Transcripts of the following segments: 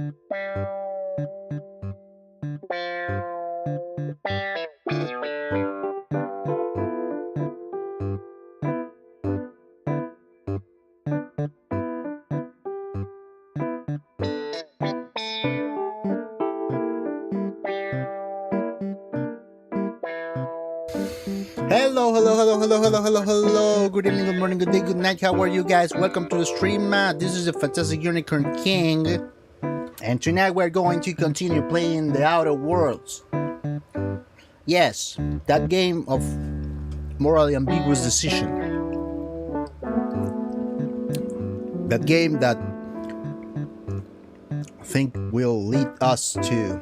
Hello, hello, hello, hello, hello, hello, hello. Good evening, good morning, good day, good night. How are you guys? Welcome to the stream. This is the Fantastic Unicorn King. And tonight we're going to continue playing the Outer Worlds. Yes, that game of morally ambiguous decision. That game that I think will lead us to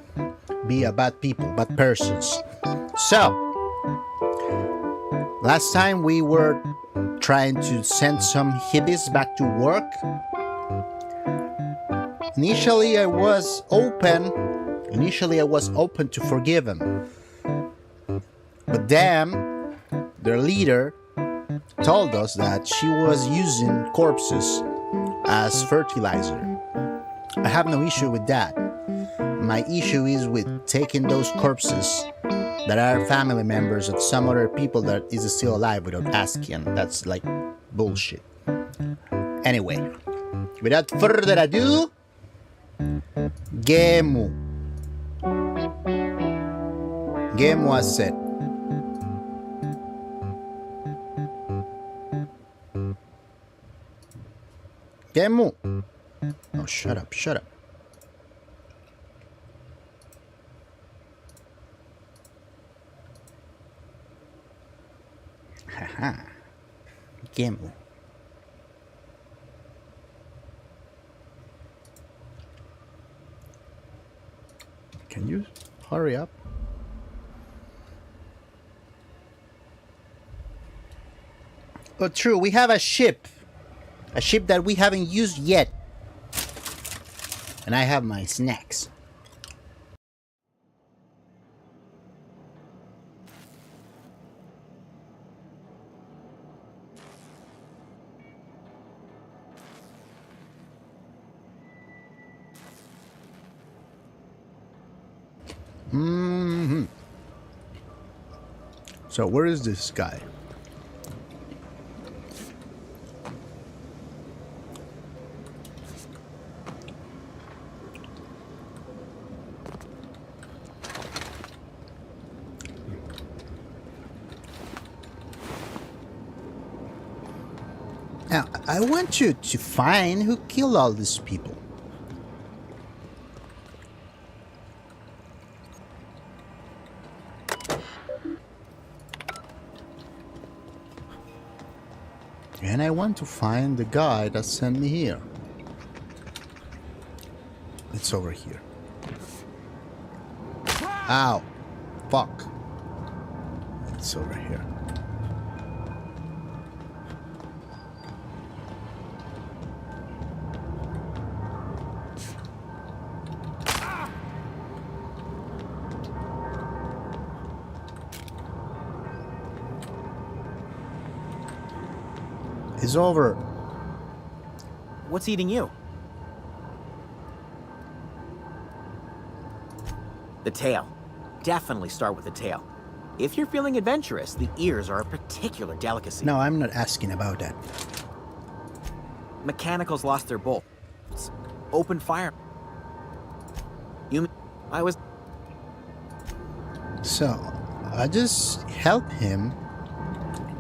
be a bad people, bad persons. So, last time we were trying to send some hippies back to work. Initially I was open to forgive them. But then their leader told us that she was using corpses as fertilizer. I have no issue with that. My issue is with taking those corpses that are family members of some other people that is still alive without asking. That's like bullshit. Anyway, without further ado, Gemu. Gemu has said. Gemu. Oh, shut up, shut up. Haha. Gemu. Can you hurry up? Oh, true. We have a ship that we haven't used yet. And I have my snacks. So where is this guy? Now, I want you to find who killed all these people. And I want to find the guy that sent me here. It's over here. Ow. Fuck. It's over here. It's over. What's eating you? The tail. Definitely start with the tail. If you're feeling adventurous, the ears are a particular delicacy. No, I'm not asking about that. Mechanicals lost their bolts. Open fire. I was... So, I just help him,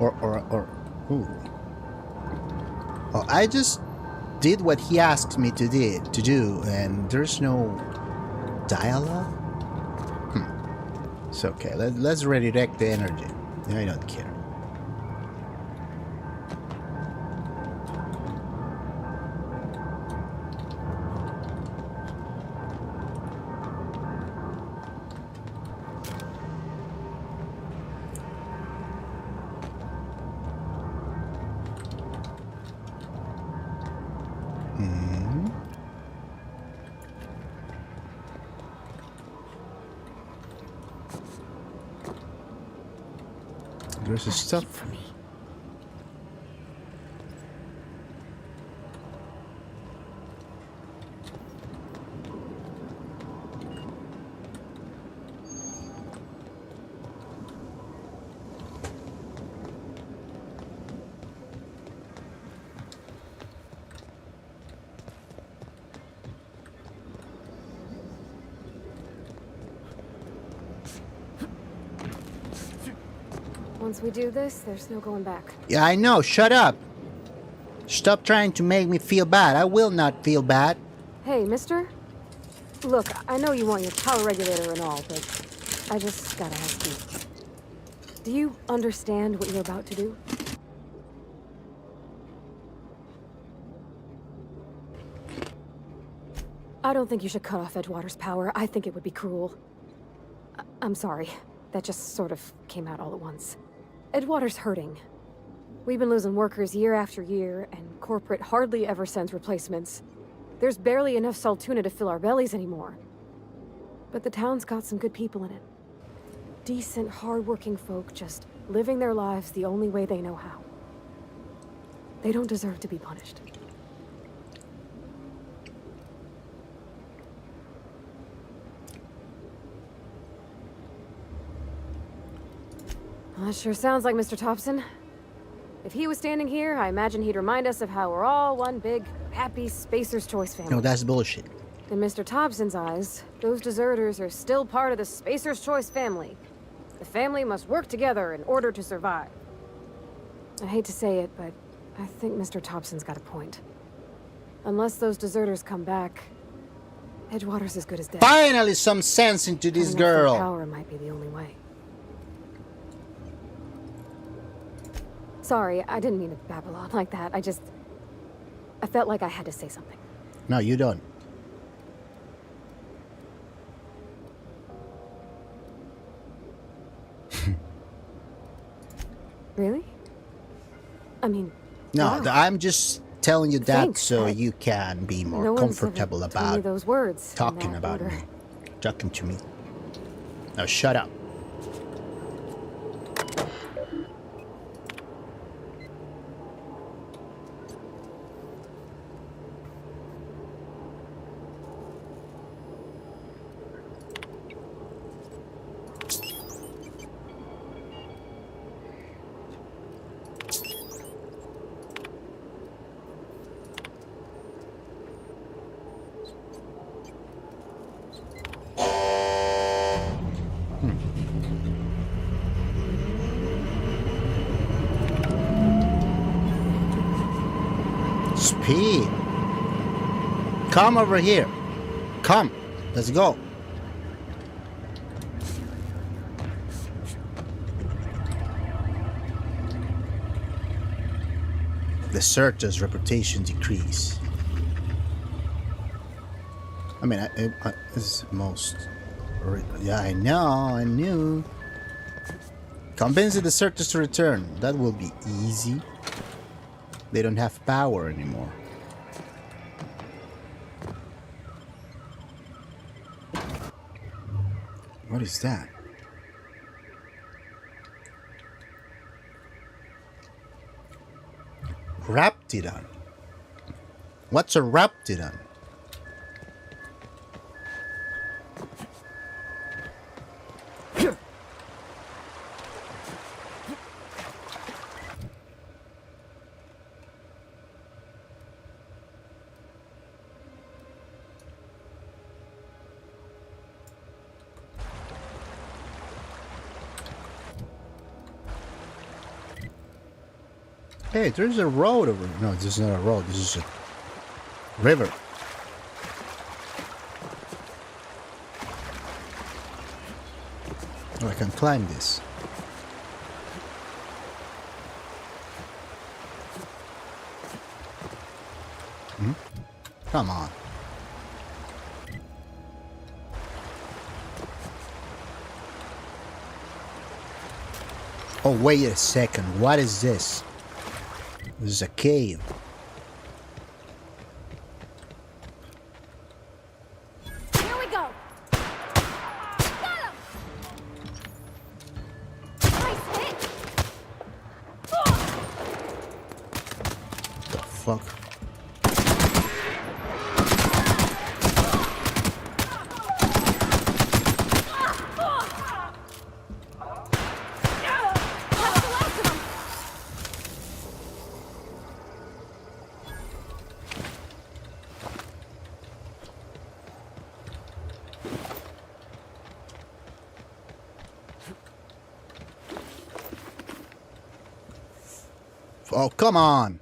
ooh. Oh, I just did what he asked me to do, and there's no dialogue? It's okay, let's redirect the energy. I don't care. There's stuff for me. Once we do this, there's no going back. Yeah, I know. Shut up. Stop trying to make me feel bad. I will not feel bad. Hey, mister? Look, I know you want your power regulator and all, but I just gotta ask you. Do you understand what you're about to do? I don't think you should cut off Edgewater's power. I think it would be cruel. I'm sorry. That just sort of came out all at once. Edgewater's hurting. We've been losing workers year after year, and corporate hardly ever sends replacements. There's barely enough Saltuna to fill our bellies anymore. But the town's got some good people in it. Decent, hard-working folk just living their lives the only way they know how. They don't deserve to be punished. Well, that sure sounds like Mr. Thompson. If he was standing here, I imagine he'd remind us of how we're all one big, happy Spacer's Choice family. No, that's bullshit. In Mr. Thompson's eyes, those deserters are still part of the Spacer's Choice family. The family must work together in order to survive. I hate to say it, but I think Mr. Thompson's got a point. Unless those deserters come back, Edgewater's as good as dead. Finally, some sense into this girl. Power might be the only way. Sorry, I didn't mean to babble on like that. I felt like I had to say something. No, you don't. Really? I mean... No, wow. I'm just telling you that Thanks, so you can be more comfortable told me about those words talking in that about order. me. Talking to me. Now shut up. Speed. Come over here. Come. Let's go. The Certa's reputation decrease. I mean, this is most... Yeah, I know, I knew. Convince the Certas to return. That will be easy. They don't have power anymore. What is that? Raptidon. What's a Raptidon? Hey, there's a road over. No, this is not a road. This is a river. Oh, I can climb this. Come on. Oh, wait a second. What is this? This is a cave. Here we go. Got him. Nice hit. The fuck? Oh, come on.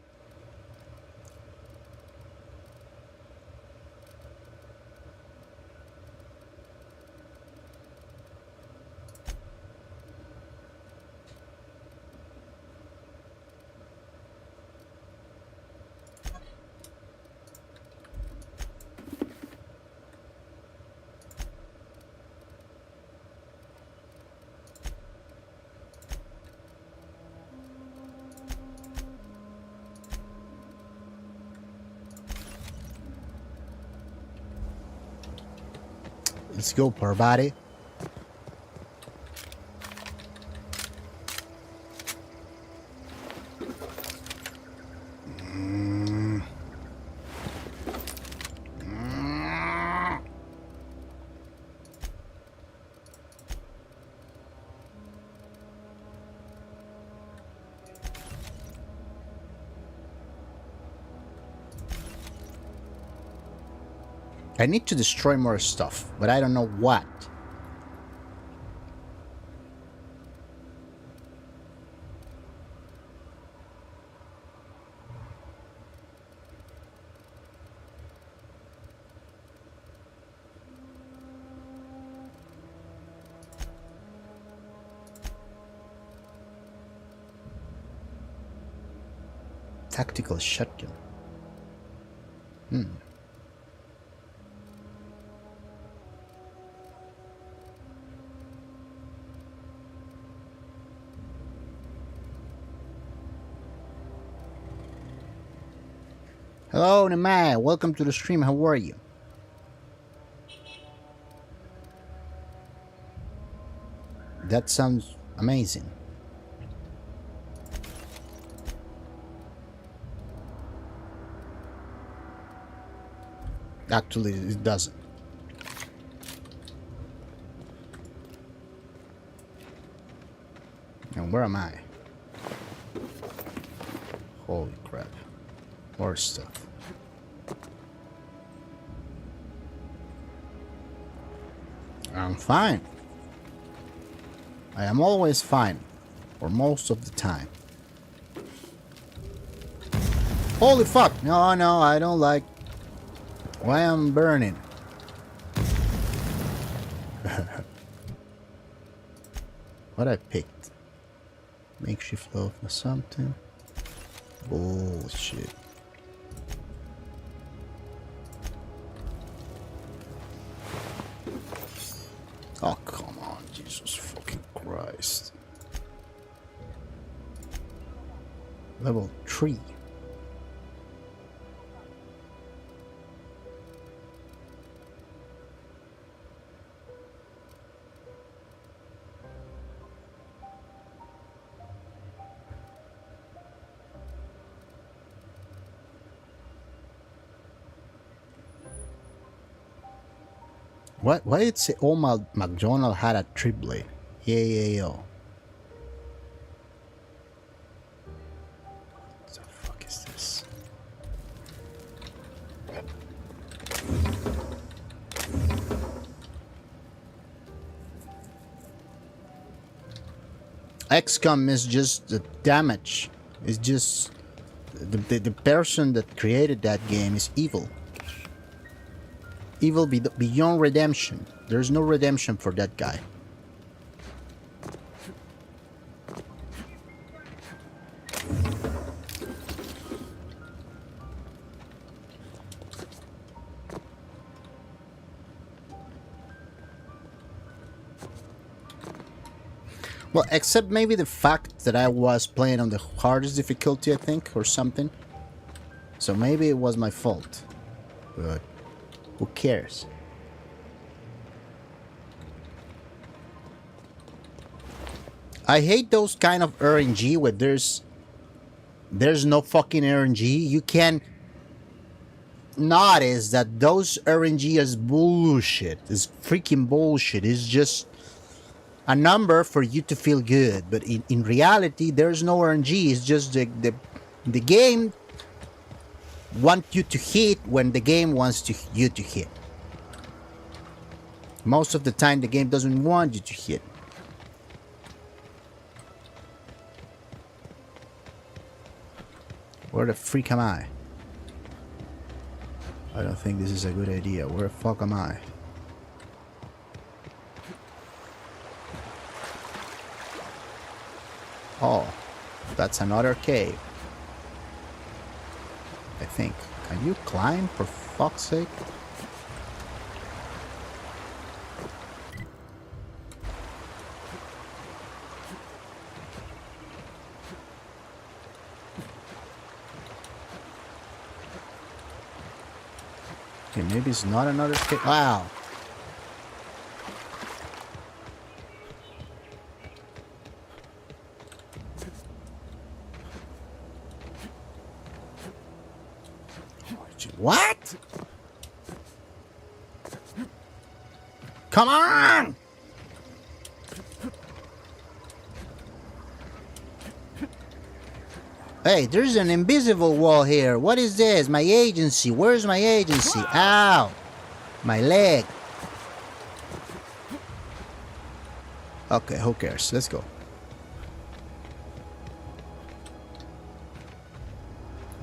Let's go, poor body. I need to destroy more stuff, but I don't know what. Tactical shotgun. Hello, Nemai. Welcome to the stream. How are you? That sounds amazing. Actually, it doesn't. And where am I? Holy crap. More stuff. I'm fine. I am always fine. Or most of the time. Holy fuck! No, no, I don't like... Why I'm burning? What I picked? Makeshift loaf or something? Bullshit. Oh, come on, Jesus fucking Christ. Level 3. What? Why did it say Old MacDonald had a triplet? Yeah. What the fuck is this? XCOM is just the damage. It's just the person that created that game is evil. Evil beyond redemption. There's no redemption for that guy. Well, except maybe the fact that I was playing on the hardest difficulty, I think, or something. So maybe it was my fault. But who cares? I hate those kind of RNG where there's no fucking RNG. You can notice that those RNG is bullshit. It's freaking bullshit. It's just a number for you to feel good. But in reality, there's no RNG. It's just the game want you to hit when the game wants you to hit. Most of the time the game doesn't want you to hit. Where the freak am I? I don't think this is a good idea. Where the fuck am I? Oh, that's another cave. I think. Can you climb, for fuck's sake? Okay, maybe it's not another cave. Wow. What? Come on! Hey, there's an invisible wall here. What is this? My agency. Where's my agency? Ow! My leg. Okay, who cares? Let's go.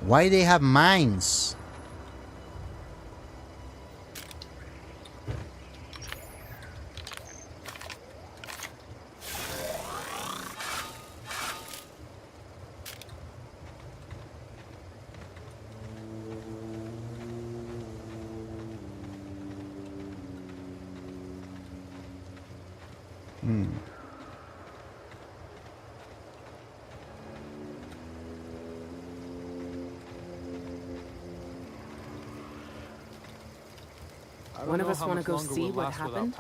Why they have mines? One of us want to go see what happened?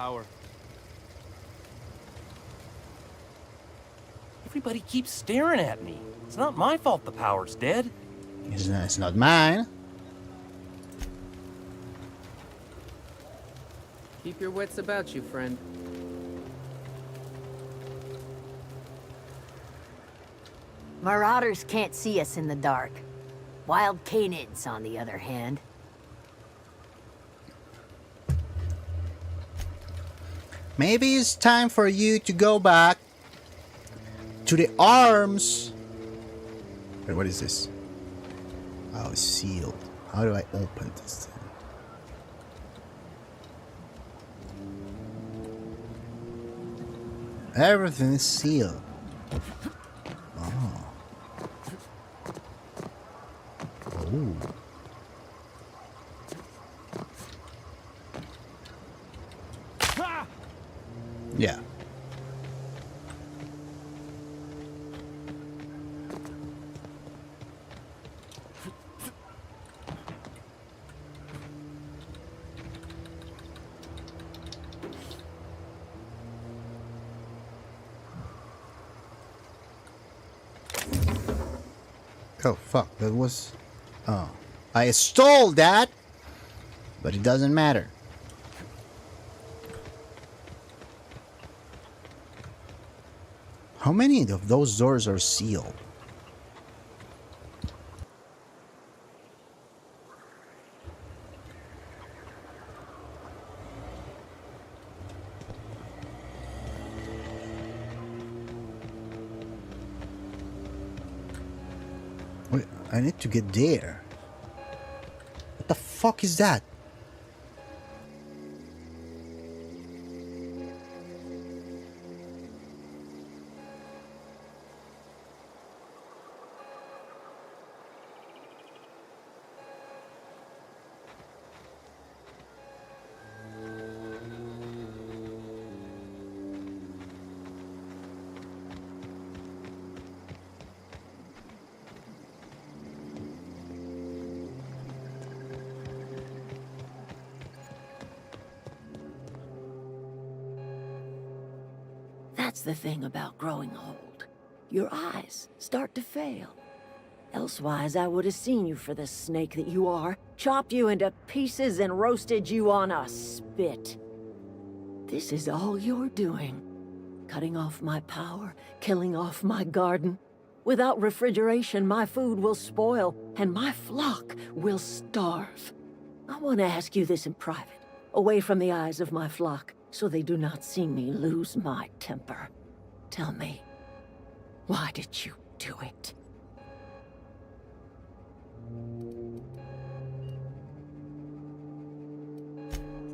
Everybody keeps staring at me. It's not my fault the power's dead. It's not mine. Keep your wits about you, friend. Marauders can't see us in the dark. Wild canids, on the other hand. Maybe it's time for you to go back to the arms. Wait, what is this? Oh, it's sealed. How do I open this thing? Everything is sealed. Oh. Oh. Yeah. Oh fuck, that was... Oh. I stole that! But it doesn't matter. How many of those doors are sealed? Wait, I need to get there. What the fuck is that? That's the thing about growing old. Your eyes start to fail. Elsewise, I would have seen you for the snake that you are, chopped you into pieces and roasted you on a spit. This is all you're doing. Cutting off my power, killing off my garden. Without refrigeration, my food will spoil, and my flock will starve. I want to ask you this in private, away from the eyes of my flock, so they do not see me lose my temper. Tell me, why did you do it?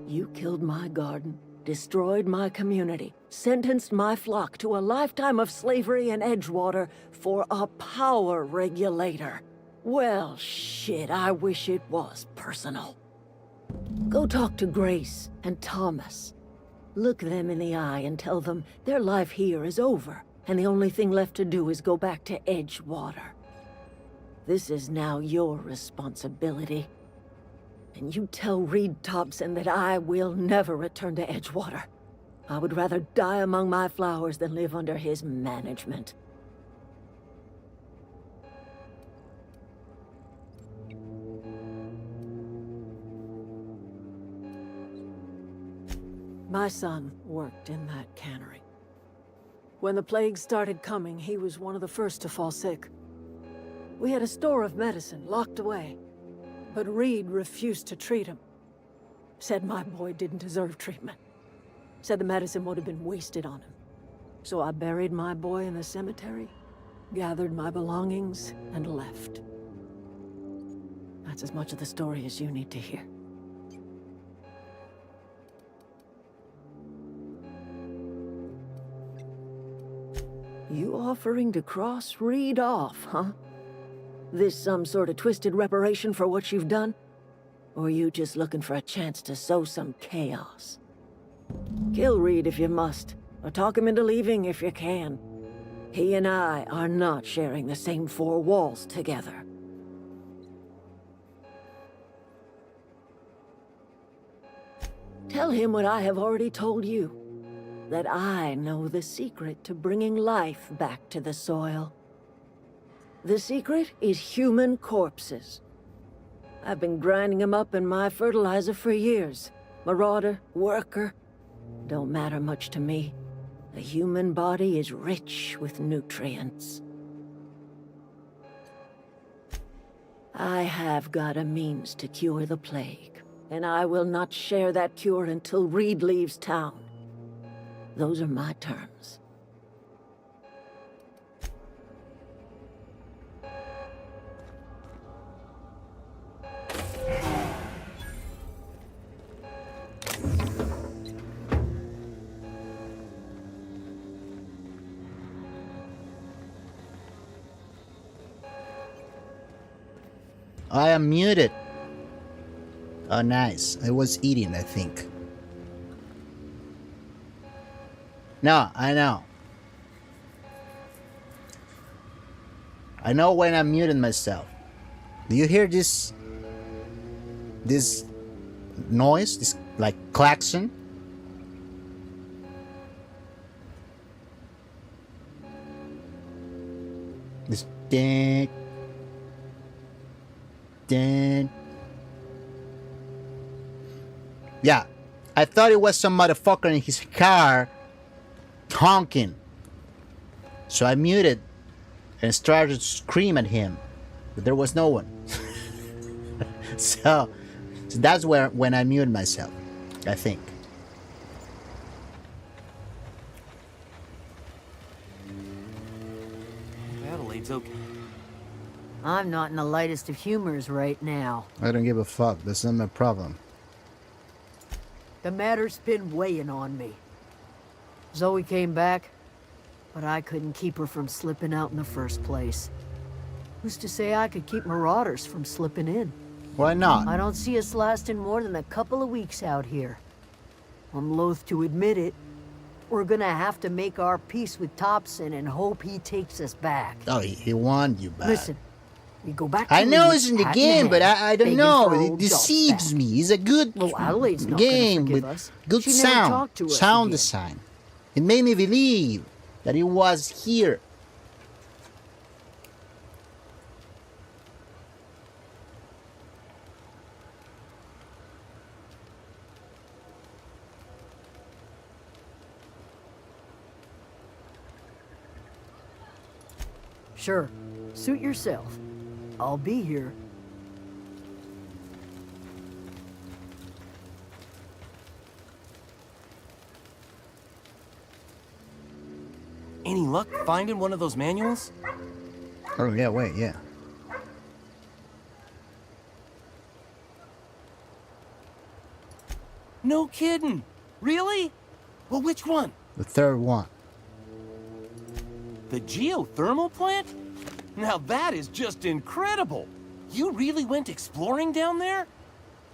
You killed my garden, destroyed my community, sentenced my flock to a lifetime of slavery in Edgewater for a power regulator. Well, shit, I wish it was personal. Go talk to Grace and Thomas. Look them in the eye and tell them their life here is over, and the only thing left to do is go back to Edgewater. This is now your responsibility. And you tell Reed Thompson that I will never return to Edgewater. I would rather die among my flowers than live under his management. My son worked in that cannery. When the plague started coming, he was one of the first to fall sick. We had a store of medicine locked away, but Reed refused to treat him. Said my boy didn't deserve treatment. Said the medicine would have been wasted on him. So I buried my boy in the cemetery, gathered my belongings, and left. That's as much of the story as you need to hear. You offering to cross Reed off, huh? This some sort of twisted reparation for what you've done? Or you just looking for a chance to sow some chaos? Kill Reed if you must, or talk him into leaving if you can. He and I are not sharing the same four walls together. Tell him what I have already told you. That I know the secret to bringing life back to the soil. The secret is human corpses. I've been grinding them up in my fertilizer for years. Marauder, worker, don't matter much to me. The human body is rich with nutrients. I have got a means to cure the plague, and I will not share that cure until Reed leaves town. Those are my terms. I am muted. Oh, nice. I was eating, I think. No, I know. I know when I'm muting myself. Do you hear this noise? This like klaxon? This ding, ding. Yeah, I thought it was some motherfucker in his car honking. So I muted and started to scream at him, but there was no one. so that's when I muted myself, I think. Adelaide's okay. I'm not in the lightest of humors right now. I don't give a fuck. That's not my problem. The matter's been weighing on me. Zoe came back, but I couldn't keep her from slipping out in the first place. Who's to say I could keep marauders from slipping in? Why not? I don't see us lasting more than a couple of weeks out here. I'm loath to admit it. We're gonna have to make our peace with Thompson and hope he takes us back. Oh, he wanted you back. Listen, we go back to I know Reed, it's in the hat game, in but hand, I don't begging know. for It old deceives jobs back. me. It's a good Well, Adelaide's not game gonna with forgive us. good She never sound, talked to us sound again. design. It made me believe that he was here. Sure, suit yourself. I'll be here. Any luck finding one of those manuals? Oh yeah, wait, yeah. No kidding. Really? Well, which one? The third one. The geothermal plant? Now that is just incredible. You really went exploring down there?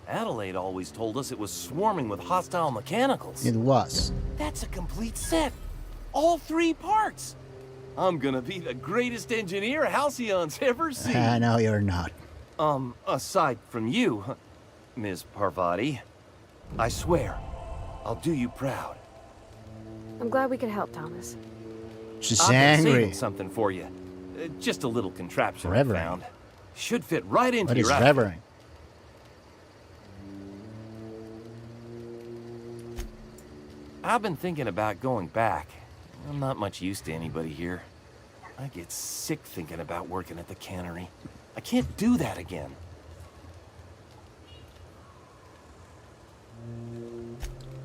Adelaide always told us it was swarming with hostile mechanicals. It was. That's a complete set. All 3 parts. I'm gonna be the greatest engineer Halcyon's ever seen. No, you're not. Aside from you, Ms. Parvati, I swear, I'll do you proud. I'm glad we could help, Thomas. She's I've been angry. saving something for you. Just a little contraption I Revering. found. Should fit right into What is your outfit. revering? I've been thinking about going back. I'm not much use to anybody here. I get sick thinking about working at the cannery. I can't do that again.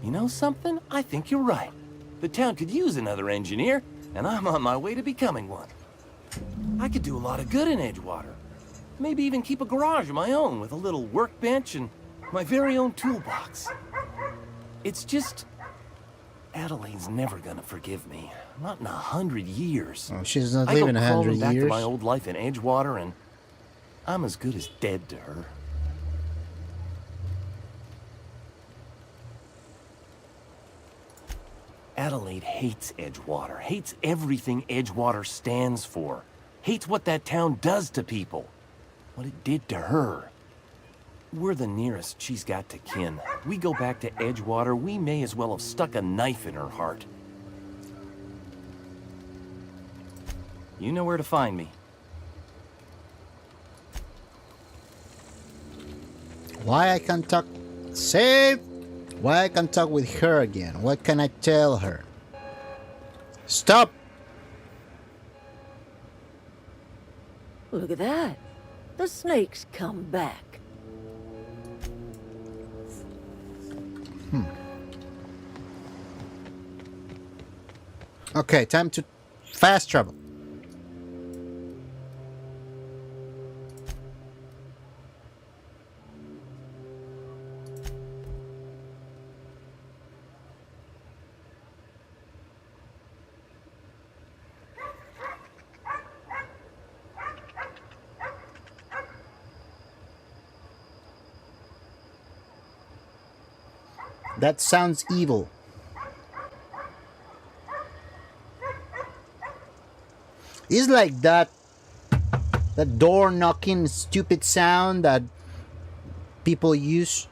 You know something? I think you're right. The town could use another engineer, and I'm on my way to becoming one. I could do a lot of good in Edgewater. Maybe even keep a garage of my own with a little workbench and my very own toolbox. It's just... Adelaide's never gonna forgive me. Not in 100 years. Oh, she's not I go living crawling 100 back to years. my old life in Edgewater, and I'm as good as dead to her. Adelaide hates Edgewater, hates everything Edgewater stands for, hates what that town does to people, what it did to her. We're the nearest she's got to kin. We go back to Edgewater, we may as well have stuck a knife in her heart. You know where to find me. Why I can't talk? Save! Why I can't talk with her again? What can I tell her? Stop! Look at that. The snake's come back. Okay, time to fast travel. That sounds evil. It's like that door knocking stupid sound that people use.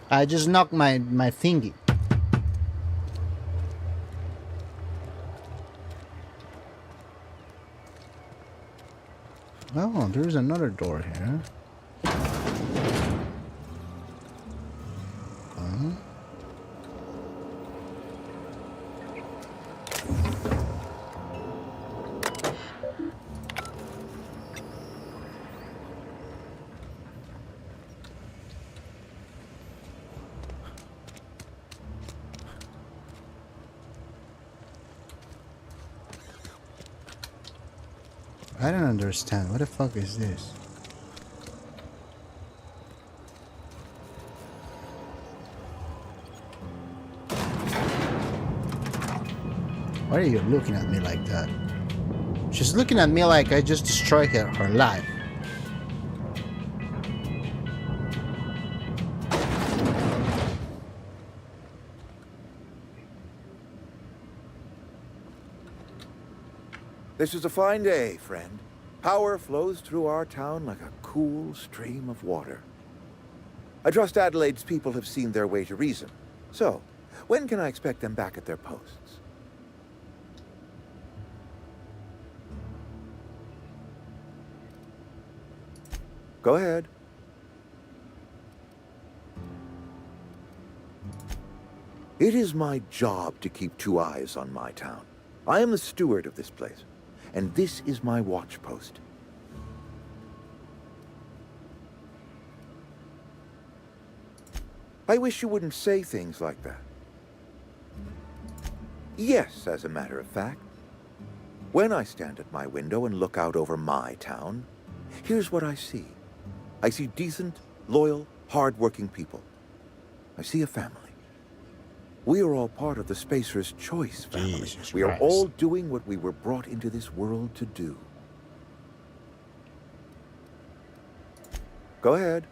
I just knocked my thingy. Oh, there's another door here. I don't understand. What the fuck is this? Why are you looking at me like that? She's looking at me like I just destroyed her life. This is a fine day, friend. Power flows through our town like a cool stream of water. I trust Adelaide's people have seen their way to reason. So, when can I expect them back at their posts? Go ahead. It is my job to keep 2 eyes on my town. I am the steward of this place, and this is my watch post. I wish you wouldn't say things like that. Yes, as a matter of fact. When I stand at my window and look out over my town, here's what I see. I see decent, loyal, hard-working people. I see a family. We are all part of the Spacer's Choice family. Jesus we are Christ. all doing what we were brought into this world to do. Go ahead.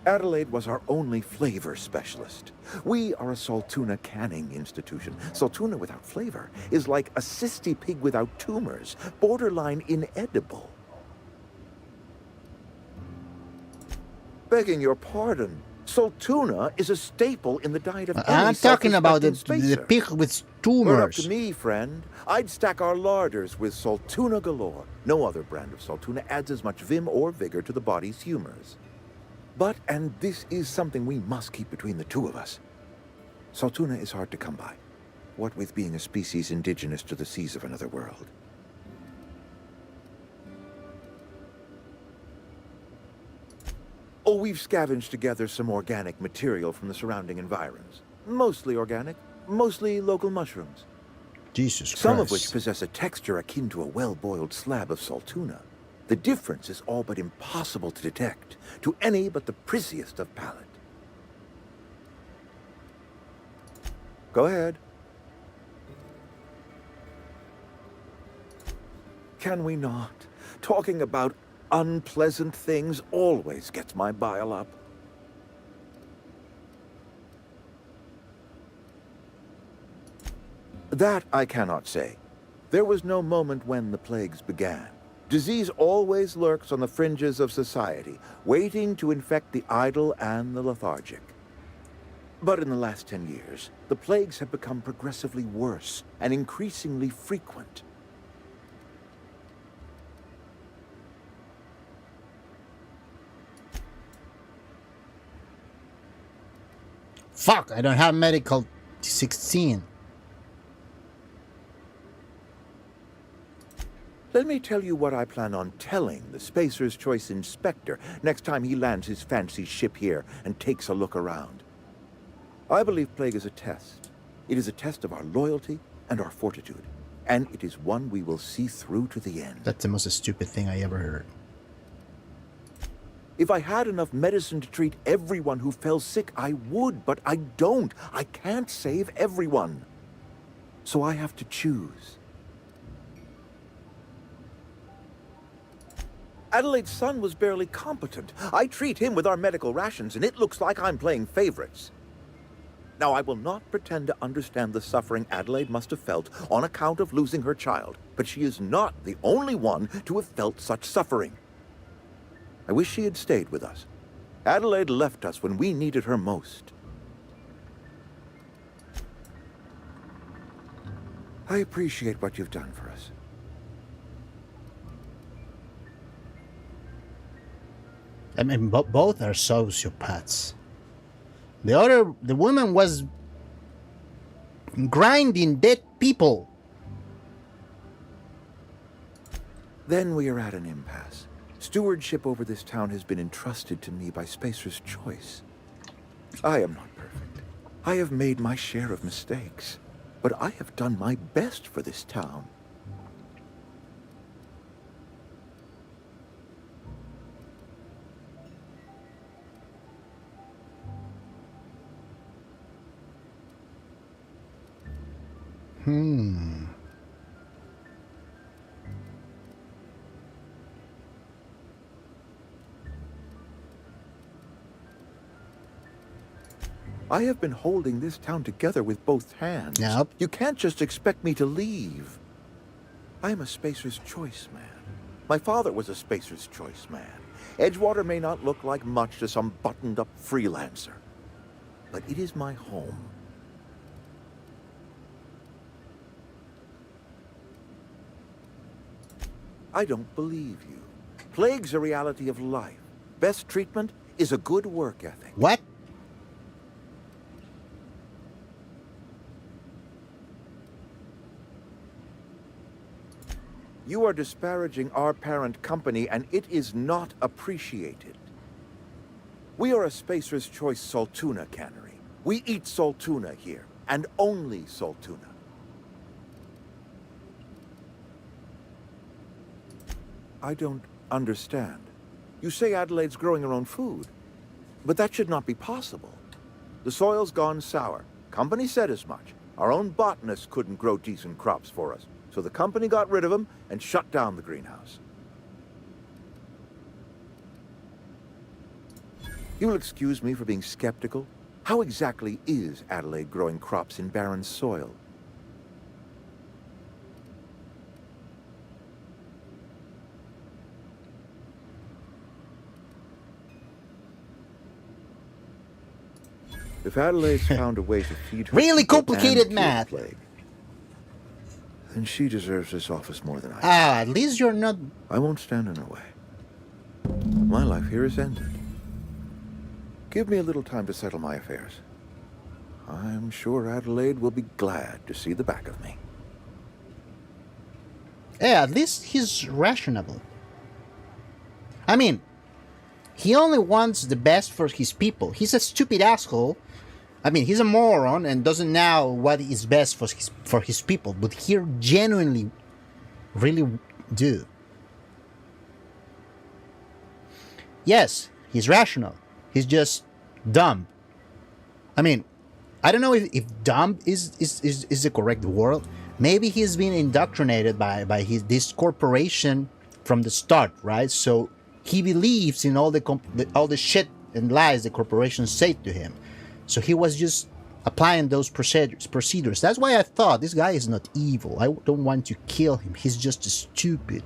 Adelaide was our only flavor specialist. We are a Saltuna canning institution. Saltuna without flavor is like a cysty pig without tumors, borderline inedible. Begging your pardon, Saltuna is a staple in the diet of any I'm talking about the self-respecting spacer. pig with Were it up to tumors. me, friend, I'd stack our larders with Saltuna galore. No other brand of Saltuna adds as much vim or vigor to the body's humors. But, and this is something we must keep between the two of us, Saltuna is hard to come by, what with being a species indigenous to the seas of another world. Oh, we've scavenged together some organic material from the surrounding environs. Mostly organic, mostly local mushrooms. Jesus Christ. Some of which possess a texture akin to a well-boiled slab of Saltuna. The difference is all but impossible to detect to any but the prissiest of palate. Go ahead. Can we not? Talking about unpleasant things always gets my bile up. That I cannot say. There was no moment when the plagues began. Disease always lurks on the fringes of society, waiting to infect the idle and the lethargic. But in the last 10 years, the plagues have become progressively worse and increasingly frequent. Fuck, I don't have medical 16. Let me tell you what I plan on telling the Spacer's Choice Inspector next time he lands his fancy ship here and takes a look around. I believe plague is a test. It is a test of our loyalty and our fortitude, and it is one we will see through to the end. That's the most stupid thing I ever heard. If I had enough medicine to treat everyone who fell sick, I would, but I don't. I can't save everyone. So I have to choose. Adelaide's son was barely competent. I treat him with our medical rations, and it looks like I'm playing favorites. Now, I will not pretend to understand the suffering Adelaide must have felt on account of losing her child, but she is not the only one to have felt such suffering. I wish she had stayed with us. Adelaide left us when we needed her most. I appreciate what you've done for us. I mean, both are sociopaths. The woman was grinding dead people. Then we are at an impasse. Stewardship over this town has been entrusted to me by Spacer's Choice. I am not perfect. I have made my share of mistakes, but I have done my best for this town. I have been holding this town together with both hands. Yep. You can't just expect me to leave. I am a Spacer's Choice man. My father was a Spacer's Choice man. Edgewater may not look like much to some buttoned-up freelancer, but it is my home. I don't believe you. Plague's a reality of life. Best treatment is a good work ethic. What? You are disparaging our parent company, and it is not appreciated. We are a Spacer's Choice salt tuna cannery. We eat salt tuna here, and only salt tuna. I don't understand. You say Adelaide's growing her own food, but that should not be possible. The soil's gone sour. Company said as much. Our own botanists couldn't grow decent crops for us, so the company got rid of them and shut down the greenhouse. You'll excuse me for being skeptical. How exactly is Adelaide growing crops in barren soil? If Adelaide's found a way to feed her Really people complicated and math. cure plague, then she deserves this office more than I do. Ah, at least you're not... I won't stand in her way. My life here is ended. Give me a little time to settle my affairs. I'm sure Adelaide will be glad to see the back of me. Yeah, at least he's rational. I mean, he only wants the best for his people. He's a stupid asshole. I mean, he's a moron and doesn't know what is best for his people. But he genuinely really do. Yes, he's rational. He's just dumb. I mean, I don't know if dumb is the correct word. Maybe he's been indoctrinated by this corporation from the start, right? So he believes in all the shit and lies the corporations say to him. So he was just applying those procedures. That's why I thought this guy is not evil. I don't want to kill him. He's just stupid.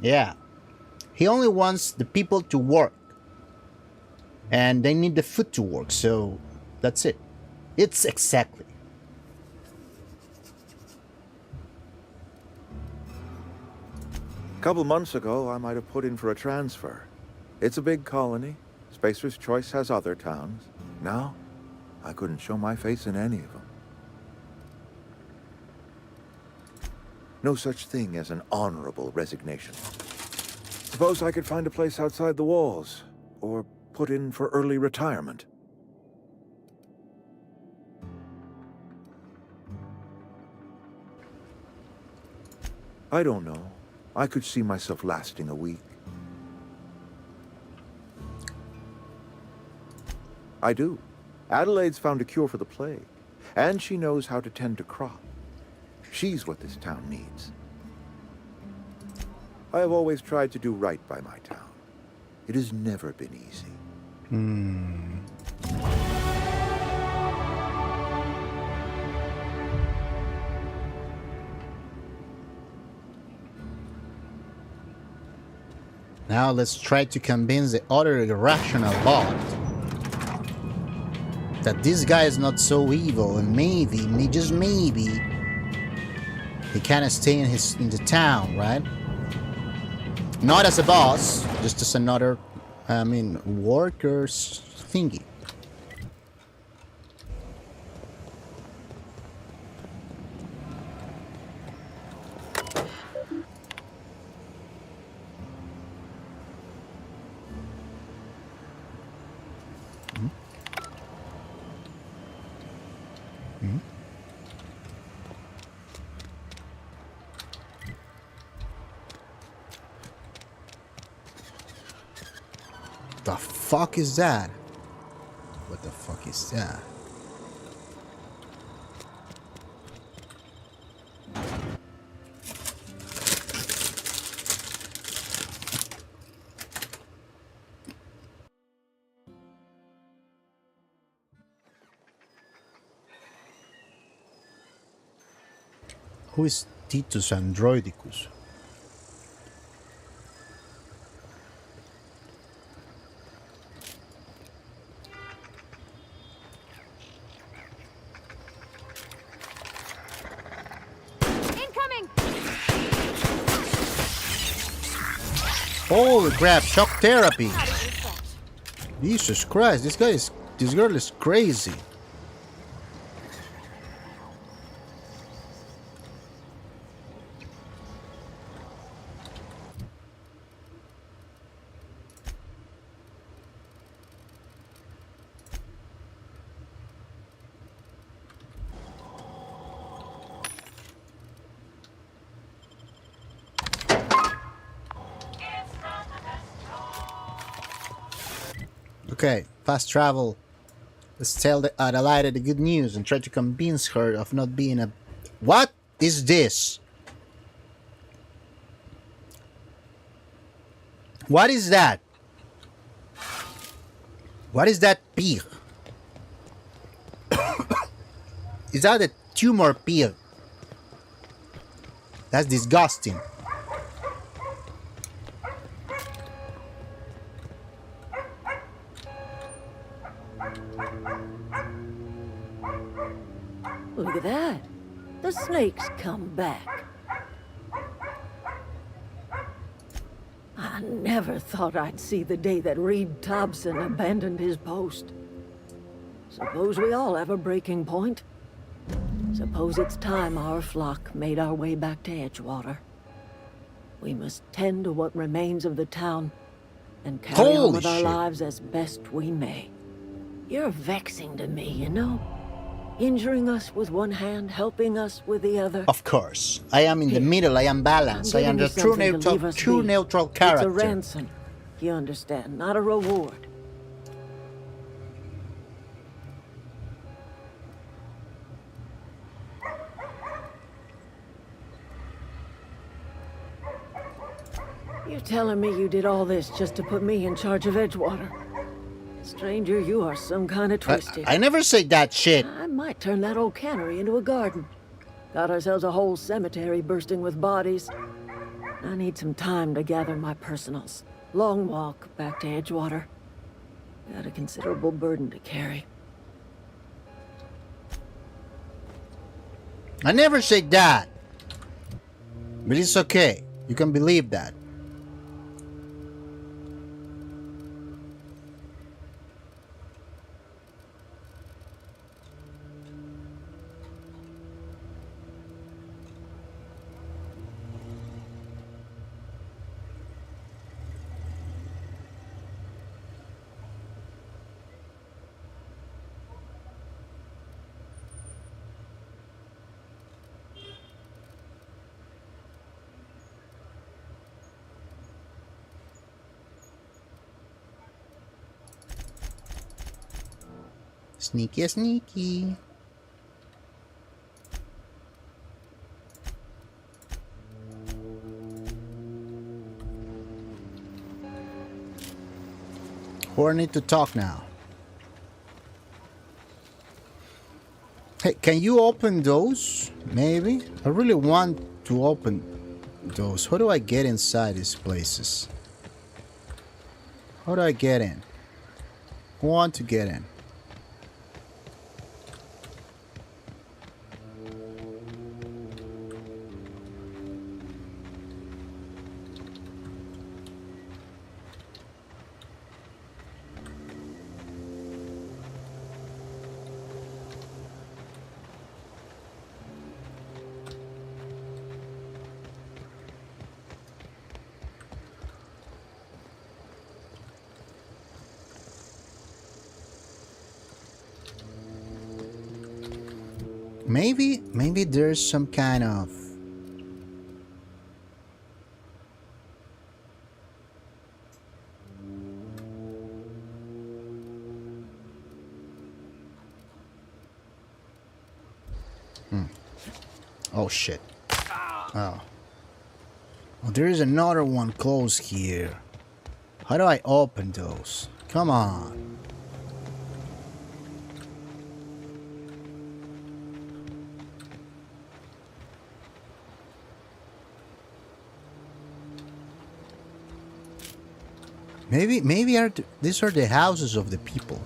Yeah, he only wants the people to work, and they need the food to work, so that's it. It's exactly. A couple months ago, I might have put in for a transfer. It's a big colony. Spacer's Choice has other towns. Now, I couldn't show my face in any of them. No such thing as an honorable resignation. Suppose I could find a place outside the walls, or put in for early retirement. I don't know. I could see myself lasting a week. I do. Adelaide's found a cure for the plague, and she knows how to tend to crops. She's what this town needs. I have always tried to do right by my town. It has never been easy. Now let's try to convince the other irrational bot that this guy is not so evil, and maybe, just maybe, he can stay in the town, right? Not as a boss, just as another, workers thingy. The fuck is that? What the fuck is that? Who is Titus Androidicus? Holy crap, shock therapy. Jesus Christ, this girl is crazy. Okay, fast travel. Let's tell Adelaide the good news and try to convince her of not being a... What is this? What is that? What is that pig? Is that a tumor pig? That's disgusting. Look at that. The snake's come back. I never thought I'd see the day that Reed Thompson abandoned his post. Suppose we all have a breaking point. Suppose it's time our flock made our way back to Edgewater. We must tend to what remains of the town and carry on with our lives as best we may. You're vexing to me, you know? Injuring us with one hand, helping us with the other. Of course. I am in the middle, I am balanced. I am the true neutral character. It's a ransom, you understand, not a reward. You're telling me you did all this just to put me in charge of Edgewater? Stranger, you are some kind of twisted. I never said that shit. I might turn that old cannery into a garden. Got ourselves a whole cemetery bursting with bodies. I need some time to gather my personals. Long walk back to Edgewater. Got a considerable burden to carry. I never said that. But it's okay. You can believe that. Sneaky, sneaky. Or need to talk now. Hey, can you open those? Maybe? I really want to open those. How do I get inside these places? How do I get in? I want to get in. Maybe there's some kind of... Oh shit. Oh. Oh, there is another one close here. How do I open those? Come on. Maybe these are the houses of the people.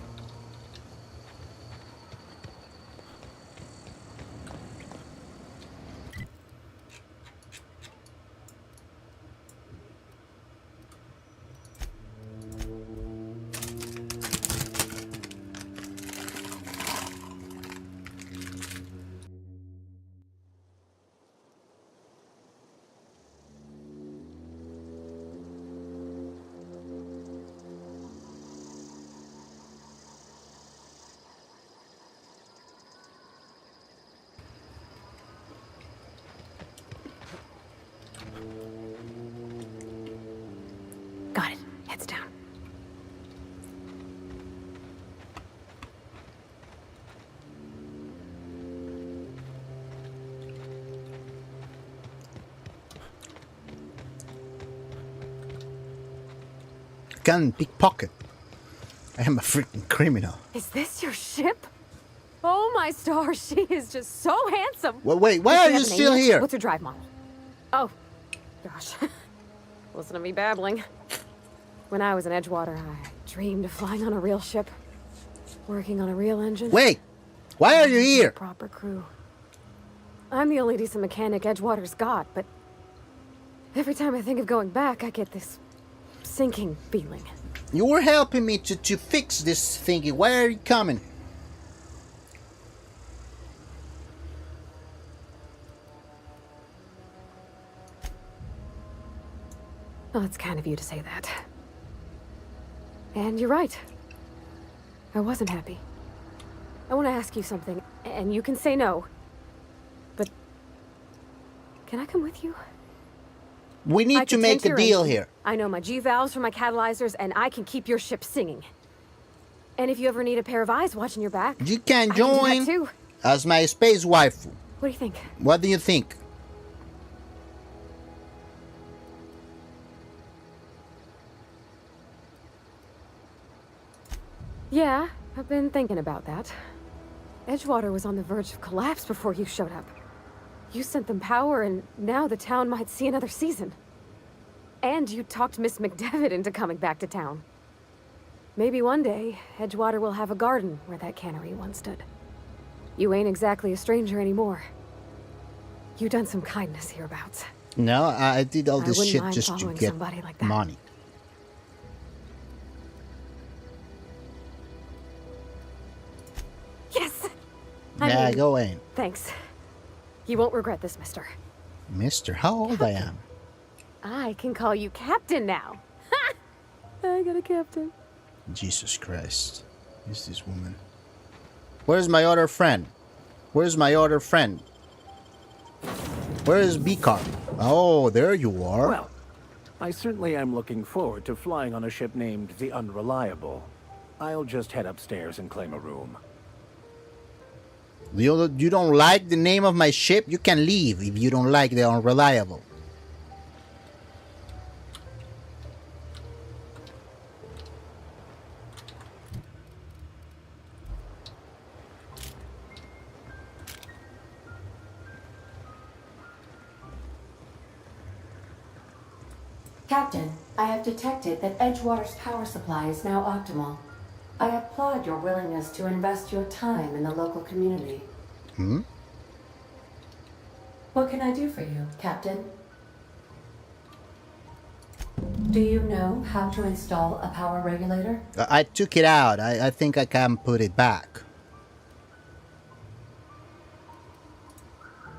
Got it. Heads down. Can pickpocket. I am a freaking criminal. Is this your ship? Oh my stars, she is just so handsome. Wait, why Does are she you have an still name yet? here? What's her drive model? Oh, gosh. Listen to me babbling. When I was in Edgewater, I dreamed of flying on a real ship, working on a real engine. Wait, why are you here? Proper crew. I'm the only decent mechanic Edgewater's got, but every time I think of going back, I get this sinking feeling. You were helping me to fix this thingy. Why are you coming? Well, it's kind of you to say that. And you're right. I wasn't happy. I want to ask you something, and you can say no. But can I come with you? We I need to could make tank a your deal engine. here. I know my G-valves for my catalyzers, and I can keep your ship singing. And if you ever need a pair of eyes watching your back, You can I can do that join too. as my space waifu. What do you think? What do you think? Yeah, I've been thinking about that. Edgewater was on the verge of collapse before you showed up. You sent them power, and now the town might see another season. And you talked Miss McDevitt into coming back to town. Maybe one day, Edgewater will have a garden where that cannery once stood. You ain't exactly a stranger anymore. You done some kindness hereabouts. No, I did all I this wouldn't shit mind just to following get somebody like that. money. Yes! Yeah, go in. Thanks. You won't regret this, mister. Mister, how old I am? I can call you Captain now. Ha! I got a captain. Jesus Christ. Who's this woman? Where's my other friend? Where's my other friend? Where is B-Car? Oh, there you are. Well, I certainly am looking forward to flying on a ship named the Unreliable. I'll just head upstairs and claim a room. You don't like the name of my ship? You can leave if you don't like the Unreliable. Captain, I have detected that Edgewater's power supply is now optimal. I applaud your willingness to invest your time in the local community. What can I do for you, Captain? Do you know how to install a power regulator? I took it out. I think I can put it back.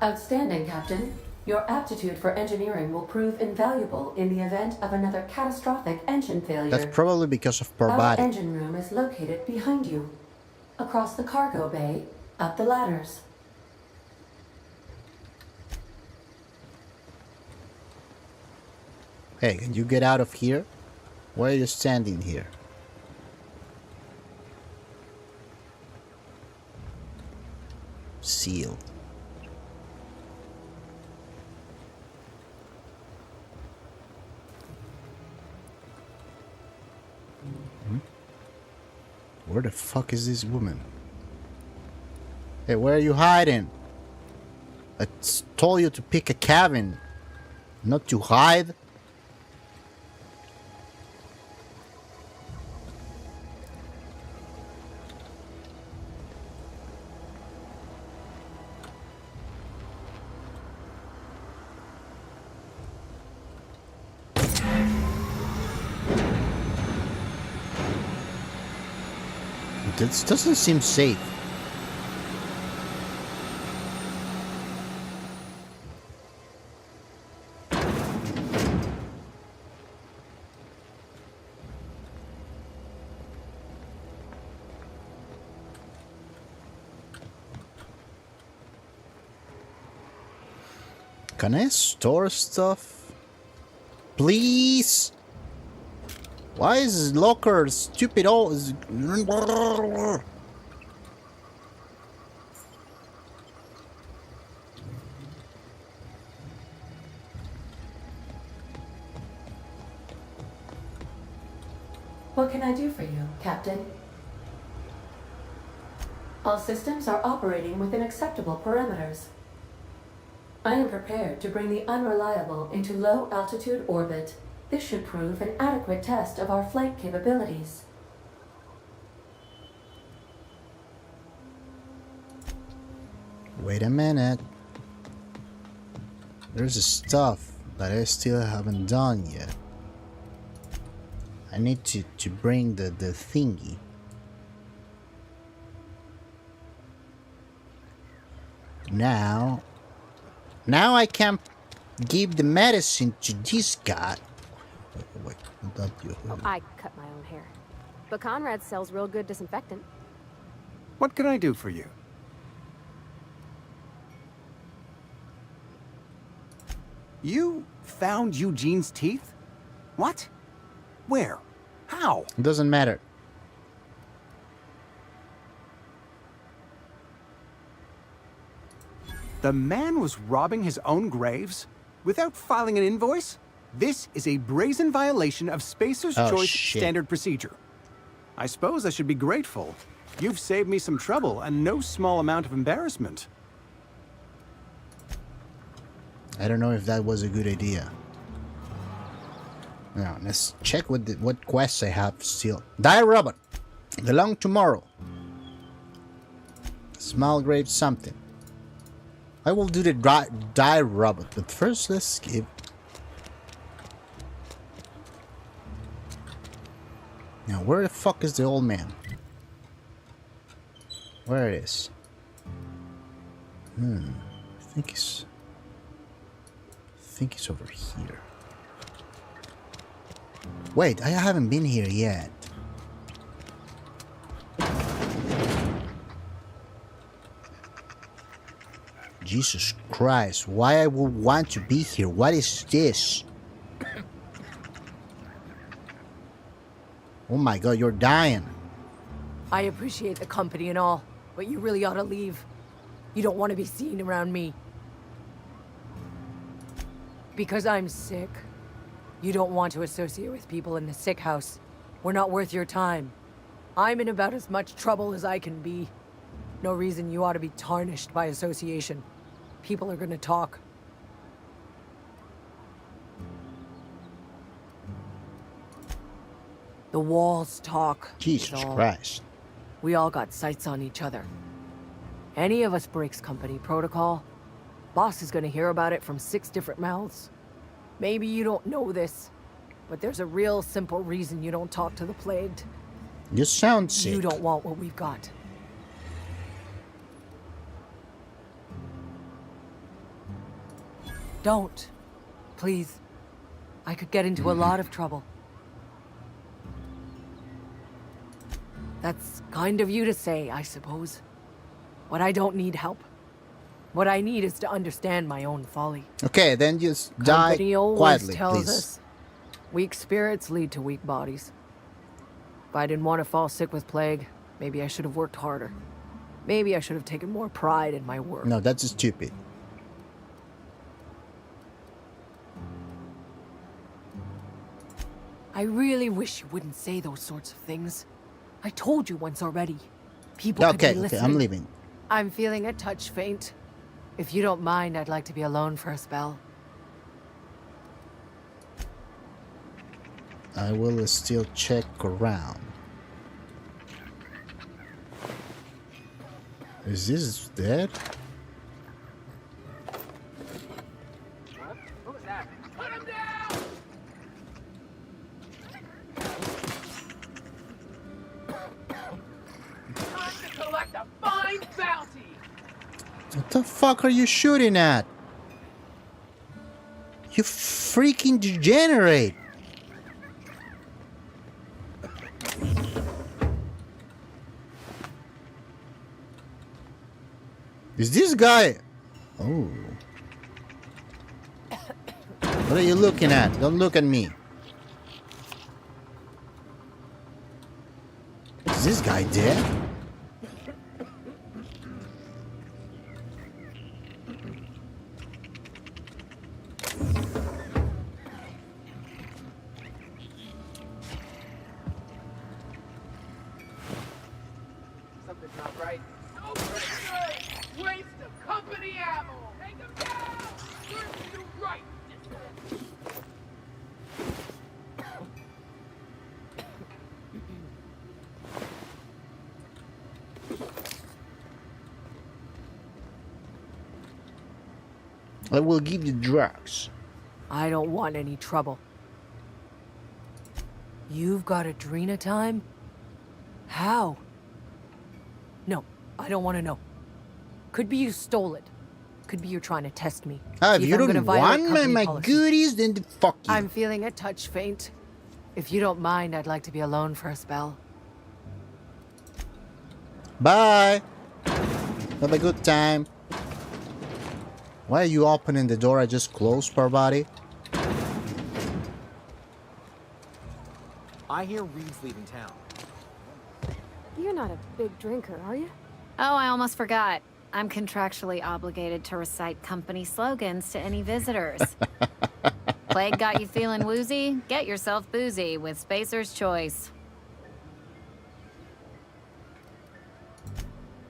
Outstanding, Captain. Your aptitude for engineering will prove invaluable in the event of another catastrophic engine failure. That's probably because of poor Our body. engine room is located behind you. Across the cargo bay, up the ladders. Hey, can you get out of here? Why are you standing here? Seal. Where the fuck is this woman? Hey, where are you hiding? I told you to pick a cabin, not to hide. This doesn't seem safe. Can I store stuff? please. Why is locker stupid all? What can I do for you, Captain? All systems are operating within acceptable parameters. I am prepared to bring the Unreliable into low-altitude orbit. This should prove an adequate test of our flight capabilities. Wait a minute. There's stuff that I still haven't done yet. I need to bring the thingy. Now I can give the medicine to this guy. Wait, not you. I cut my own hair. But Conrad sells real good disinfectant. What can I do for you? You found Eugene's teeth? What? Where? How? It doesn't matter. The man was robbing his own graves without filing an invoice? This is a brazen violation of Spacer's Choice standard procedure. I suppose I should be grateful. You've saved me some trouble and no small amount of embarrassment. I don't know if that was a good idea. Now, let's check what quests I have still. Die robot. Belong tomorrow. Small grave something. I will do the die robot, but first let's skip. Now, where the fuck is the old man? Where it is? I think it's over here. Wait, I haven't been here yet. Jesus Christ, why I would want to be here? What is this? Oh my god, you're dying. I appreciate the company and all, but you really ought to leave. You don't want to be seen around me. Because I'm sick. You don't want to associate with people in the sick house. We're not worth your time. I'm in about as much trouble as I can be. No reason you ought to be tarnished by association. People are gonna talk. The walls talk. Jesus Christ. We all got sights on each other. Any of us breaks company protocol, boss is gonna hear about it from 6 different mouths. Maybe you don't know this, but there's a real simple reason you don't talk to the plagued. You sound sick. You don't want what we've got. Don't. Please. I could get into a lot of trouble. That's kind of you to say, I suppose. But I don't need help. What I need is to understand my own folly. Okay, then just die quietly, tells please. Us, weak spirits lead to weak bodies. If I didn't want to fall sick with plague, maybe I should have worked harder. Maybe I should have taken more pride in my work. No, that's stupid. I really wish you wouldn't say those sorts of things. I told you once already. People could be listening. Okay, I'm leaving. I'm feeling a touch faint. If you don't mind, I'd like to be alone for a spell. I will still check around. Is this dead? Who was that? Put him down! Time to collect a fine bounty! What the fuck are you shooting at? You freaking degenerate! Is this guy... Oh. What are you looking at? Don't look at me. Is this guy dead? Something's not right. No good! Waste of company ammo! Take them down! Serves you right! I will give you drugs. I don't want any trouble. You've got Adrena time? How? No, I don't want to know. Could be you stole it. Could be you're trying to test me. If you I'm don't gonna violate want company my policy. goodies, then fuck you. I'm feeling a touch faint. If you don't mind, I'd like to be alone for a spell. Bye. Have a good time. Why are you opening the door I just closed, poor body? I hear Reed's leaving town. You're not a big drinker, are you? Oh, I almost forgot. I'm contractually obligated to recite company slogans to any visitors. Plague got you feeling woozy? Get yourself boozy with Spacer's Choice.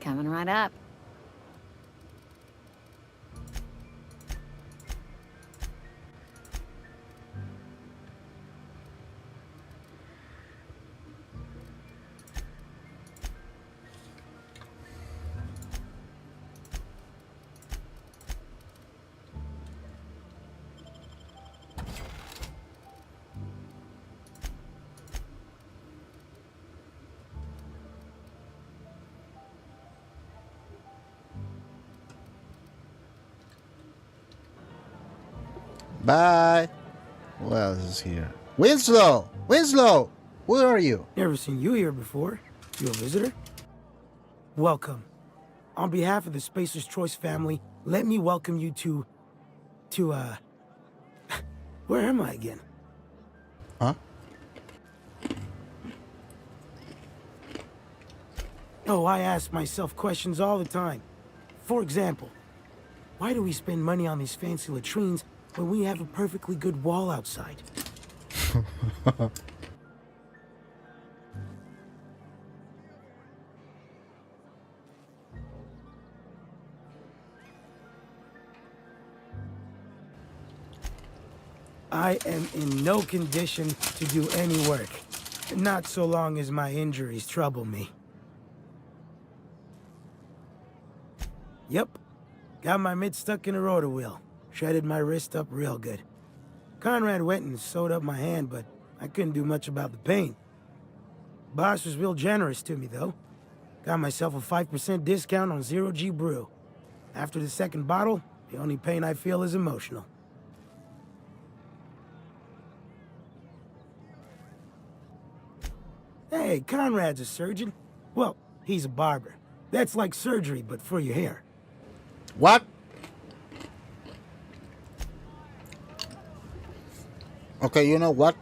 Coming right up. Bye. Who else is here? Winslow! Winslow! Where are you? Never seen you here before. You a visitor? Welcome. On behalf of the Spacer's Choice family, let me welcome you to where am I again? Huh? Oh, I ask myself questions all the time. For example, why do we spend money on these fancy latrines when we have a perfectly good wall outside? I am in no condition to do any work. Not so long as my injuries trouble me. Yep. Got my mitt stuck in a rotor wheel. Shredded my wrist up real good. Conrad went and sewed up my hand, but I couldn't do much about the pain. Boss was real generous to me, though. Got myself a 5% discount on Zero G Brew. After the second bottle, the only pain I feel is emotional. Hey, Conrad's a surgeon. Well, he's a barber. That's like surgery, but for your hair. What? Okay, you know what?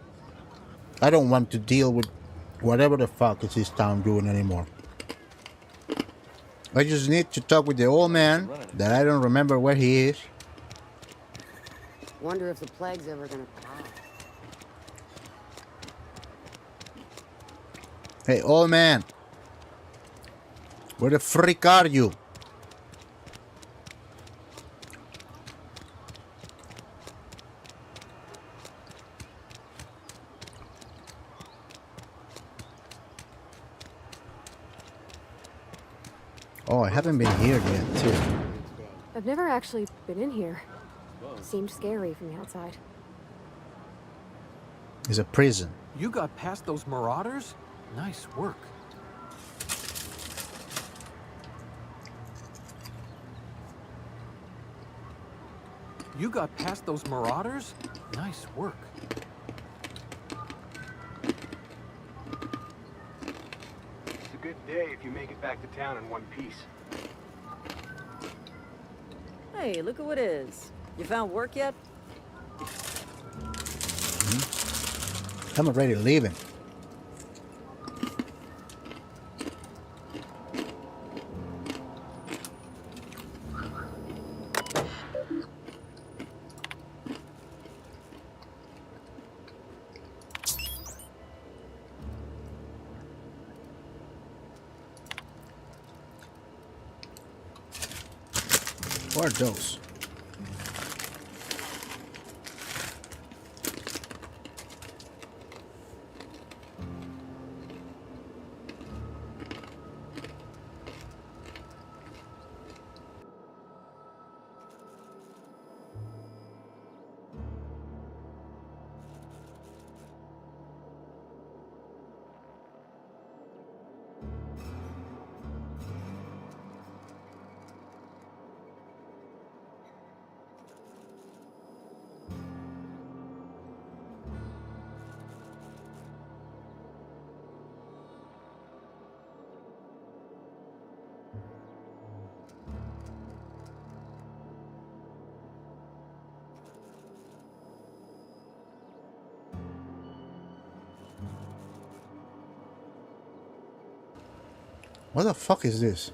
I don't want to deal with whatever the fuck is this town doing anymore. I just need to talk with the old man that I don't remember where he is. Wonder if the plague's ever gonna pass. Hey, old man. Where the freak are you? Oh, I haven't been here yet, too. I've never actually been in here. Seemed scary from the outside. It's a prison. You got past those marauders? Nice work. You got past those marauders? Nice work. It's a good day if you make it back to town in one piece. Hey, look who it is. You found work yet? I'm already leaving. What are those? What the fuck is this?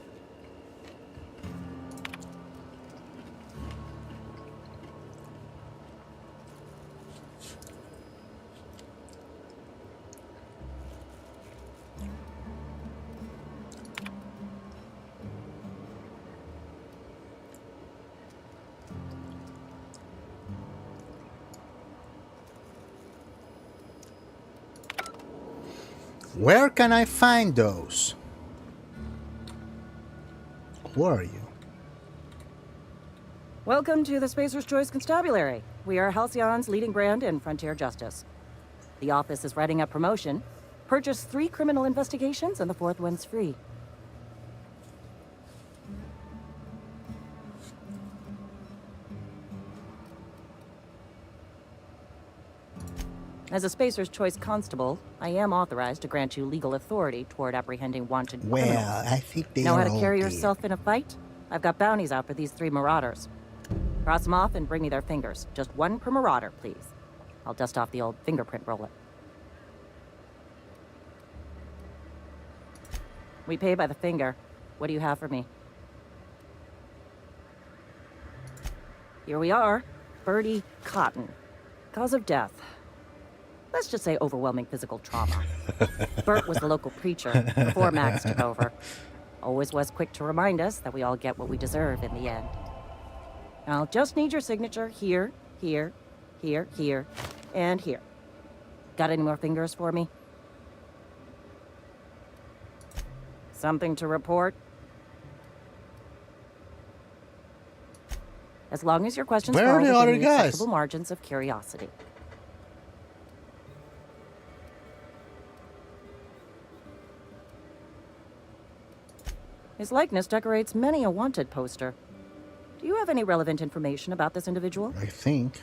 Where can I find those? Who are you? Welcome to the Spacer's Choice Constabulary. We are Halcyon's leading brand in frontier justice. The office is writing up promotion. Purchase 3 criminal investigations and the 4th one's free. As a Spacer's Choice constable, I am authorized to grant you legal authority toward apprehending wanted criminals. Well, I think they know are how to carry all dead. yourself in a fight? I've got bounties out for these 3 marauders. Cross them off and bring me their fingers. Just 1 per marauder, please. I'll dust off the old fingerprint roller. We pay by the finger. What do you have for me? Here we are. Birdie Cotton. Cause of death. Let's just say overwhelming physical trauma. Bert was the local preacher before Max took over. Always was quick to remind us that we all get what we deserve in the end. I'll just need your signature here, here, here, here, and here. Got any more fingers for me? Something to report? As long as your questions Where fall are the within other the guys? acceptable margins of curiosity. His likeness decorates many a wanted poster. Do you have any relevant information about this individual? I think.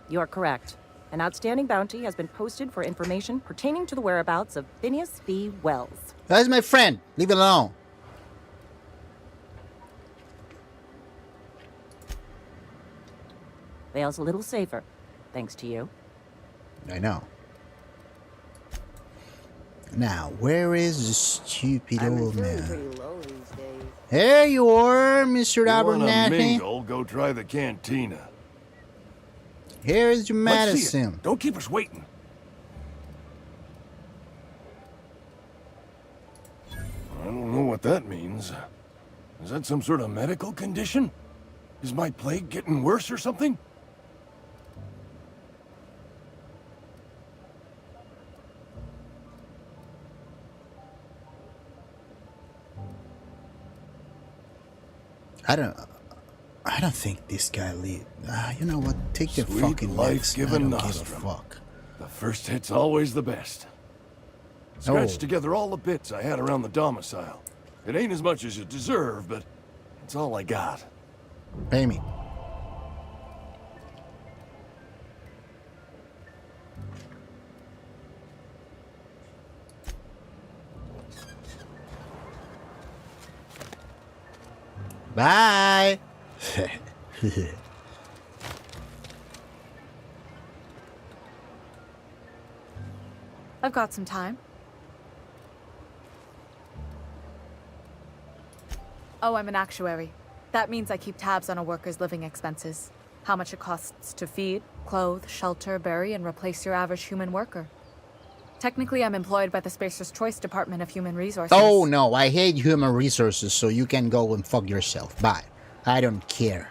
You are correct. An outstanding bounty has been posted for information pertaining to the whereabouts of Phineas B. Wells. That's my friend. Leave it alone. Vale's a little safer, thanks to you. I know. Now, where is the stupid old man? There you are, Mr. You wanna Abernathy. mingle, go try the cantina. Here's your Let's see it. medicine. Don't keep us waiting. I don't know what that means. Is that some sort of medical condition? Is my plague getting worse or something? I don't think this guy leave. You know what? Take the Sweet fucking medicine. I life-giving don't give a nostrum. fuck. The first hit's always the best. Scratched Oh. together all the bits I had around the domicile. It ain't as much as you deserve, but it's all I got. Pay me. Bye. I've got some time. Oh, I'm an actuary. That means I keep tabs on a worker's living expenses. How much it costs to feed, clothe, shelter, bury, and replace your average human worker. Technically, I'm employed by the Spacer's Choice Department of Human Resources. Oh no, I hate human resources, so you can go and fuck yourself. Bye. I don't care.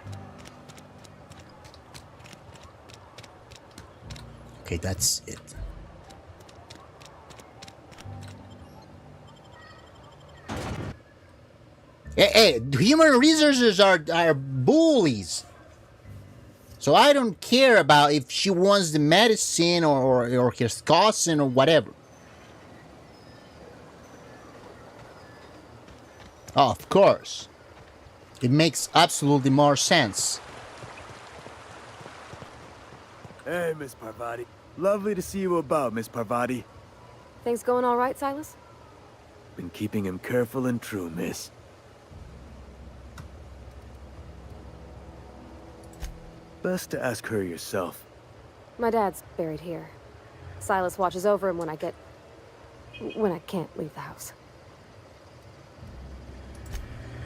Okay, that's it. Hey, human resources are bullies. So I don't care about if she wants the medicine or his cousin or whatever. Oh, of course. It makes absolutely more sense. Hey, Miss Parvati. Lovely to see you about, Miss Parvati. Things going all right, Silas? Been keeping him careful and true, miss. Best to ask her yourself. My dad's buried here. Silas watches over him when I can't leave the house.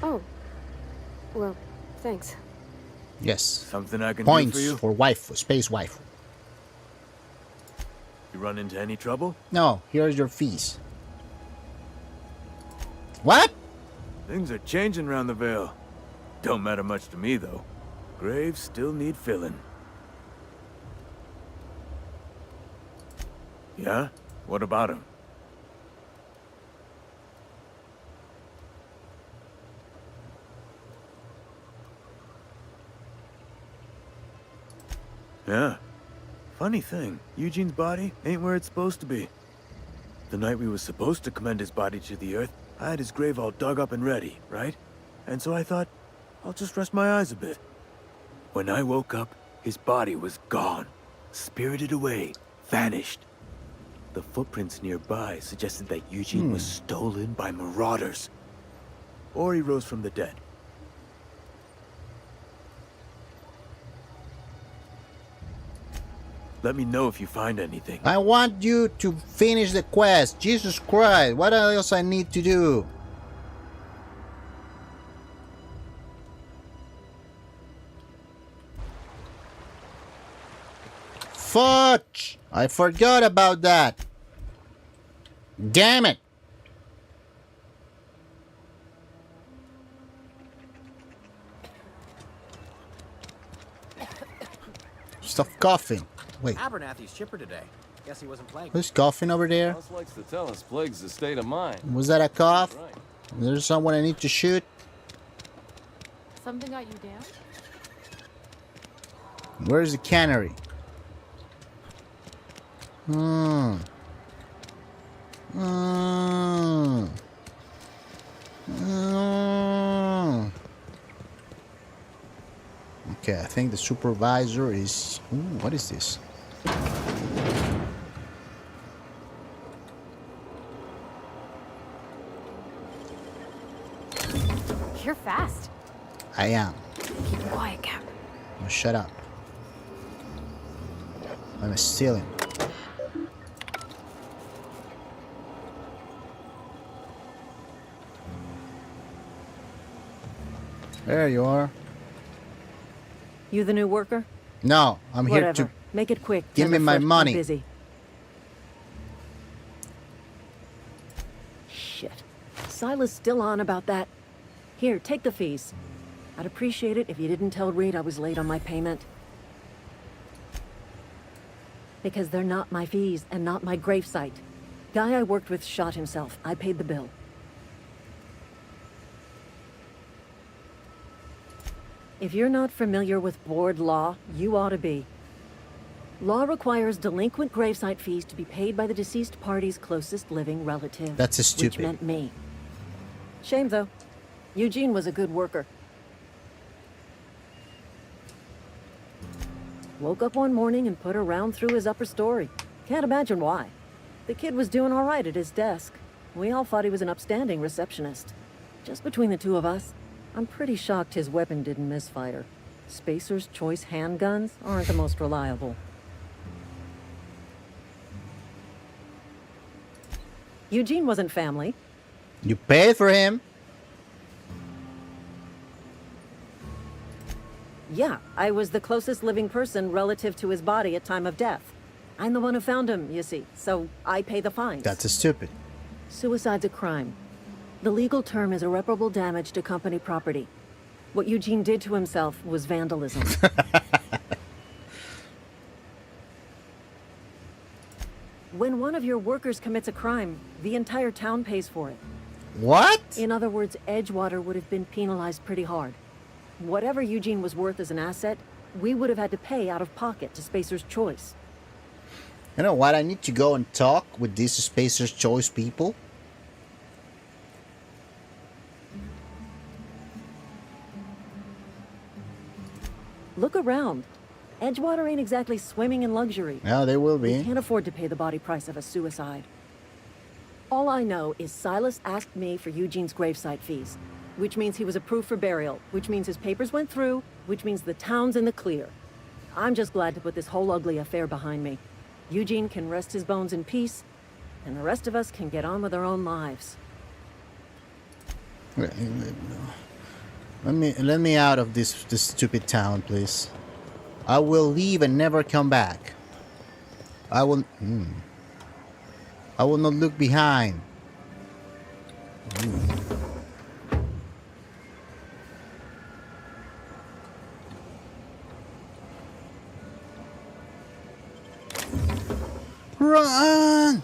Oh. Well, thanks. Yes. Something I can Points do for you? for wife, space wife. You run into any trouble? No, here's your fees. What? Things are changing around the Vale. Don't matter much to me, though. Graves still need filling. Yeah? What about him? Yeah. Funny thing, Eugene's body ain't where it's supposed to be. The night we was supposed to commend his body to the earth, I had his grave all dug up and ready, right? And so I thought, I'll just rest my eyes a bit. When I woke up, his body was gone. Spirited away. Vanished. The footprints nearby suggested that Eugene was stolen by marauders. Or he rose from the dead. Let me know if you find anything. I want you to finish the quest. Jesus Christ, what else I need to do? Fudge! I forgot about that. Damn it! Stop coughing. Wait, Abernathy's chipper today. Guess he wasn't playing. who's coughing over there? House likes to tell us plague's a state of mind. Was that a cough? Right. Is there someone I need to shoot? Something got you down? Where's the cannery? Okay, I think the supervisor is... Ooh, what is this? You're fast. I am. Keep quiet, Cap. Oh, shut up. I'm stealing. There you are. You the new worker? No, I'm here Whatever. to... Make it quick. Give me my Tenderfoot, I'm money. busy. Shit. Silas still on about that. Here, take the fees. I'd appreciate it if you didn't tell Reed I was late on my payment. Because they're not my fees and not my gravesite. Guy I worked with shot himself. I paid the bill. If you're not familiar with board law, you ought to be. Law requires delinquent gravesite fees to be paid by the deceased party's closest living relative. That's stupid. Which meant me. Shame, though. Eugene was a good worker. Woke up one morning and put a round through his upper story. Can't imagine why. The kid was doing all right at his desk. We all thought he was an upstanding receptionist. Just between the two of us, I'm pretty shocked his weapon didn't misfire. Spacer's Choice handguns aren't the most reliable. Eugene wasn't family. You paid for him? Yeah, I was the closest living person relative to his body at time of death. I'm the one who found him, you see, so I pay the fines. That's stupid. Suicide's a crime. The legal term is irreparable damage to company property. What Eugene did to himself was vandalism. When one of your workers commits a crime, the entire town pays for it. What? In other words, Edgewater would have been penalized pretty hard. Whatever Eugene was worth as an asset, we would have had to pay out of pocket to Spacer's Choice. You know what? I need to go and talk with these Spacer's Choice people. Look around. Edgewater ain't exactly swimming in luxury. Yeah, they will be. We can't afford to pay the body price of a suicide. All I know is Silas asked me for Eugene's gravesite fees, which means he was approved for burial, which means his papers went through, which means the town's in the clear. I'm just glad to put this whole ugly affair behind me. Eugene can rest his bones in peace, and the rest of us can get on with our own lives. Let me out of this stupid town, please. I will leave and never come back. I will not look behind. Run!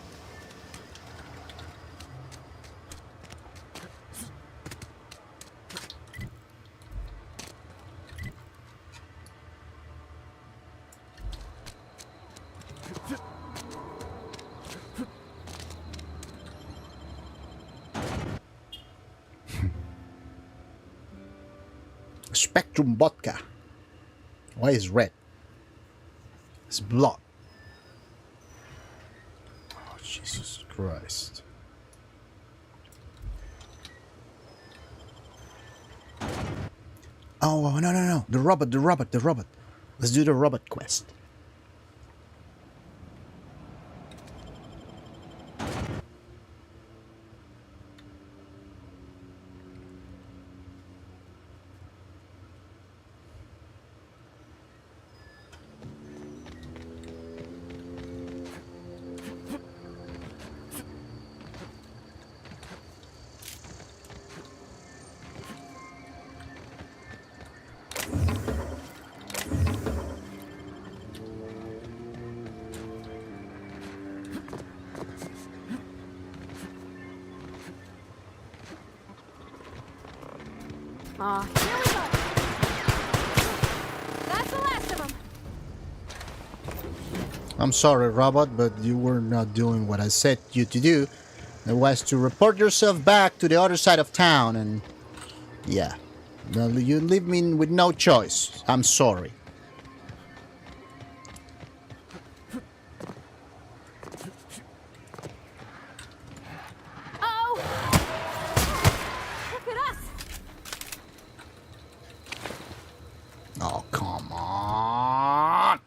Spectrum vodka. Why is red? It's blood. Oh, Jesus Christ. Oh, no. The robot. Let's do the robot quest. Here we go. That's the last of them. I'm sorry, robot, but you were not doing what I said you to do. It was to report yourself back to the other side of town, and yeah, you leave me with no choice. I'm sorry. Oh, come on.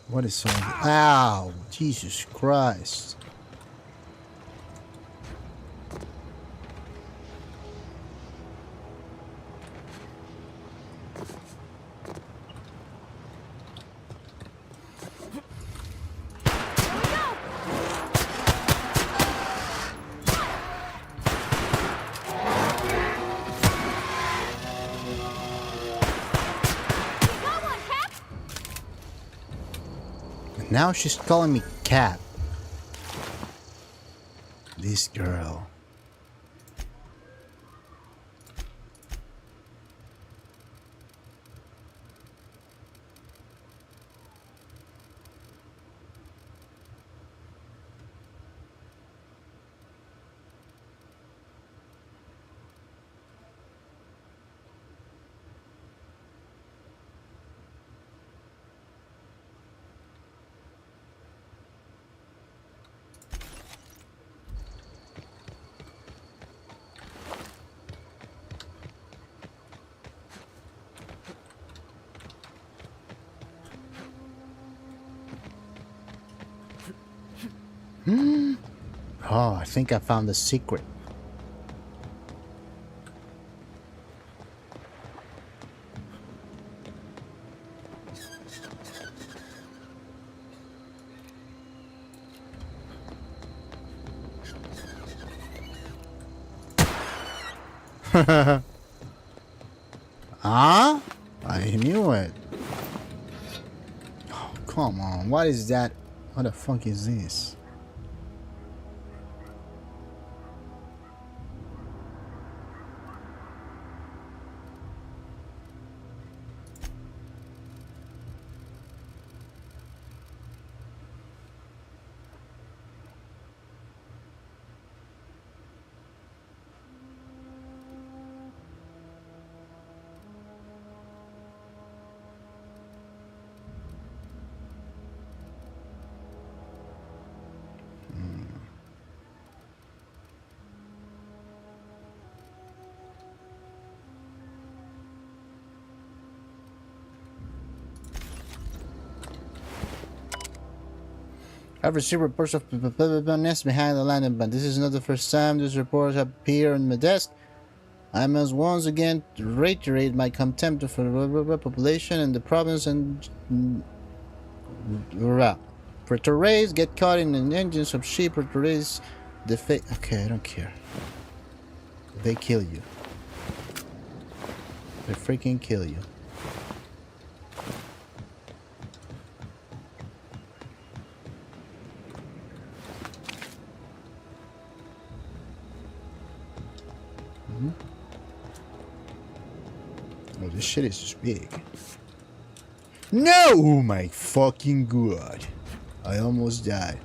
What is all this? Ow, Jesus Christ. Now she's calling me Cap. This girl. Oh, I think I found the secret. Huh? I knew it. Oh, come on. What is that? What the fuck is this? I've received reports of nests behind the landing, but this is not the first time these reports have appeared on my desk. I must once again reiterate my contempt for the population and the province and Pretorians get caught in the engines of sheep. Pretorians defeat. Okay, I don't care. They kill you. They freaking kill you. Oh, this shit is just big. No! Oh my fucking god. I almost died.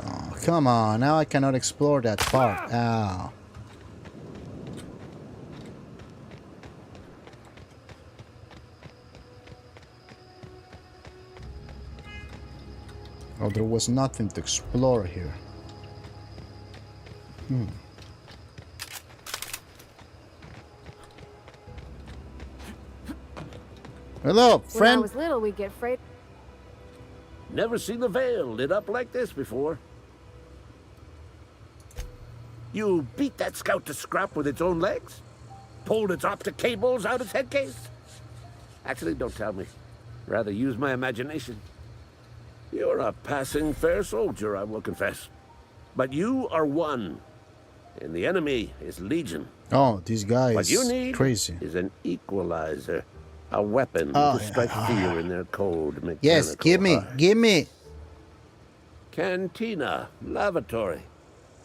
Oh, come on. Now I cannot explore that part. Ow. Oh, there was nothing to explore here. Hello, friend. When I was little, we'd get freight. Never seen the Vale lit up like this before. You beat that scout to scrap with its own legs? Pulled its optic cables out its head case? Actually, don't tell me. Rather use my imagination. You're a passing fair soldier, I will confess. But you are one, and the enemy is legion. Oh, this guy what is you need crazy. Is an equalizer. A weapon to strike fear in their cold mechanical Yes, give me, heart. give me. Cantina, lavatory,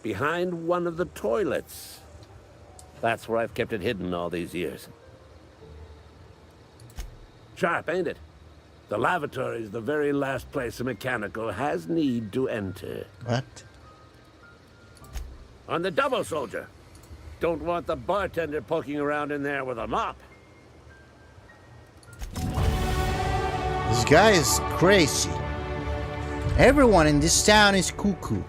behind one of the toilets. That's where I've kept it hidden all these years. Sharp, ain't it? The lavatory is the very last place a mechanical has need to enter. What? On the double, soldier. Don't want the bartender poking around in there with a mop. This guy is crazy. Everyone in this town is cuckoo.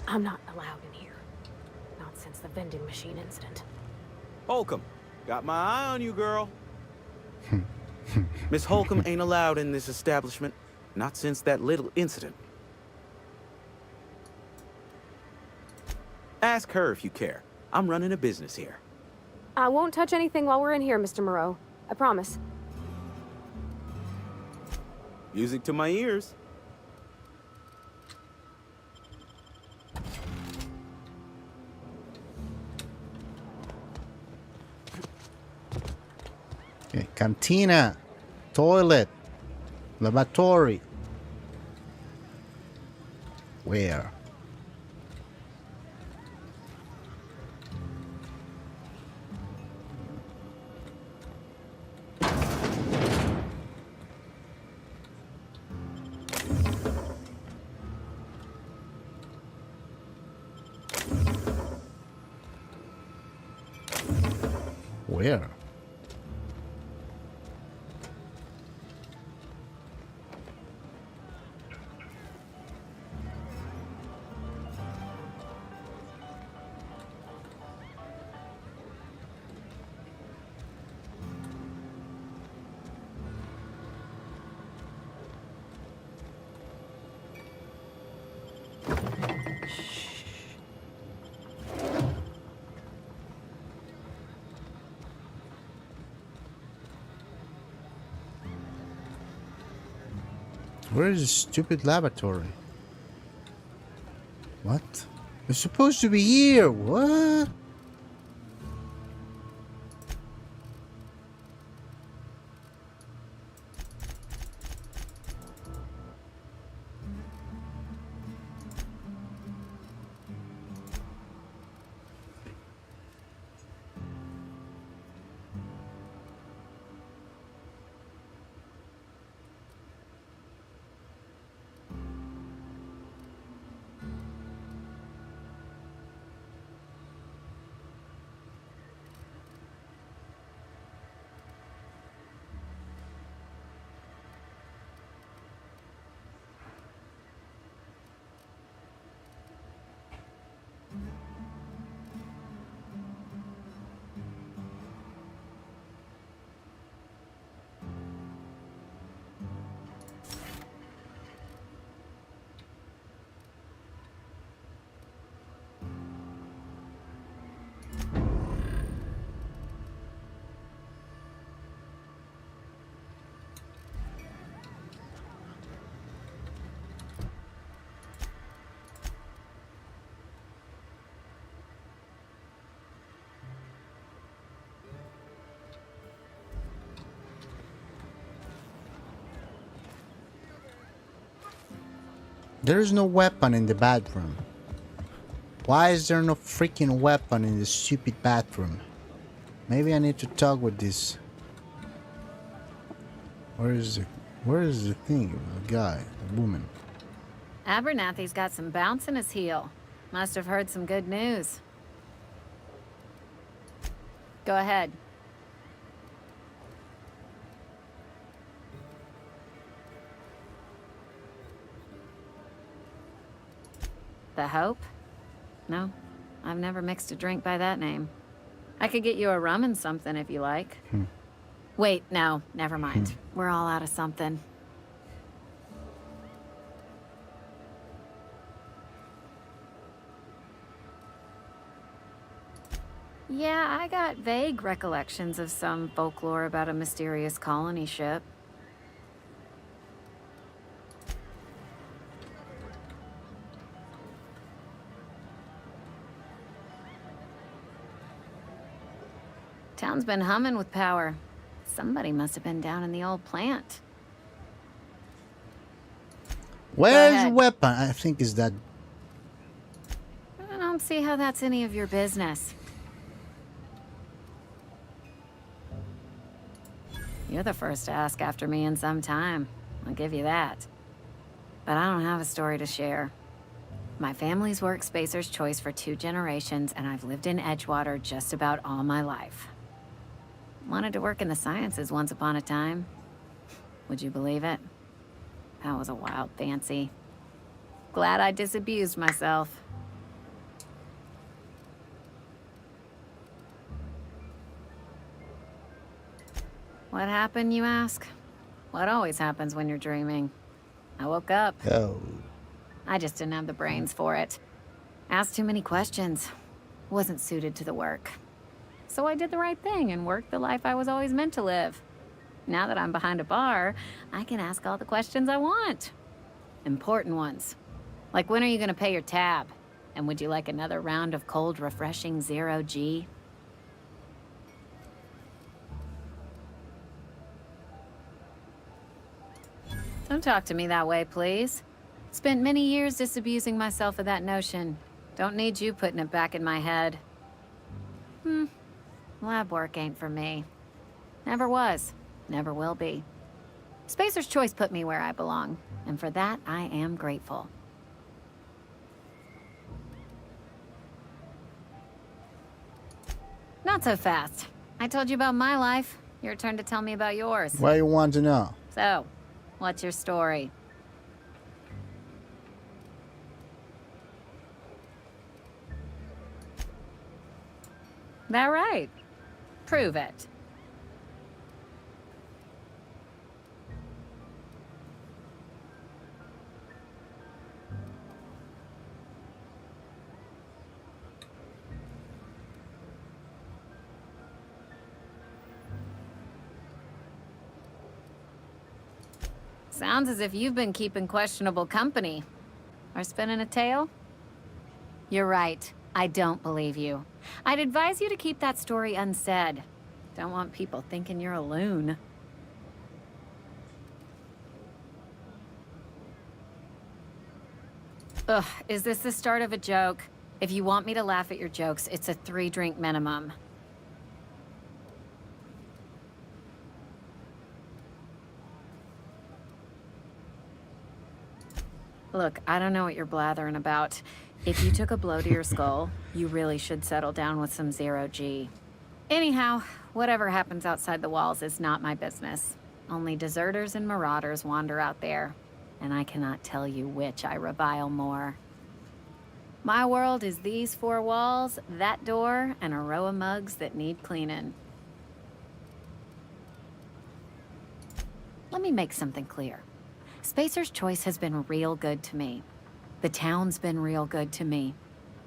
I'm not allowed in here. Not since the vending machine incident. Holcomb, got my eye on you, girl. Miss Holcomb ain't allowed in this establishment. Not since that little incident. Ask her if you care. I'm running a business here. I won't touch anything while we're in here, Mr. Moreau. I promise. Music to my ears. Okay, cantina, toilet, lavatory. Where? Where? Where is this stupid laboratory? What? It's supposed to be here. What? There is no weapon in the bathroom. Why is there no freaking weapon in this stupid bathroom? Maybe I need to talk with this. Where is the thing? The guy, the woman. Abernathy's got some bounce in his heel. Must have heard some good news. Go ahead. The Hope? No, I've never mixed a drink by that name. I could get you a rum and something if you like. Wait, no, never mind. We're all out of something. Yeah, I got vague recollections of some folklore about a mysterious colony ship. Town's been humming with power. Somebody must have been down in the old plant. Where's the weapon? I think is that. I don't see how that's any of your business. You're the first to ask after me in some time. I'll give you that. But I don't have a story to share. My family's worked Spacer's Choice for 2 generations, and I've lived in Edgewater just about all my life. Wanted to work in the sciences once upon a time. Would you believe it? That was a wild fancy. Glad I disabused myself. What happened, you ask? What always happens when you're dreaming? I woke up. Oh. I just didn't have the brains for it. Asked too many questions. Wasn't suited to the work. So I did the right thing and worked the life I was always meant to live. Now that I'm behind a bar, I can ask all the questions I want. Important ones. Like, when are you gonna pay your tab? And would you like another round of cold, refreshing 0G? Don't talk to me that way, please. Spent many years disabusing myself of that notion. Don't need you putting it back in my head. Lab work ain't for me. Never was. Never will be. Spacer's Choice put me where I belong, and for that, I am grateful. Not so fast. I told you about my life. Your turn to tell me about yours. What do you want to know? So, what's your story? That right? Prove it. Sounds as if you've been keeping questionable company. Or spinning a tale? You're right. I don't believe you. I'd advise you to keep that story unsaid. Don't want people thinking you're a loon. Ugh, is this the start of a joke? If you want me to laugh at your jokes, it's a 3-drink minimum. Look, I don't know what you're blathering about. If you took a blow to your skull, you really should settle down with some 0G. Anyhow, whatever happens outside the walls is not my business. Only deserters and marauders wander out there, and I cannot tell you which I revile more. My world is these 4 walls, that door, and a row of mugs that need cleaning. Let me make something clear. Spacer's Choice has been real good to me. The town's been real good to me.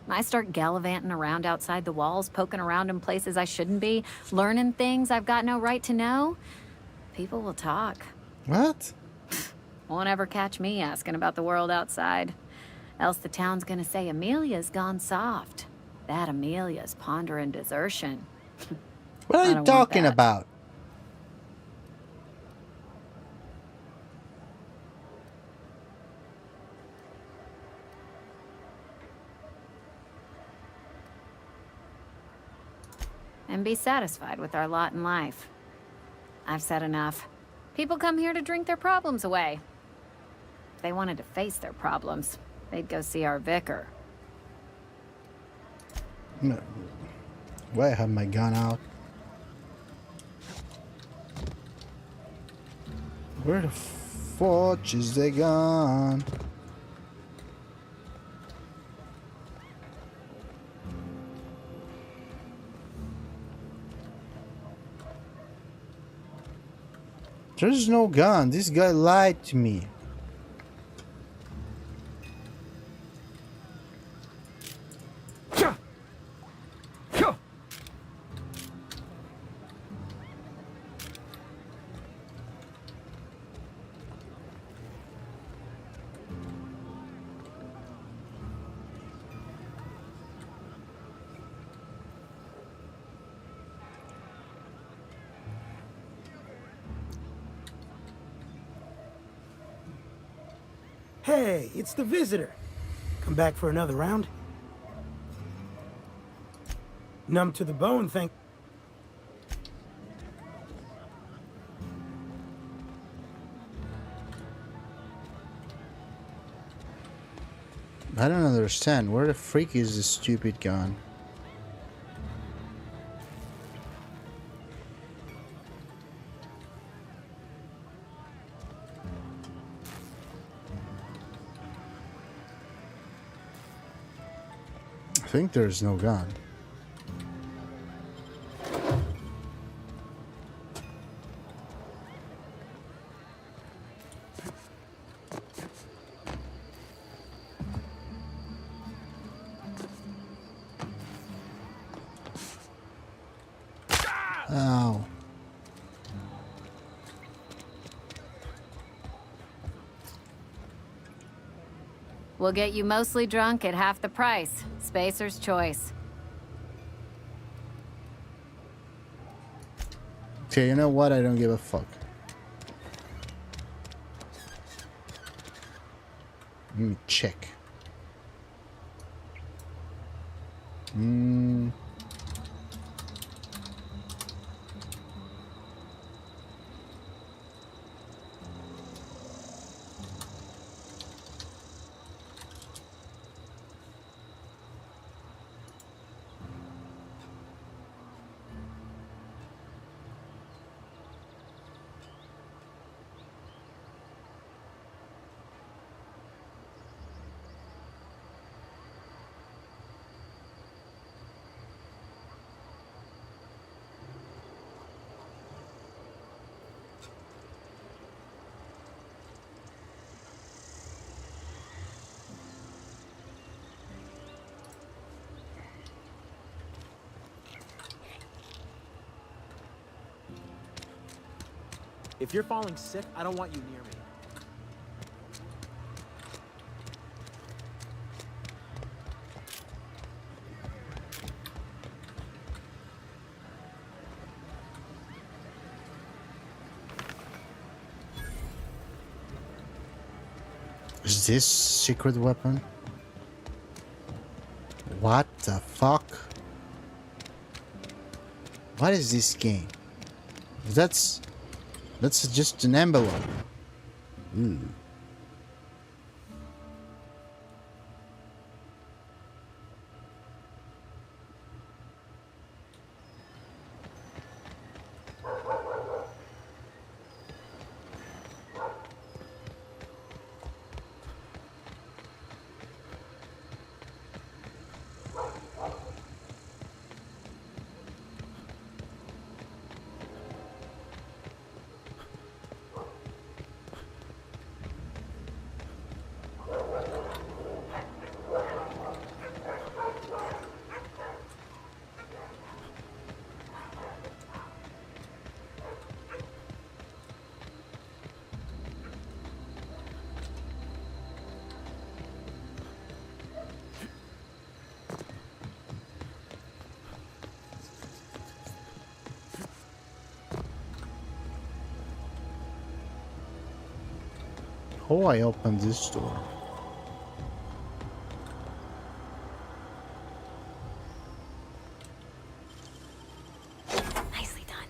I start gallivanting around outside the walls, poking around in places I shouldn't be, learning things I've got no right to know. People will talk. What? Won't ever catch me asking about the world outside. Else the town's gonna say Amelia's gone soft. That Amelia's pondering desertion. What are you talking about? And be satisfied with our lot in life. I've said enough. People come here to drink their problems away. If they wanted to face their problems, they'd go see our vicar. No. Why have my gun out? Where the fuck is the gun? There's no gun. This guy lied to me. Hey, it's the visitor. Come back for another round? Numb to the bone, thank... I don't understand. Where the freak is this stupid gun? I think there's no gun. Ow. We'll get you mostly drunk at half the price. Spacer's Choice. Okay, you know what? I don't give a fuck. Let me check. If you're falling sick, I don't want you near me. Is this secret weapon? What the fuck? What is this game? That's just an envelope. Ooh. How I open this door? Nicely done.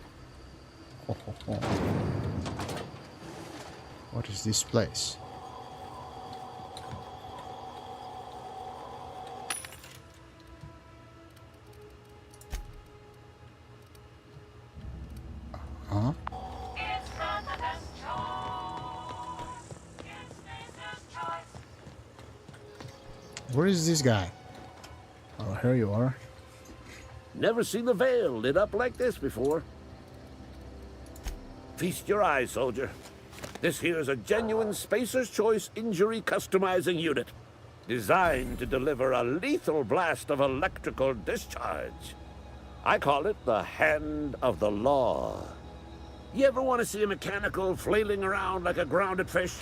What is this place? Huh? Where is this guy? Oh, here you are. Never seen the Veil lit up like this before. Feast your eyes, soldier. This here's a genuine Spacer's Choice injury customizing unit, designed to deliver a lethal blast of electrical discharge. I call it the Hand of the Law. You ever want to see a mechanical flailing around like a grounded fish?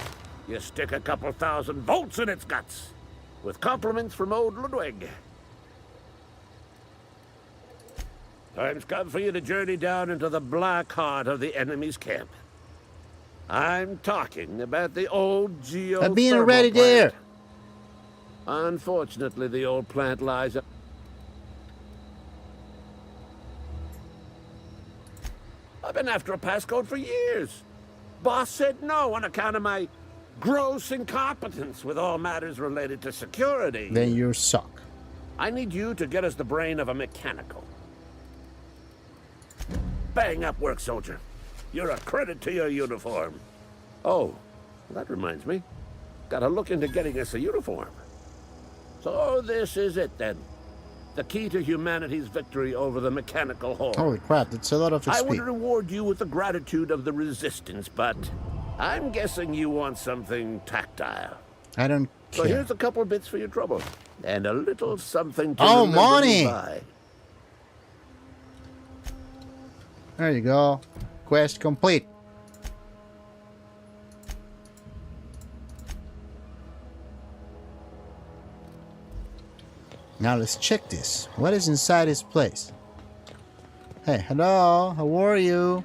You stick a couple thousand volts in its guts. With compliments from old Ludwig. Time's come for you to journey down into the black heart of the enemy's camp. I'm talking about the old geothermal I'm being ready there. plant. Unfortunately, the old plant lies up. I've been after a passcode for years. Boss said no on account of my gross incompetence with all matters related to security. Then you suck. I need you to get us the brain of a mechanical. Bang up work, soldier. You're a credit to your uniform. Oh, that reminds me. Gotta look into getting us a uniform. So this is it then. The key to humanity's victory over the mechanical horde. Holy crap, that's a lot of XP. I would reward you with the gratitude of the resistance, but I'm guessing you want something tactile. I don't care. So here's a couple bits for your trouble, and a little something to Oh, remember money! me by. There you go. Quest complete. Now let's check this. What is inside this place? Hey, hello, how are you?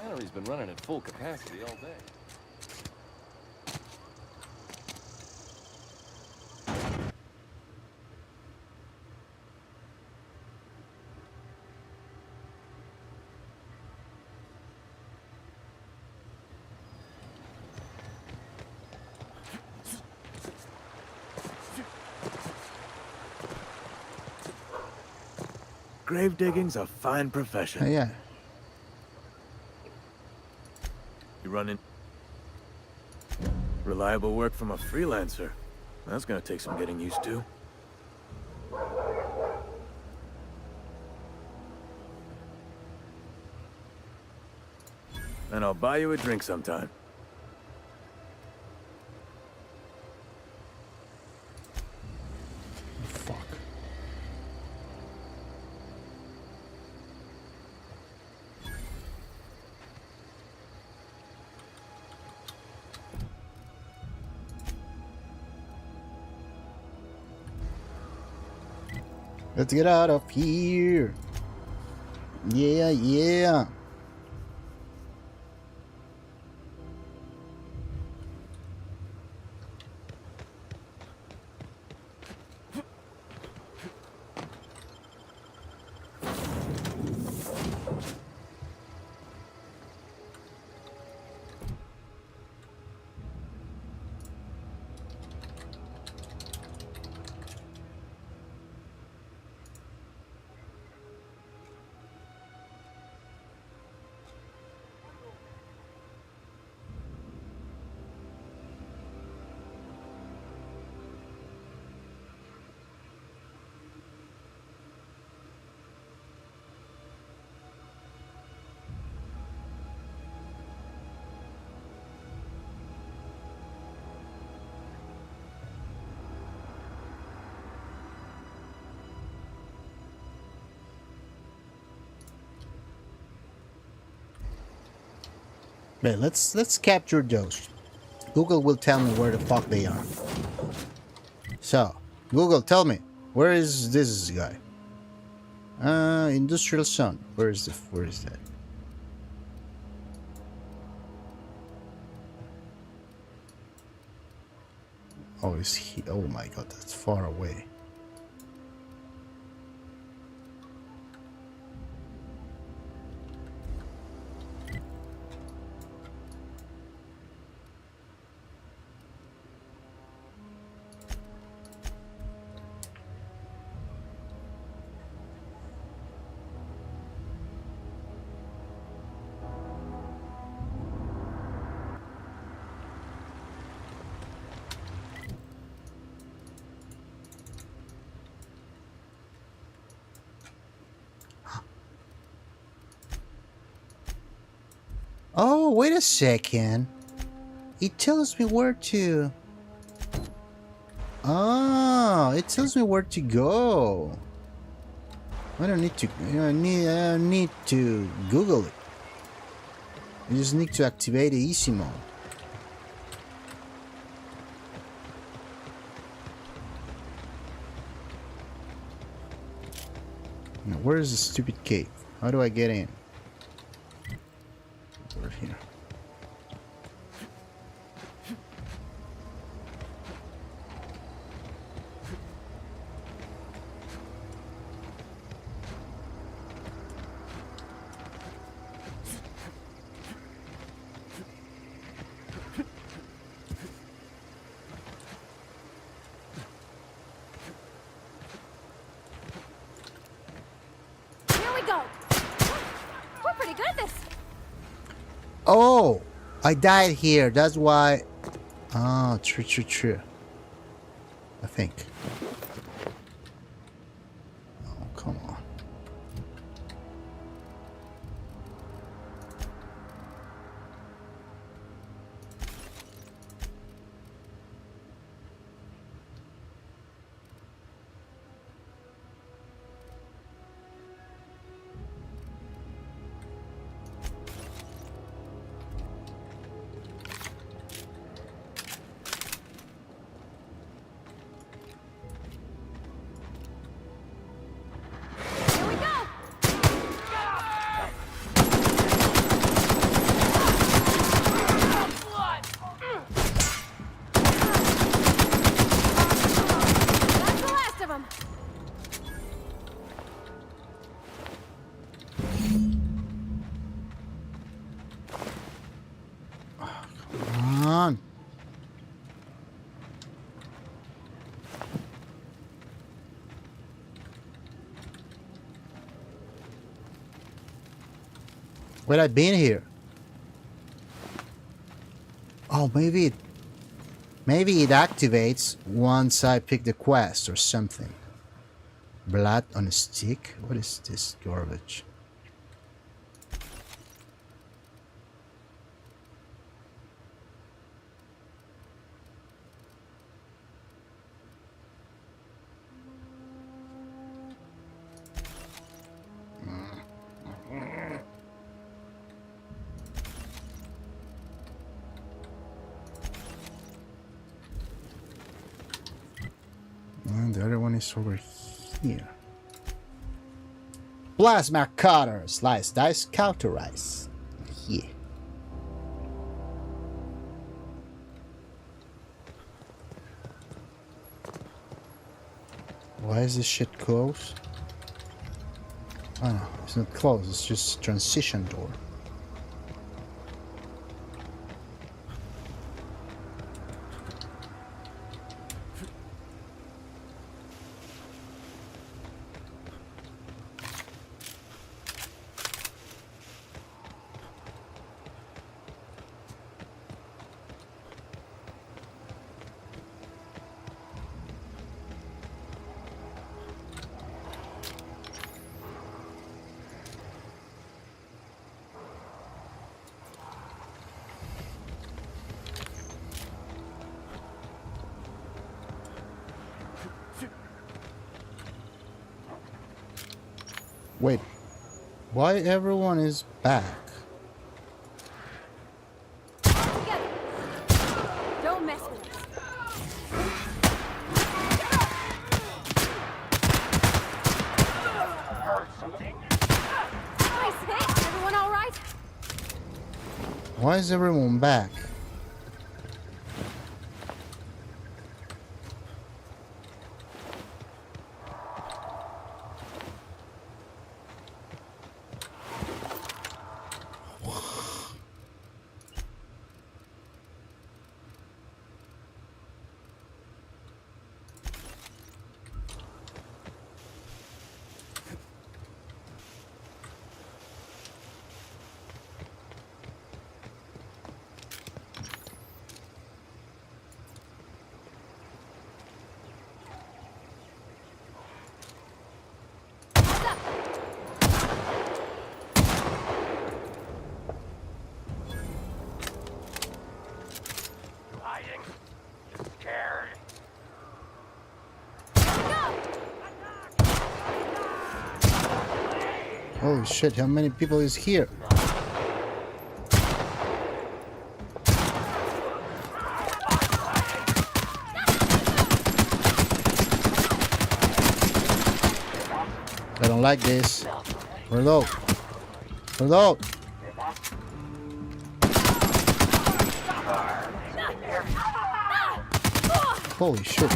Battery's been running at full capacity all day. Grave digging's a fine profession. Yeah. You run in reliable work from a freelancer. That's gonna take some getting used to. And I'll buy you a drink sometime. Let's get out of here. Yeah, yeah. But let's capture those. Google will tell me where the fuck they are. So, Google, tell me, where is this guy? Industrial zone. Where is that? Oh, is he? Oh my god, that's far away. Oh, wait a second. It tells me where to... Oh, it tells me where to go. I don't need to... I don't need to Google it. I just need to activate the easy mode. Now, where is the stupid cave? How do I get in? Over here. Here we go. We're pretty good at this. Oh, I died here. That's why. Oh, true. I think. Where I been here? Oh, maybe it activates once I pick the quest or something. Blood on a stick? What is this garbage? And the other one is over here. Plasma cutter. Slice, dice, cauterize. Yeah. Why is this shit closed? Oh no, it's not closed, it's just transition door. Wait, why everyone is back? Don't mess with us. Nice hit. Everyone all right? Why is everyone back? Holy shit, how many people is here? I don't like this. Reload. Reload. Holy shit.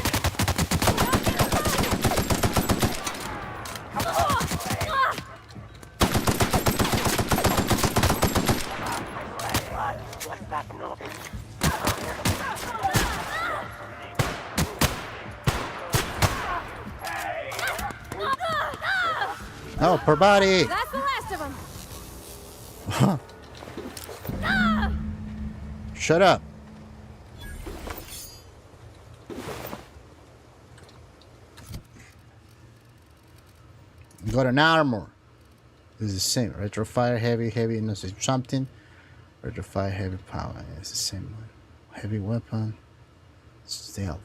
Oh, per body. That's the last of them. Shut up. Got an armor. This is the same. Retrofire, heavy, no, something. Retrofire, heavy power. Yeah, it's the same one. Heavy weapon. Stealth.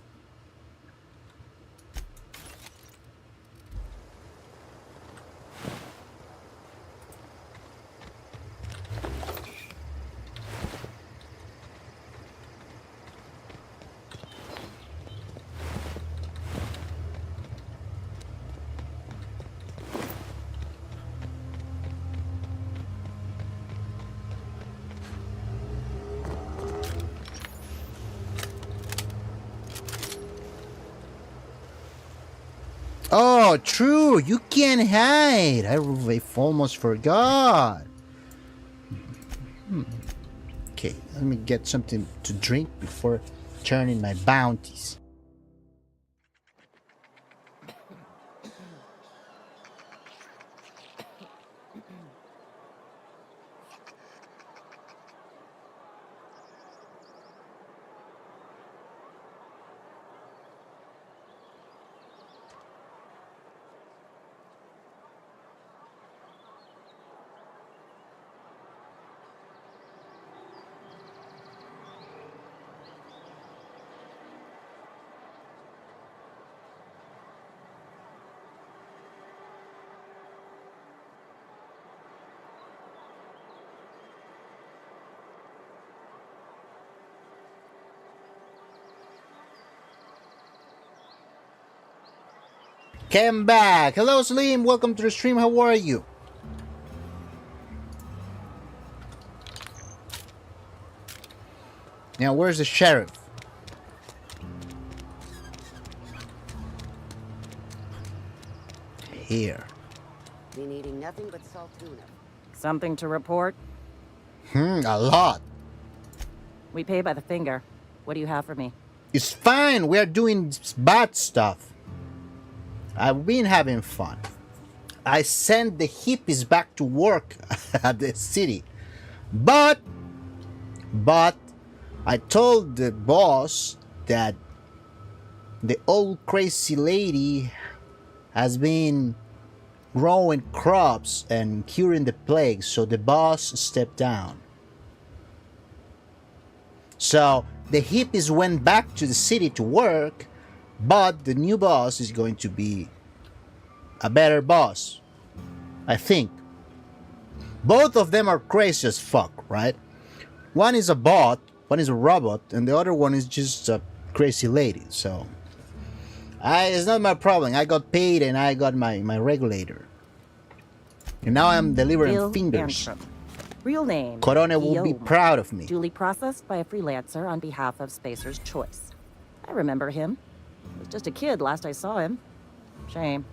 Oh, true. You can't hide. I almost forgot. Okay, let me get something to drink before turning my bounties. came back. Hello, Slim. Welcome to the stream. How are you? Now, where's the sheriff? Here. Been eating nothing but salt tuna. Something to report? A lot. We pay by the finger. What do you have for me? It's fine. We are doing bad stuff. I've been having fun. I sent the hippies back to work at the city. But I told the boss that the old crazy lady has been growing crops and curing the plague, so the boss stepped down. So the hippies went back to the city to work, but the new boss is going to be a better boss, I think. Both of them are crazy as fuck, right? One is a bot, one is a robot, and the other one is just a crazy lady. So it's not my problem. I got paid and I got my regulator. And now I'm delivering Bill fingers. Antrim. Real name. Corona will be Guillaume. proud of me. Duly processed by a freelancer on behalf of Spacer's Choice. I remember him. He was just a kid last I saw him. Shame.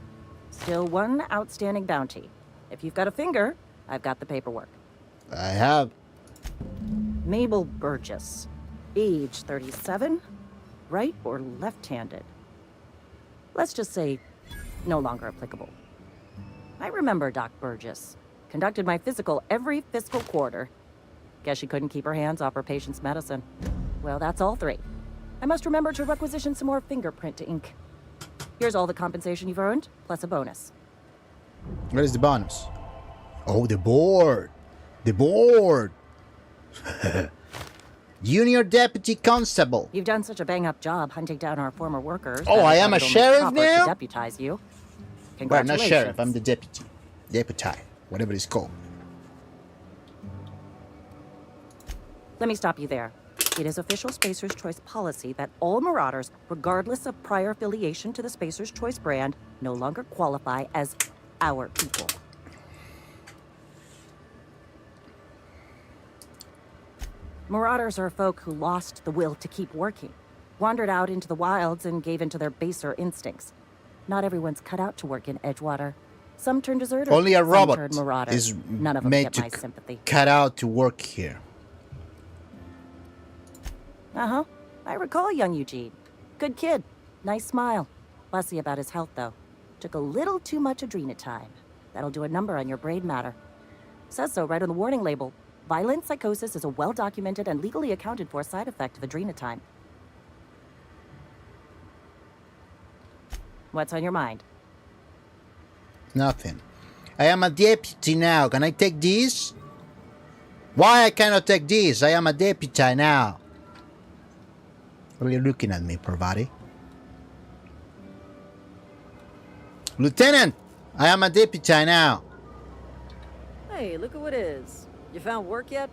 Still one outstanding bounty. If you've got a finger, I've got the paperwork. I have. Mabel Burgess. Age 37. Right or left-handed? Let's just say no longer applicable. I remember Doc Burgess. Conducted my physical every fiscal quarter. Guess she couldn't keep her hands off her patient's medicine. Well, that's all three. I must remember to requisition some more fingerprint to ink. Here's all the compensation you've earned, plus a bonus. What is the bonus? Oh, the board. The board. Junior Deputy Constable. You've done such a bang-up job hunting down our former workers. Oh, that I it's am a only sheriff proper now? to deputize you. Well, not Congratulations. sheriff. I'm the deputy. Deputy. Whatever it's called. Let me stop you there. It is official Spacer's Choice policy that all Marauders, regardless of prior affiliation to the Spacer's Choice brand, no longer qualify as our people. Marauders are folk who lost the will to keep working, wandered out into the wilds and gave into their baser instincts. Not everyone's cut out to work in Edgewater. Some turn deserters. Only a some robot turn marauders. is None of them made get to my sympathy. cut out to work here. Uh-huh. I recall young Eugene. Good kid. Nice smile. Fussy about his health, though. Took a little too much adrenatime. That'll do a number on your brain matter. Says so right on the warning label. Violent psychosis is a well-documented and legally accounted for side effect of adrenatime. What's on your mind? Nothing. I am a deputy now. Can I take this? Why I cannot take this? I am a deputy now. What are you looking at me, Parvati? Lieutenant! I am a deputy now. Hey, look who it is. You found work yet?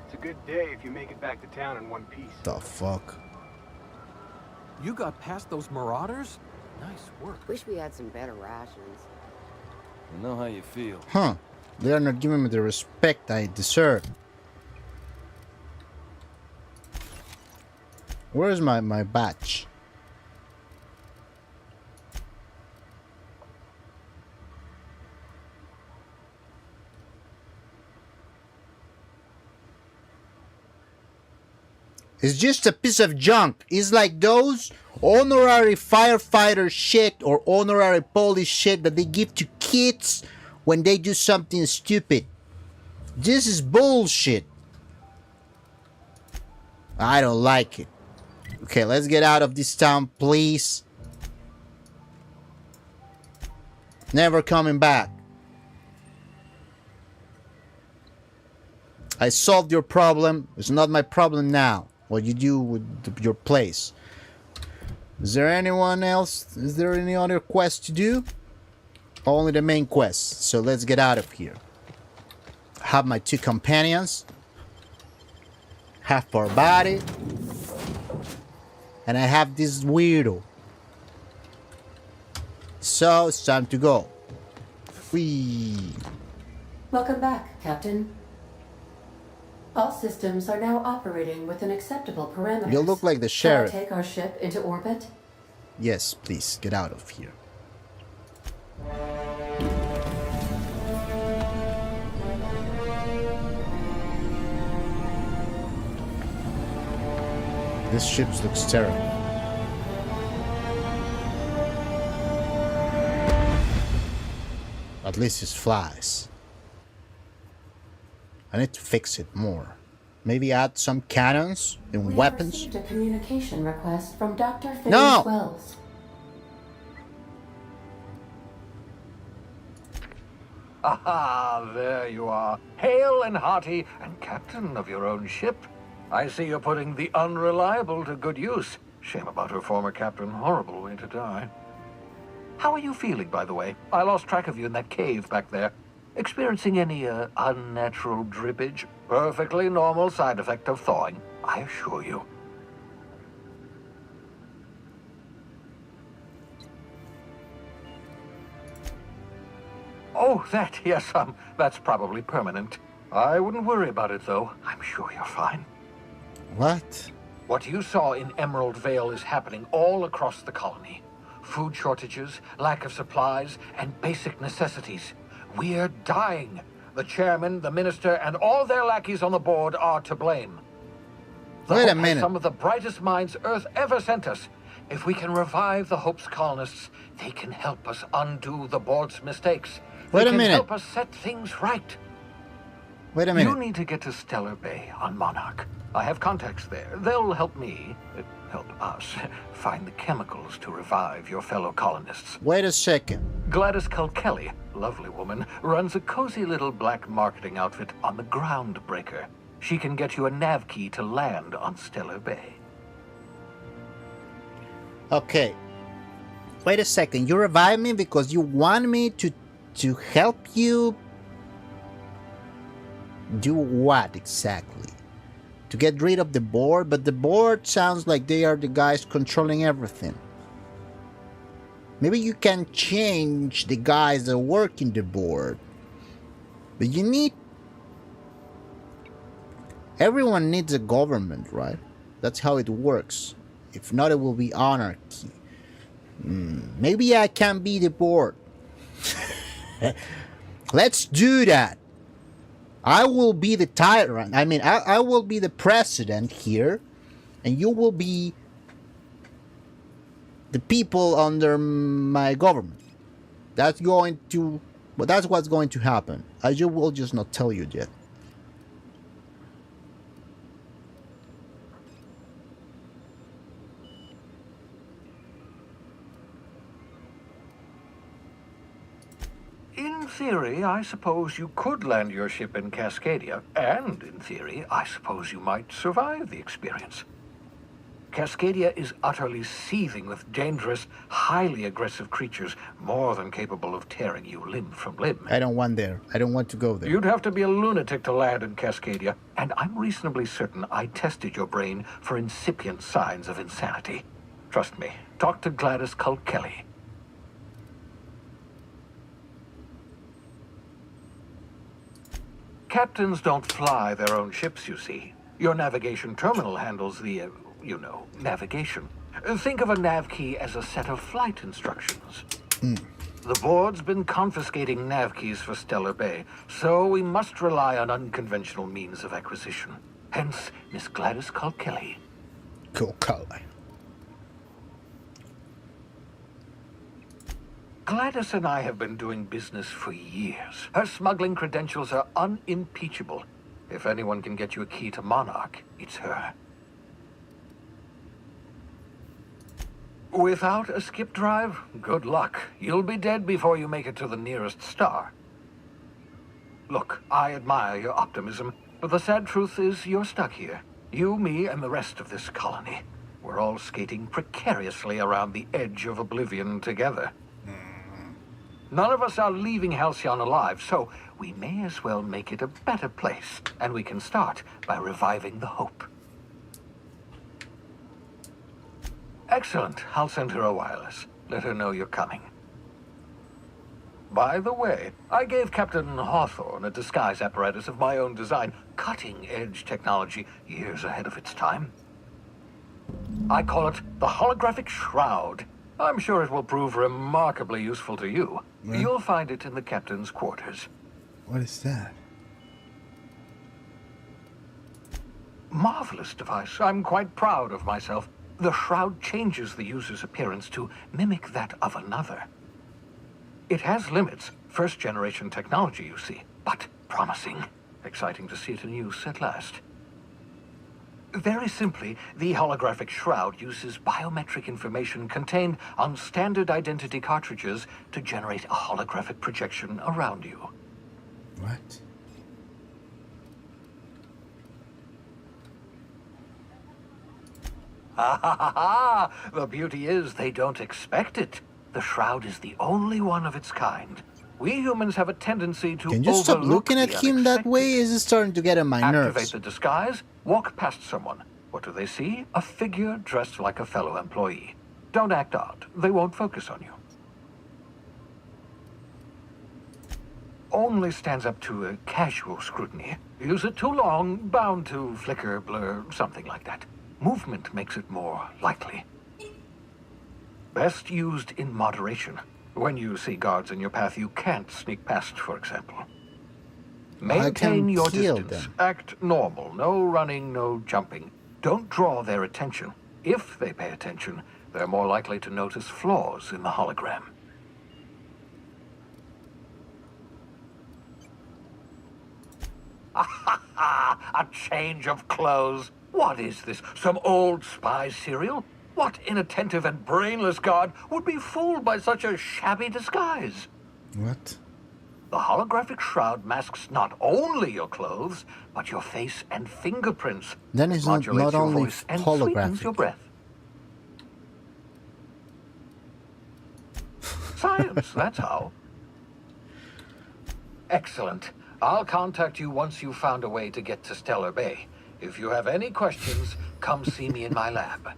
It's a good day if you make it back to town in one piece. The fuck? You got past those marauders? Nice work. Wish we had some better rations. I know how you feel. Huh. They are not giving me the respect I deserve. Where is my badge? It's just a piece of junk. It's like those honorary firefighter shit or honorary police shit that they give to kids when they do something stupid. This is bullshit. I don't like it. Okay, let's get out of this town, please. Never coming back. I solved your problem. It's not my problem now. What you do with your place. Is there anyone else? Is there any other quest to do? Only the main quest. So let's get out of here. Have my two companions. Half power body. And I have this weirdo. So it's time to go. Whee! Welcome back, Captain. All systems are now operating within acceptable parameters. You look like the sheriff. Shall I take our ship into orbit? Yes, please, get out of here. This ship looks terrible. At least it flies. I need to fix it more. Maybe add some cannons and weapons. We have received a communication request from Dr. Phyllis No! Wells. Aha, there you are. Hale and hearty and captain of your own ship. I see you're putting the Unreliable to good use. Shame about her former captain. Horrible way to die. How are you feeling, by the way? I lost track of you in that cave back there. Experiencing any, unnatural drippage? Perfectly normal side effect of thawing, I assure you. Oh, that, yes, that's probably permanent. I wouldn't worry about it, though. I'm sure you're fine. What? What you saw in Emerald Vale is happening all across the colony. Food shortages, lack of supplies, and basic necessities. We're dying. The chairman, the minister, and all their lackeys on the board are to blame. Wait a minute. Some of the brightest minds Earth ever sent us. If we can revive the Hope's colonists, they can help us undo the board's mistakes. Wait a minute. They can help us set things right. Wait a minute. You need to get to Stellar Bay on Monarch. I have contacts there. They'll help me, help us, find the chemicals to revive your fellow colonists. Wait a second. Gladys Kelly, lovely woman, runs a cozy little black marketing outfit on the Groundbreaker. She can get you a nav key to land on Stellar Bay. Okay. Wait a second. You revive me because you want me to help you do what exactly? To get rid of the board? But the board sounds like they are the guys controlling everything. Maybe you can change the guys that work in the board. But you need... Everyone needs a government, right? That's how it works. If not, it will be anarchy. Maybe I can be the board. Let's do that. I will be the tyrant. I mean, I will be the president here, and you will be the people under my government. That's going to, but that's what's going to happen. I will just not tell you yet. In theory, I suppose you could land your ship in Cascadia, and in theory, I suppose you might survive the experience. Cascadia is utterly seething with dangerous, highly aggressive creatures, more than capable of tearing you limb from limb. I don't want there. I don't want to go there. You'd have to be a lunatic to land in Cascadia, and I'm reasonably certain I tested your brain for incipient signs of insanity. Trust me, talk to Gladys Kelly. Captains don't fly their own ships, you see. Your navigation terminal handles the, navigation. Think of a nav key as a set of flight instructions. The board's been confiscating nav keys for Stellar Bay, so we must rely on unconventional means of acquisition. Hence, Miss Gladys Kelly. Kelly. Gladys and I have been doing business for years. Her smuggling credentials are unimpeachable. If anyone can get you a key to Monarch, it's her. Without a skip drive, good luck. You'll be dead before you make it to the nearest star. Look, I admire your optimism, but the sad truth is you're stuck here. You, me, and the rest of this colony. We're all skating precariously around the edge of oblivion together. None of us are leaving Halcyon alive, so we may as well make it a better place, and we can start by reviving the Hope. Excellent. I'll send her a wireless. Let her know you're coming. By the way, I gave Captain Hawthorne a disguise apparatus of my own design, cutting-edge technology years ahead of its time. I call it the holographic shroud. I'm sure it will prove remarkably useful to you. What? You'll find it in the captain's quarters. What is that? Marvelous device. I'm quite proud of myself. The shroud changes the user's appearance to mimic that of another. It has limits. First-generation technology, you see, but promising. Exciting to see it in use at last. Very simply, the holographic shroud uses biometric information contained on standard identity cartridges to generate a holographic projection around you. What? Ha ha ha ha! The beauty is they don't expect it. The shroud is the only one of its kind. We humans have a tendency to Can you stop looking at him that way? Is it starting to get on my Activate nerves? the disguise, walk past someone. What do they see? A figure dressed like a fellow employee. Don't act odd. They won't focus on you. Only stands up to a casual scrutiny. Use it too long, bound to flicker, blur, something like that. Movement makes it more likely. Best used in moderation. When you see guards in your path you can't sneak past, for example. Maintain your distance. Act normal. No running, no jumping. Don't draw their attention. If they pay attention, they're more likely to notice flaws in the hologram. A change of clothes. What is this? Some old spy serial? What inattentive and brainless guard would be fooled by such a shabby disguise? What? The holographic shroud masks not only your clothes, but your face and fingerprints. Then it's not Modulates your only voice and sweetens your holographic. breath. Science, that's how. Excellent. I'll contact you once you've found a way to get to Stellar Bay. If you have any questions, come see me in my lab.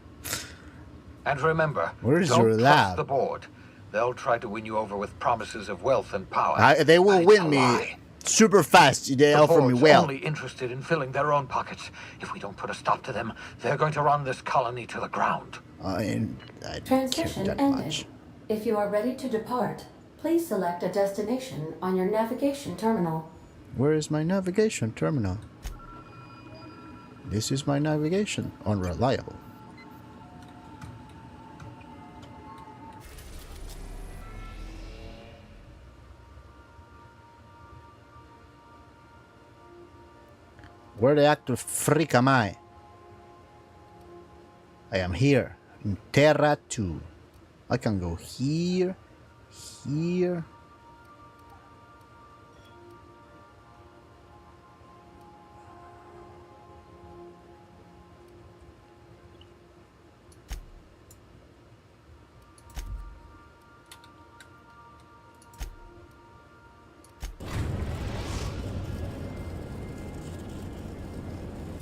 And remember, Where is don't your trust lab? the board. They'll try to win you over with promises of wealth and power. They will It's win a me lie. super fast. They The offer me board's well. only interested in filling their own pockets. If we don't put a stop to them, they're going to run this colony to the ground. I Transition that ended. much. If you are ready to depart, please select a destination on your navigation terminal. Where is my navigation terminal? This is my navigation. Unreliable. Where the actual freak am I? I am here in Terra 2. I can go here, here.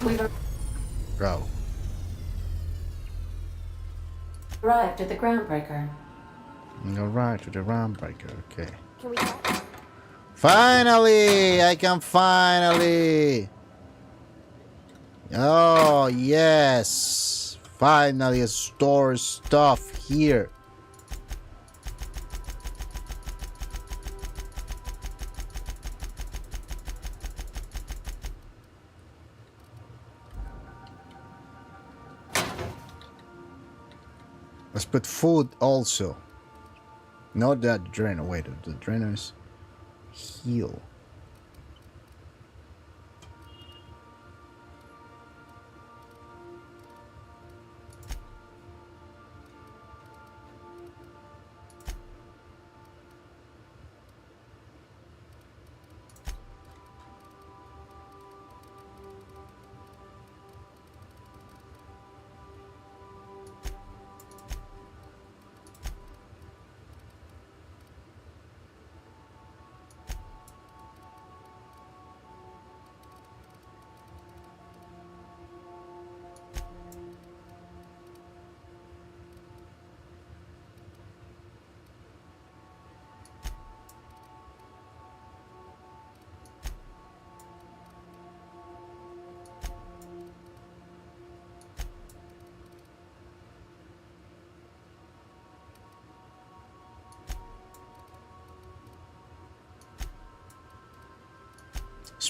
We've Bro. arrived at the groundbreaker. Alright, to the groundbreaker, okay. Can we Finally! I can finally! Oh, yes! Finally, store stuff here. Let's put food also. Not that drainer. Wait, the drainers heal.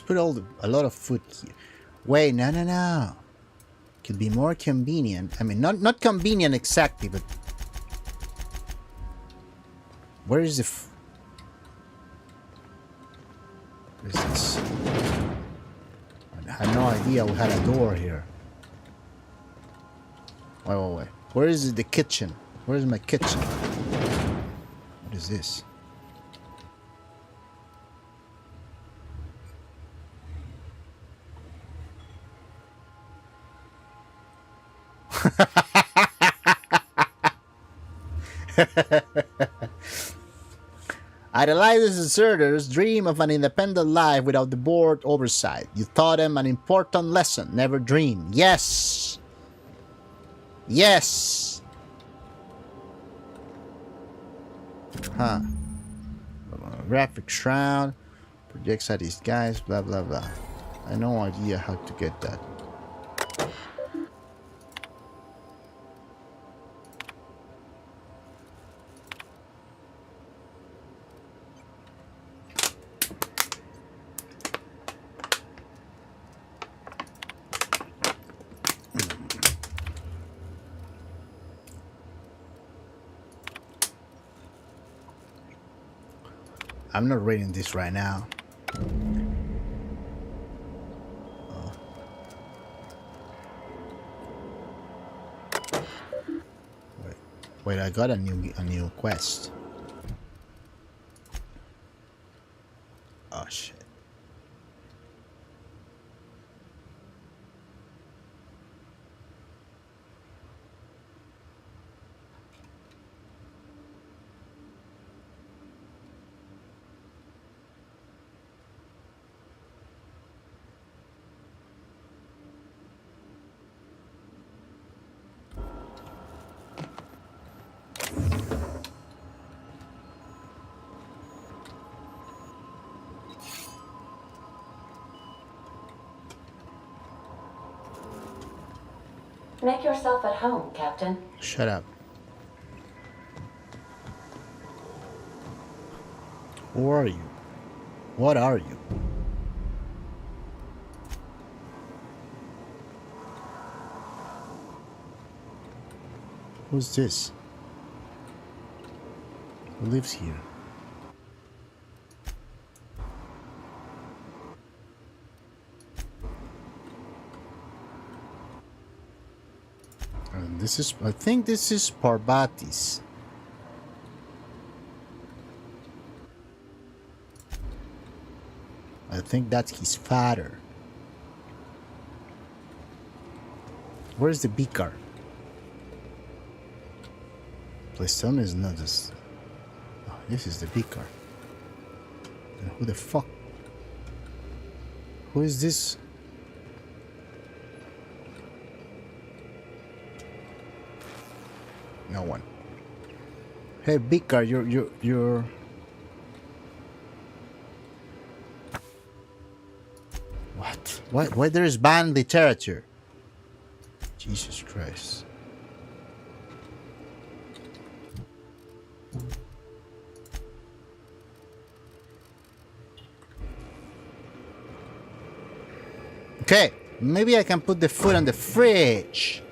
Just put a lot of food here. Wait, no. Could be more convenient. I mean, not convenient exactly, but where is the? What is this? I had no idea we had a door here. Wait. Where is the kitchen? Where is my kitchen? What is this? Idolized deserters dream of an independent life without the board oversight. You taught them an important lesson. Never dream. Yes. Yes. Huh. Graphic shroud. Projects at these guys. Blah, blah, blah. I have no idea how to get that. I'm not reading this right now. Wait, I got a new quest. Oh shit. Make yourself at home, Captain. Shut up. Who are you? What are you? Who's this? Who lives here? And this is, I think this is Parvati's. I think that's his father. Where's the beaker? Please tell me it's not this. Oh, this is the beaker. And who the fuck? Who is this? No one. Hey, beaker, you're. What? Why there is banned literature? Jesus Christ. Okay, maybe I can put the food on the fridge.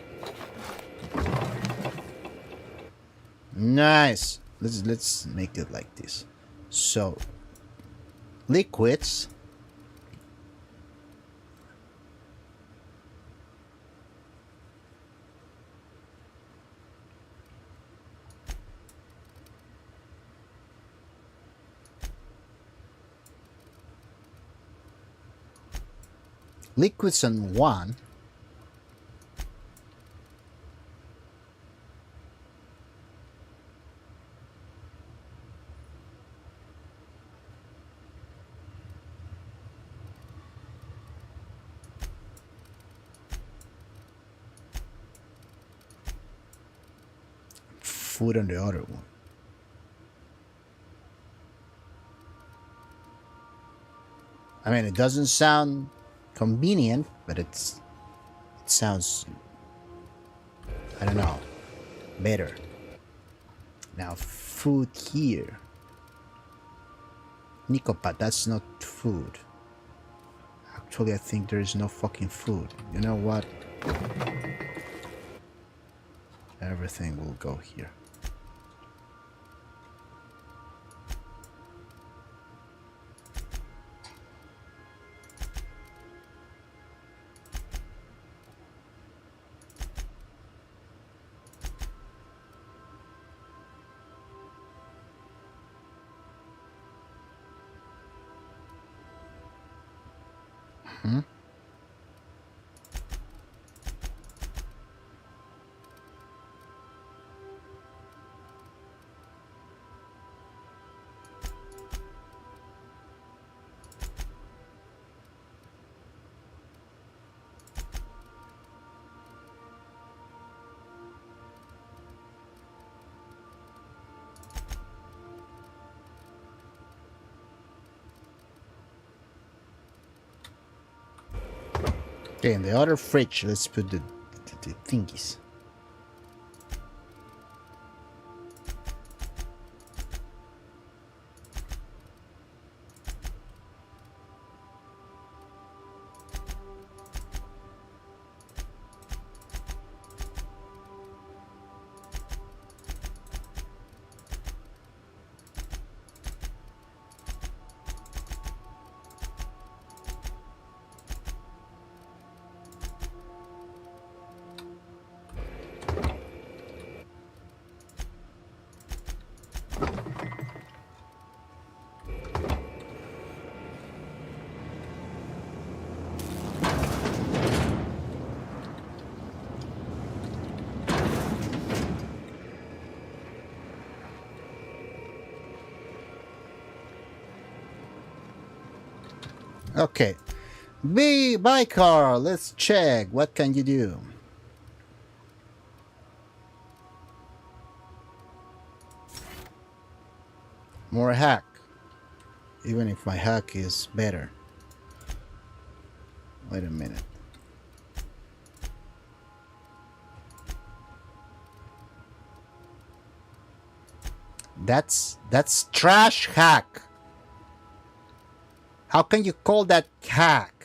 Nice. Let's make it like this. So, liquids. Liquids on one. Food on the other one. I mean, it doesn't sound convenient, but it sounds, I don't know, better. Now food here. Nicopat, that's not food. Actually, I think there is no fucking food. You know what? Everything will go here. Hmm? Okay, in the other fridge, let's put the thingies. Okay. Bye, Carl. Let's check. What can you do? More hack. Even if my hack is better. Wait a minute. That's trash hack. How can you call that hack?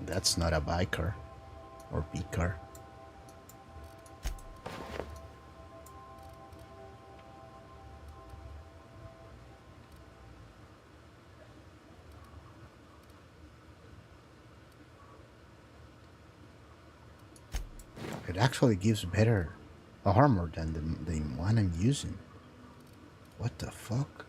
That's not a biker or beaker. It actually gives better armor than the one I'm using. What the fuck?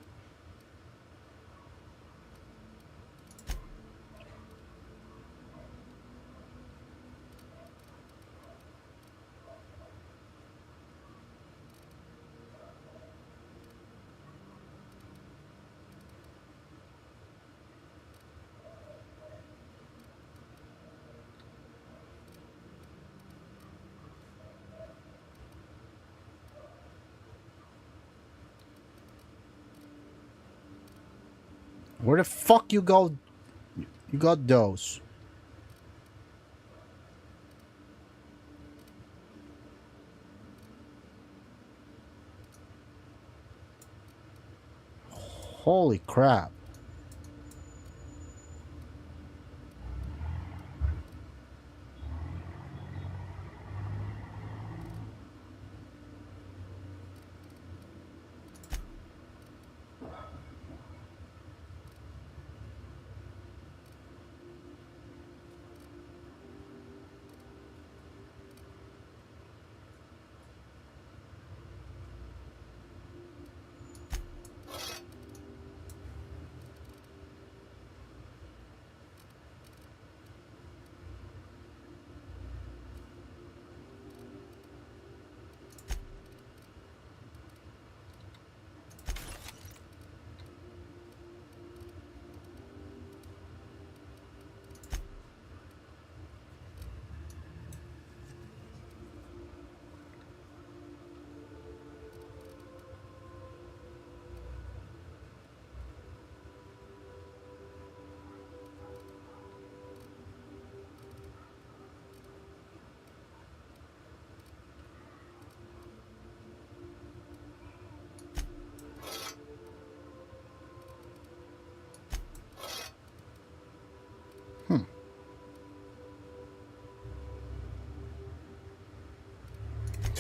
Where the fuck you go? You got those? Holy crap.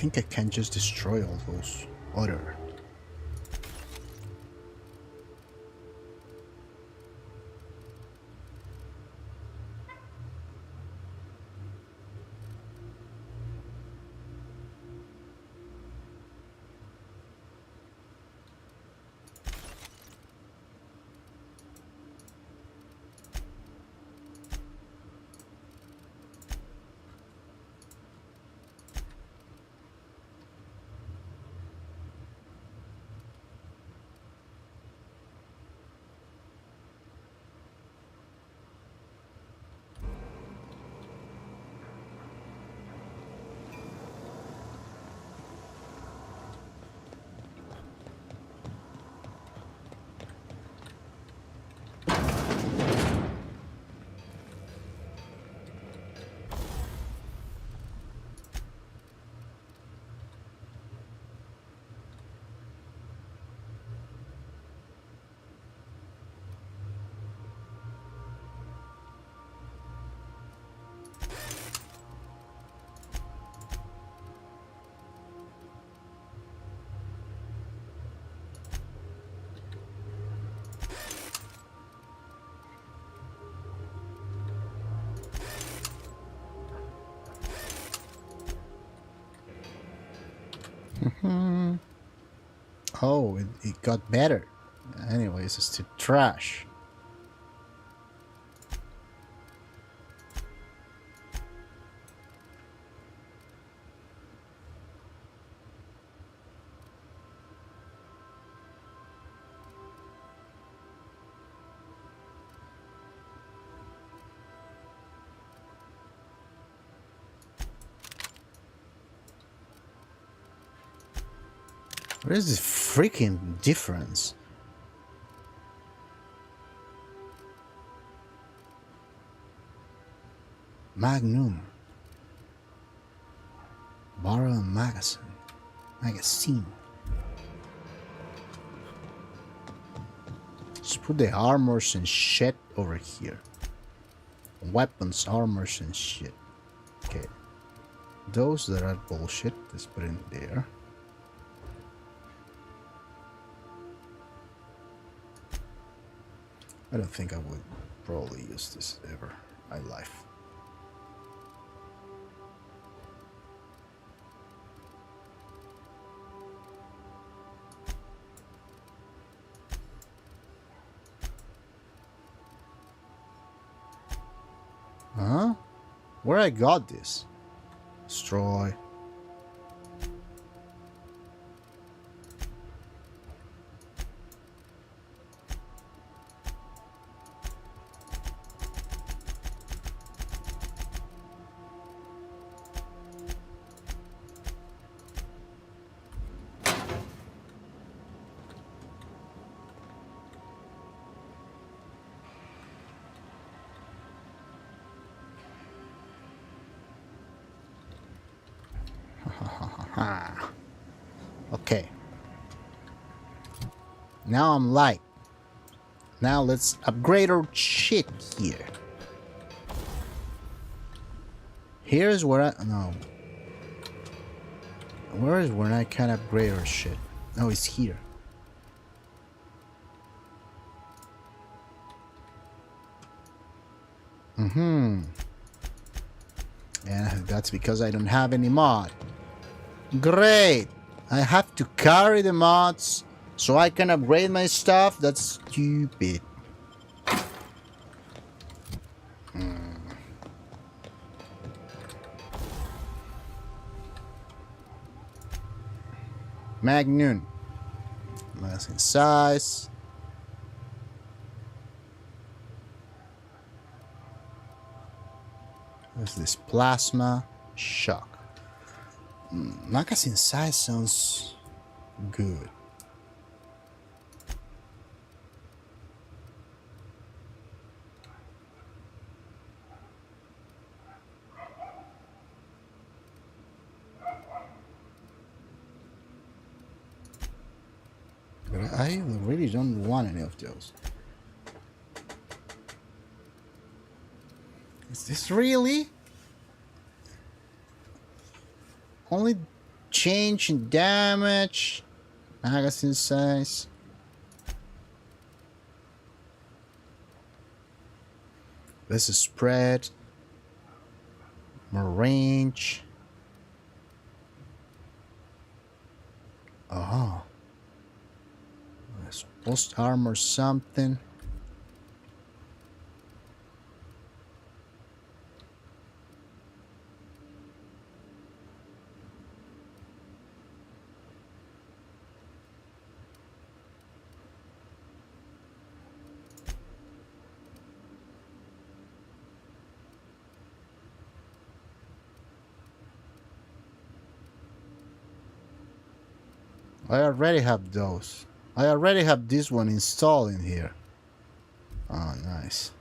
think I can just destroy all those other. Oh, it got better. Anyways, it's still trash. What is this freaking difference? Magnum. Borrow a magazine. Let's put the armors and shit over here. Weapons, armors and shit. Okay. Those that are bullshit, let's put in there. I don't think I would probably use this ever in my life. Huh? Where I got this? Destroy. Okay. Now I'm light. Now let's upgrade our shit here. Here's where I... No. Where is where I can upgrade our shit? Oh, it's here. And that's because I don't have any mod. Great! I have to carry the mods so I can upgrade my stuff? That's stupid. Magnum. Magazine size. What's this? Plasma shock. Magazine size sounds good. But I really don't want any of those. Is this really? Only change in damage. Magazine size. This is spread. More range. Oh. Post armor something. I already have those. I already have this one installed in here. Oh, nice.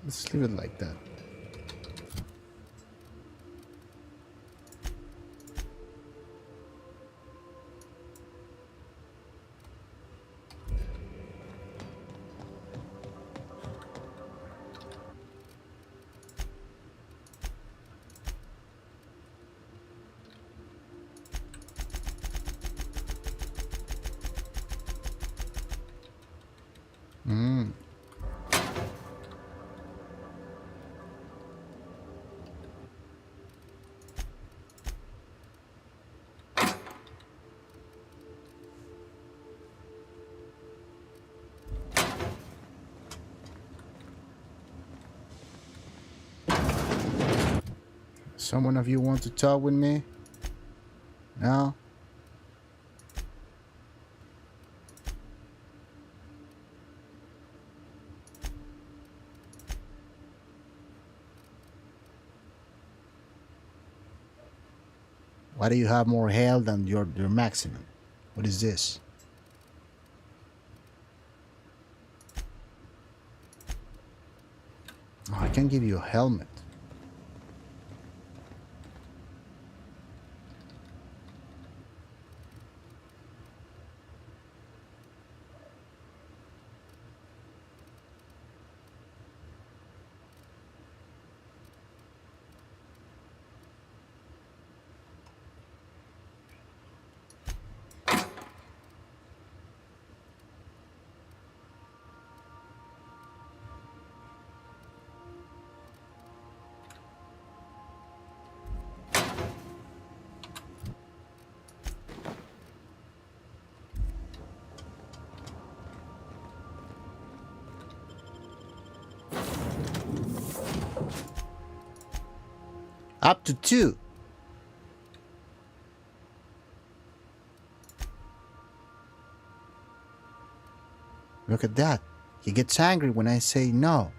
Let's leave it like that. Someone of you want to talk with me? No? Why do you have more health than your maximum? What is this? Oh, I can give you a helmet. Up to 2. Look at that. He gets angry when I say no.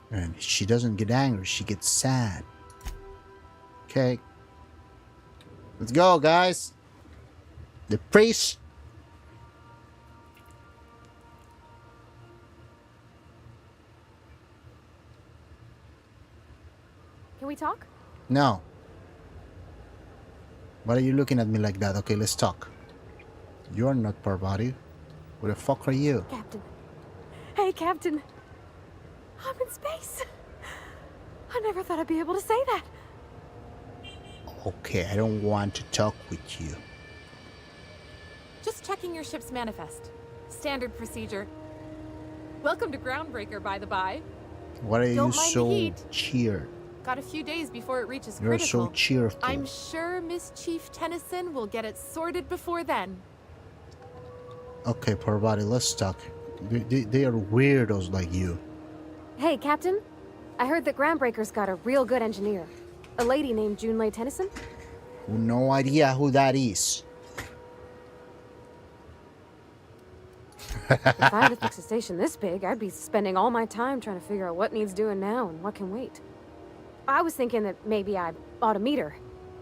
And she doesn't get angry, she gets sad. Okay. Let's go, guys. The priest. Can we talk? No. Why are you looking at me like that? Okay, let's talk. You're not Parvati. Who the fuck are you? Captain. Hey, Captain. I'm in space. I never thought I'd be able to say that. Okay, I don't want to talk with you. Just checking your ship's manifest. Standard procedure. Welcome to Groundbreaker, by the by. Why are you so cheered? Got a few days before it reaches You're critical. so cheerful. I'm sure Miss Chief Tennyson will get it sorted before then. Okay, Parvati, let's talk. They are weirdos like you. Hey, Captain. I heard that Groundbreaker's got a real good engineer. A lady named Junlei Tennyson? No idea who that is. If I had to fix a station this big, I'd be spending all my time trying to figure out what needs doing now and what can wait. I was thinking that maybe I ought to meet her.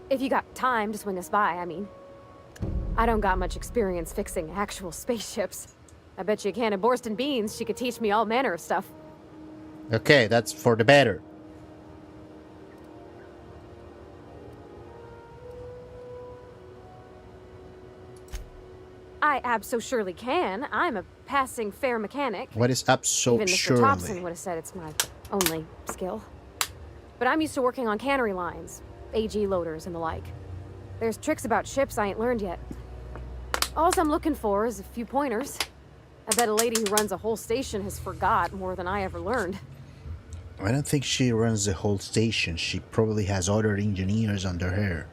If you got time to swing us by, I mean. I don't got much experience fixing actual spaceships. I bet you a can of Borston beans she could teach me all manner of stuff. Okay, that's for the better. I abso-surely can. I'm a passing fair mechanic. What is Even abso-surely? Mr. Thompson would have said it's my only skill. But I'm used to working on cannery lines, AG loaders and the like. There's tricks about ships I ain't learned yet. All I'm looking for is a few pointers. I bet a lady who runs a whole station has forgot more than I ever learned. I don't think she runs the whole station. She probably has other engineers under her.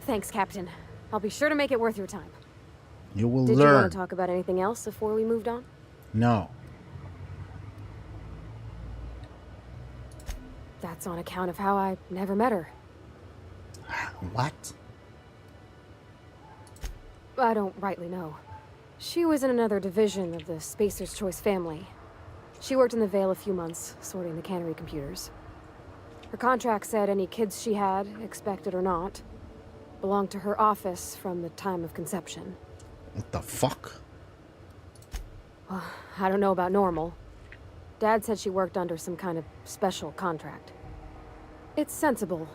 Thanks, Captain. I'll be sure to make it worth your time. You will Did learn. you want to talk about anything else before we moved on? No. That's on account of how I never met her. What? I don't rightly know. She was in another division of the Spacer's Choice family. She worked in the Vale a few months, sorting the cannery computers. Her contract said any kids she had, expected or not, belonged to her office from the time of conception. What the fuck? Well, I don't know about normal. Dad said she worked under some kind of special contract. It's sensible.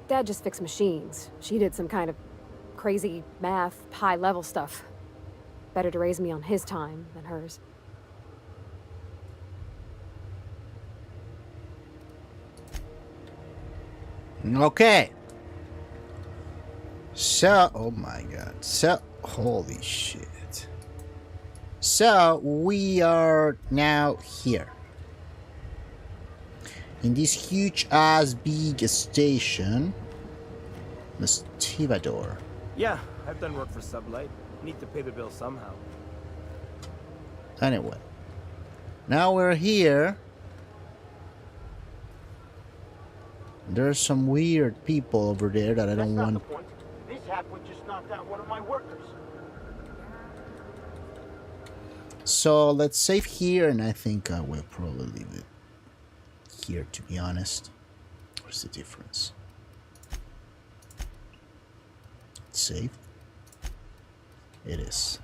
Dad just fixed machines. She did some kind of crazy math, high-level stuff. Better to raise me on his time than hers. Okay. So, oh my god. So, holy shit. So, we are now here. In this huge ass big station. The Stevedore. Yeah, I've done work for Sublight. Need to pay the bill somehow. Anyway. Now we're here. There's some weird people over there that I don't want. This hack would just knocked out one of my workers. So let's save here, and I think I will probably leave it here, to be honest. What's the difference? Save. It is.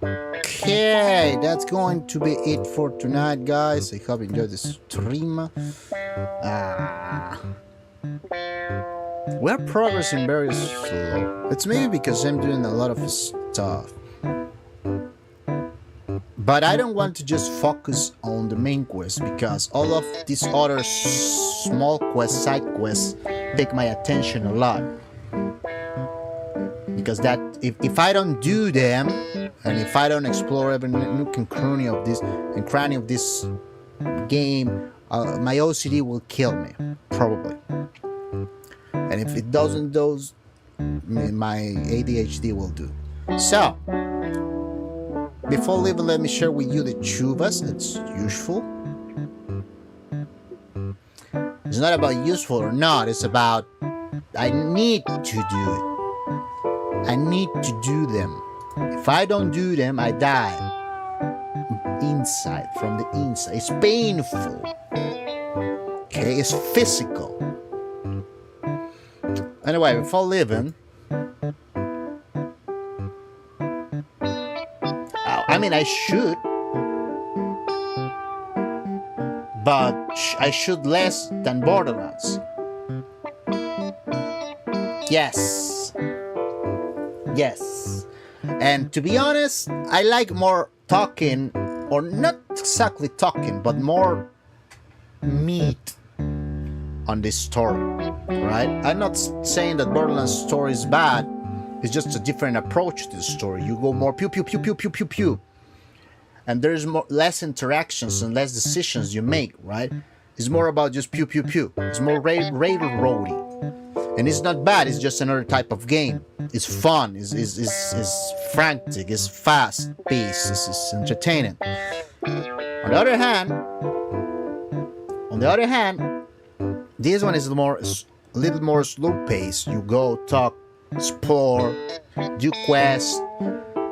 Okay, that's going to be it for tonight, guys. I hope you enjoyed the stream. We're progressing very slow. It's maybe because I'm doing a lot of stuff. But I don't want to just focus on the main quest, because all of these other small quests, side quests, take my attention a lot. Because that, if I don't do them, and if I don't explore every nook and cranny of this game, my OCD will kill me, probably. And if it doesn't, my ADHD will do. So, before leaving, let me share with you the chuvas. It's useful. It's not about useful or not. It's about I need to do it. I need to do them. If I don't do them, I die. Inside, from the inside. It's painful. Okay, it's physical. Anyway, before leaving, I mean, I should, but I should less than Borderlands. Yes. Yes. And to be honest, I like more talking, or not exactly talking, but more meat on this story, right? I'm not saying that Borderlands story is bad. It's just a different approach to the story. You go more pew pew pew pew pew pew pew. and there's less interactions and less decisions you make, right? It's more about just pew pew pew. It's more railroady, and it's not bad. It's just another type of game. It's fun. It's frantic. It's fast paced. It's entertaining. On the other hand, this one is a little more slow paced. You go, talk, explore, do quests.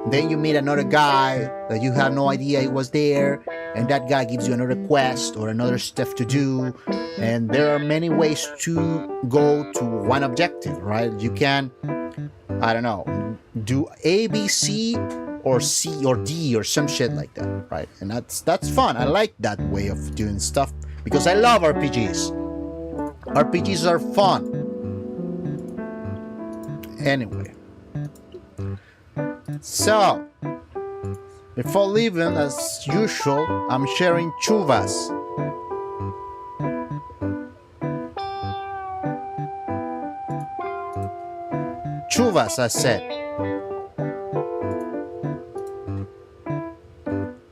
Then you meet another guy that you have no idea he was there, and that guy gives you another quest or another stuff to do. And there are many ways to go to one objective, right? You can, I don't know, do A, B, C, or C or D or some shit like that, right? And that's fun. I like that way of doing stuff because I love RPGs. RPGs are fun. Anyway. So, before leaving, as usual, I'm sharing chuvas. Chuvas, I said.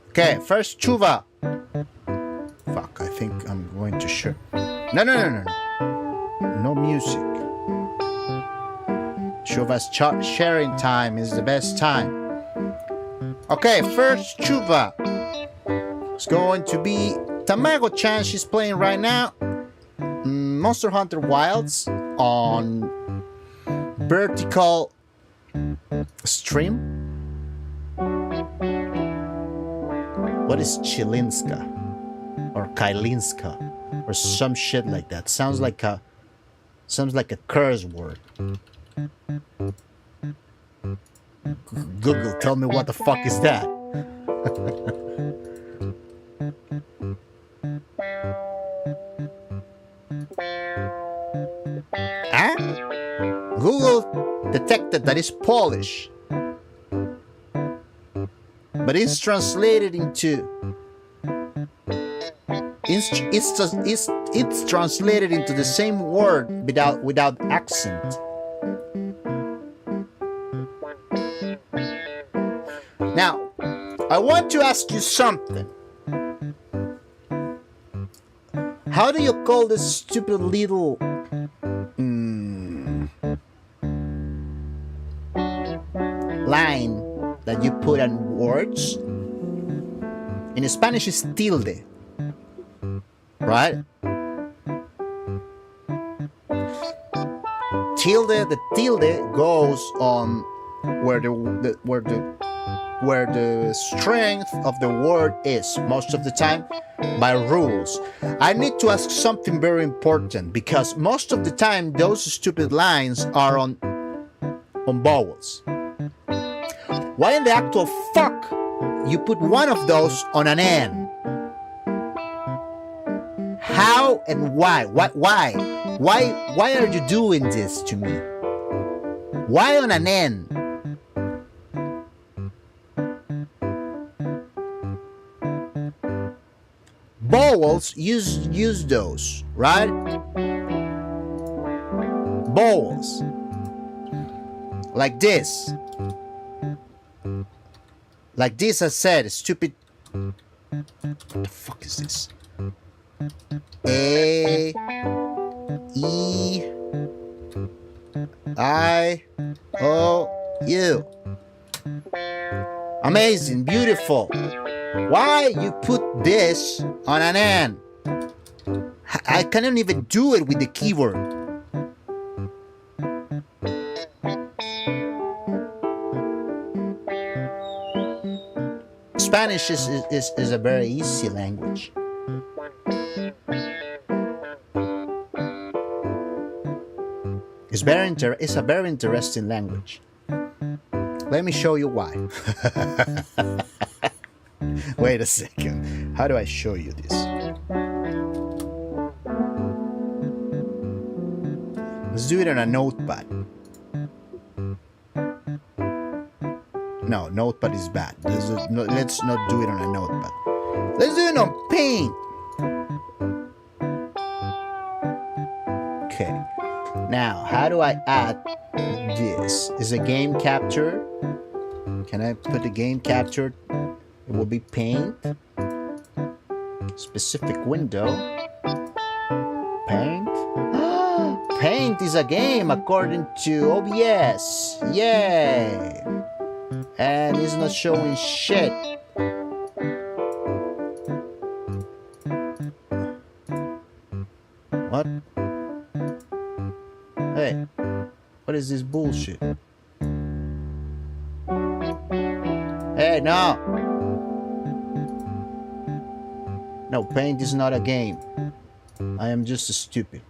Okay, first chuva. Fuck, I think I'm going to share. No. No music. Chuva's sharing time is the best time. Okay, first chuva. It's going to be Tamago-chan. She's playing right now Monster Hunter Wilds on vertical stream. What is Chilinska or Kailinska or some shit like that? Sounds like a curse word. Google, tell me what the fuck is that? Huh? Google detected that it's Polish, but it's translated into it's translated into the same word without accent. Now, I want to ask you something. How do you call this stupid little line that you put on words? In Spanish, it's tilde, right? The tilde goes on where the strength of the word is most of the time by rules. I need to ask something very important because most of the time those stupid lines are on vowels. Why in the actual fuck you put one of those on an N? How and why? Why are you doing this to me? Why on an N? Vowels, use those, right? Vowels. Like this. Like this, I said, stupid. What the fuck is this? A, E, I, O, U. Amazing, beautiful. Why you put this on an N? I cannot even do it with the keyboard. Spanish is a very easy language. It's a very interesting language. Let me show you why. Wait a second. How do I show you this? Let's do it on a notepad. No, notepad is bad. Let's not do it on a notepad. Let's do it on paint. Okay. Now, how do I add this? Is a game capture? Can I put the game capture It will be paint. Specific window. Paint. Paint is a game according to OBS. Yay! And it's not showing shit. What? Hey, what is this bullshit? Hey, no! No, paint is not a game. I am just stupid.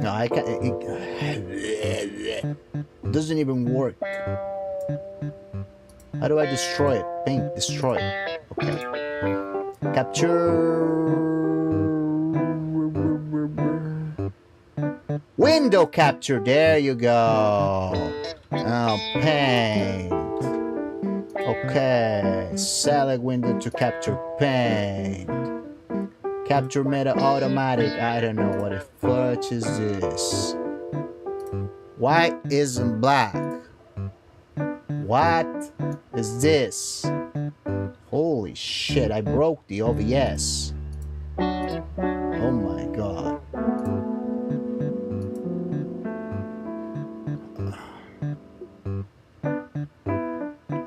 No, I can't. It doesn't even work. How do I destroy it? Paint, destroy it. Okay. Capture. Window capture. There you go. Oh, paint. Okay. Select window to capture paint. Capture meta automatic. I don't know what the fuck is this. White isn't black. What is this? Holy shit, I broke the OBS. Oh my god.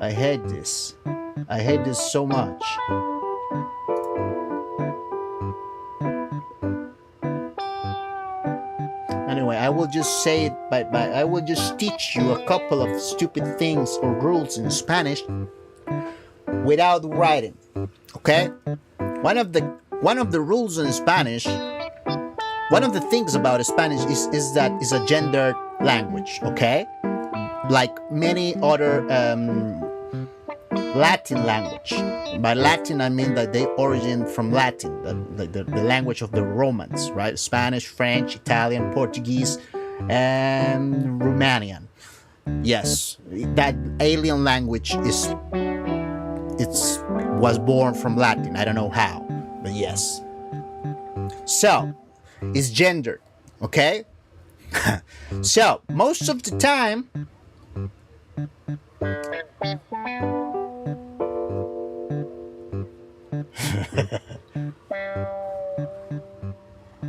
I hate this. I hate this so much. Anyway, I will just say it, but I will just teach you a couple of stupid things or rules in Spanish without writing. Okay? One of the rules in Spanish, one of the things about Spanish is that it's a gendered language. Okay? Like many other Latin language. By Latin, I mean that they origin from Latin, the language of the Romans, right? Spanish, French, Italian, Portuguese, and Romanian. Yes, that alien language was born from Latin. I don't know how, but yes. So, it's gendered, okay? So, most of the time,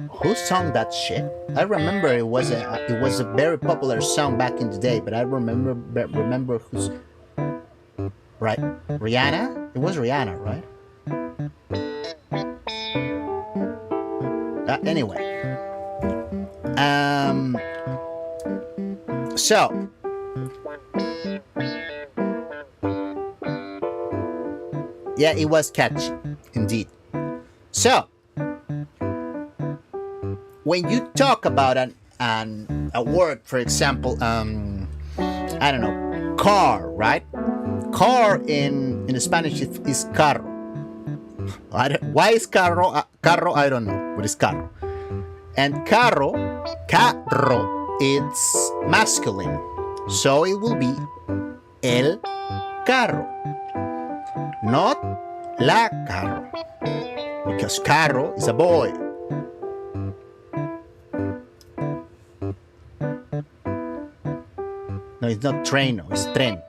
who sung that shit? I remember it was a very popular song back in the day, but I remember who's right. Rihanna? It was Rihanna, right? Anyway, so yeah, it was catchy, indeed. So, when you talk about a word, for example, I don't know, car, right? Car in Spanish is carro. Why is carro? Carro, I don't know, but it's carro. And carro, it's masculine, so it will be el carro, not la carro, because carro is a boy. No, it's not treno, it's tren.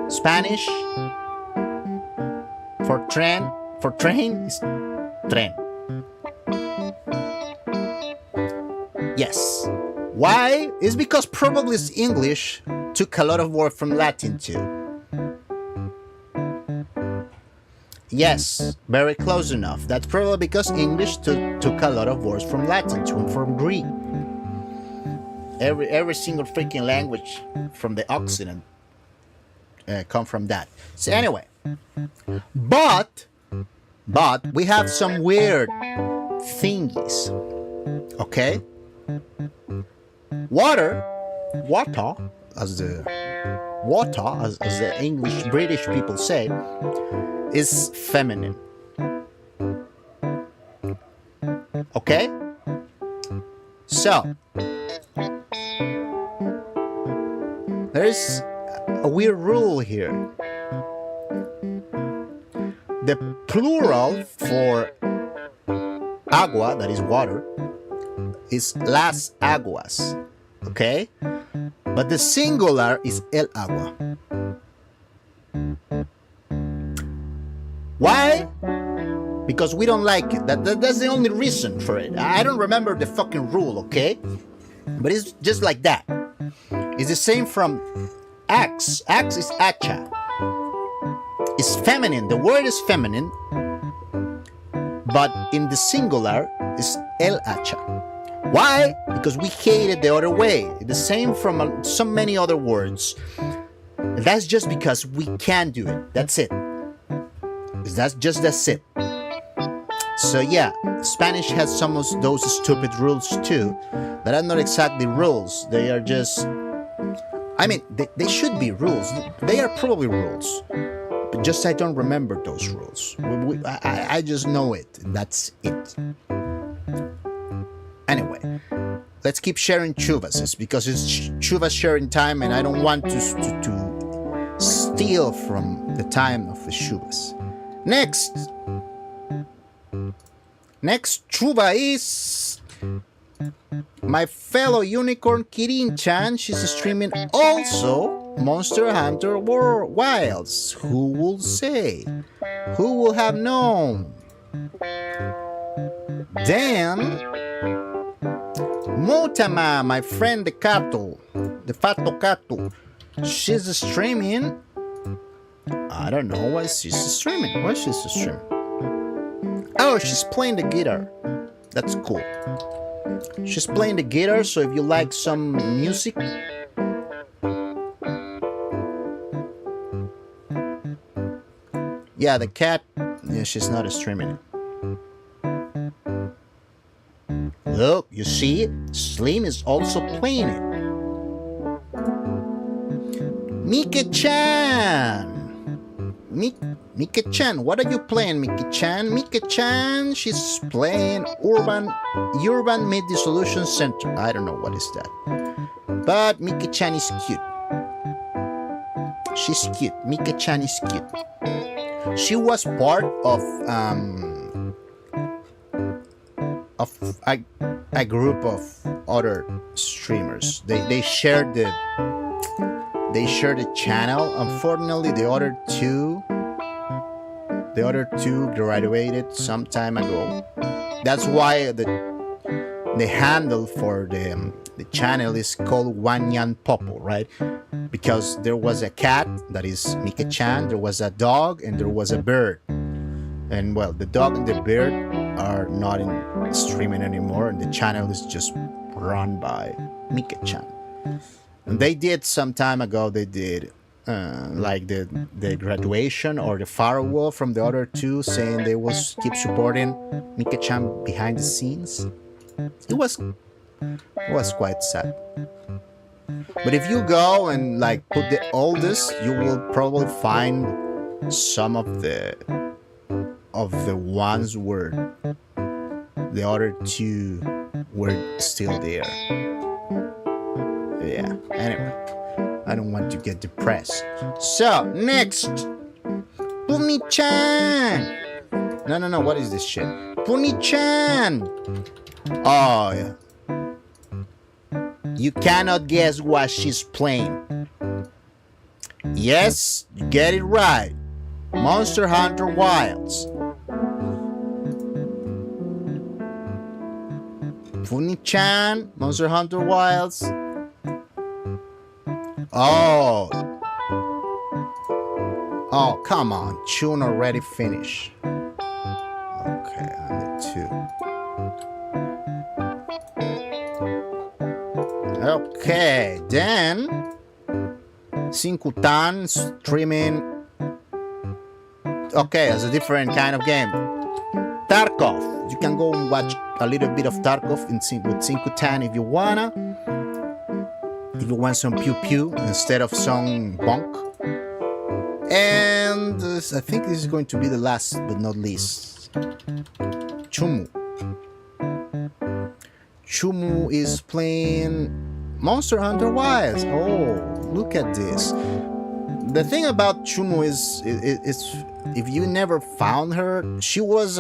Spanish for train is tren. Yes. Why? It's because probably English took a lot of words from Latin too. Yes, very close enough. That's probably because English took a lot of words from Latin too, and from Greek. Every single freaking language from the Occident come from that. So anyway, but we have some weird thingies. Okay, water, as the English British people say, is feminine. Okay, so there's a weird rule here. The plural for agua, that is water, is Las Aguas, okay? But the singular is El Agua. Why? Because we don't like it. That's the only reason for it. I don't remember the fucking rule, okay? But it's just like that. It's the same from axe. Axe is hacha. It's feminine. The word is feminine. But in the singular, it's el hacha. Why? Because we hate it the other way. The same from so many other words. That's just because we can't do it. That's it. That's it. So yeah, Spanish has some of those stupid rules too, that are not exactly rules. They are just, I mean, they should be rules. They are probably rules, but just I don't remember those rules. I just know it. That's it. Anyway, let's keep sharing chuvas, because it's chuva sharing time, and I don't want to steal from the time of the chuvas. Next chuva is my fellow unicorn Kirin-chan. She's streaming also Monster Hunter World Wilds. Who will say? Who will have known? Then Mutama, my friend the Fato Kato, she's streaming. I don't know what she's streaming. What she's streaming? Oh, she's playing the guitar. That's cool. She's playing the guitar, so if you like some music, yeah, the cat, yeah, she's not streaming it. Look, you see, Slim is also playing it. Mika-chan! Mika-chan, what are you playing, Mika-chan? Mika-chan, she's playing Urban Mid-Dissolution Center. I don't know what is that. But Mika-chan is cute. She's cute. Mika-chan is cute. She was part of a group of other streamers. They shared the channel. Unfortunately, the other two graduated some time ago. That's why the handle for the channel is called Wanyan Popo, right? Because there was a cat, that is Mika-chan, there was a dog, and there was a bird. And well, the dog and the bird are not in streaming anymore, and the channel is just run by Mika-chan. And they did some time ago, they did like the graduation or the farewell from the other two, saying they will keep supporting Mika-chan behind the scenes. It was quite sad. But if you go and like put the oldest, you will probably find some of the ones where the other two were still there. Yeah, anyway, I don't want to get depressed. So, next, Puni-chan. No, what is this shit? Puni-chan. Oh, yeah. You cannot guess what she's playing. Yes, you get it right. Monster Hunter Wilds. Puni-chan, Monster Hunter Wilds. Oh, come on. Tune already finished. Okay, I need two. Okay, then Sinkutan streaming. Okay, it's a different kind of game. Tarkov. You can go and watch a little bit of Tarkov with Sinkutan if you wanna. If you want some pew pew instead of some bonk. And I think this is going to be the last but not least. Chumu. Chumu is playing Monster Hunter Wilds. Oh, look at this. The thing about Chumu is if you never found her, she was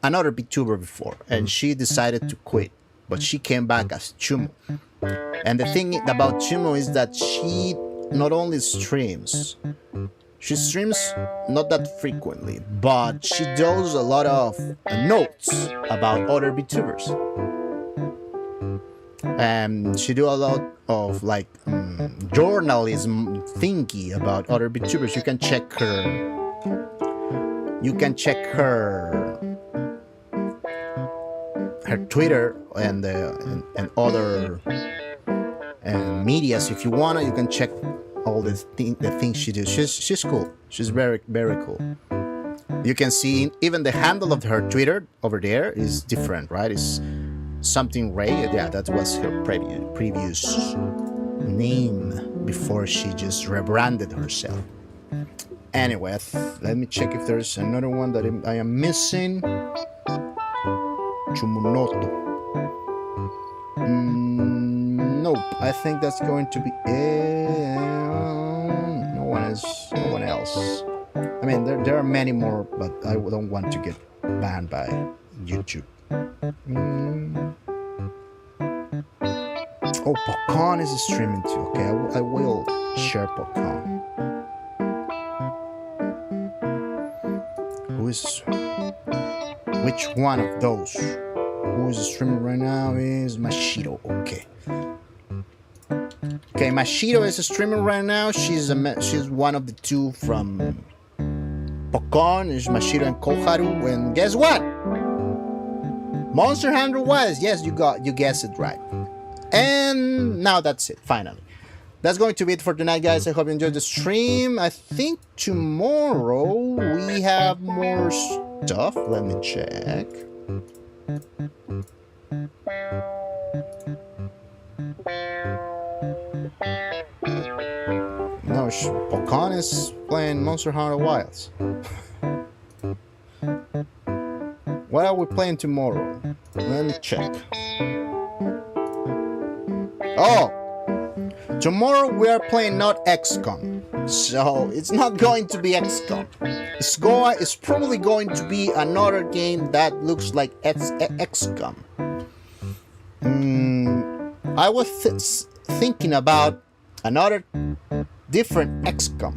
another VTuber before, and she decided to quit but she came back as Chumo. And the thing about Chumo is that she not only streams, she streams not that frequently, but she does a lot of notes about other VTubers. And she do a lot of like journalism thingy about other VTubers. You can check her Twitter and other medias if you wanna. You can check all the things she does. She's cool. She's very, very cool. You can see even the handle of her Twitter over there is different, right? It's something Ray. Yeah, that was her previous name before she just rebranded herself. Anyway, let me check if there's another one that I am missing. Chumunoto. Nope. I think that's going to be no one else. I mean, there are many more, but I don't want to get banned by YouTube. Oh, Pokon is streaming too. Okay, I will share Pokon. Which one of those? Who is streaming right now is Mashiro. Okay. Okay, Mashiro is streaming right now. She's one of the two from Pokon. Is Mashiro and Koharu. And guess what? Monster Hunter was. Yes, you guessed it right. And now that's it. Finally. That's going to be it for tonight, guys. I hope you enjoyed the stream. I think tomorrow we have more stuff. Let me check. No, Pokon is playing Monster Hunter Wilds. What are we playing tomorrow? Let me check. Oh! Tomorrow we are playing not XCOM, so it's not going to be XCOM. It's probably going to be another game that looks like XCOM. I was thinking about another different XCOM.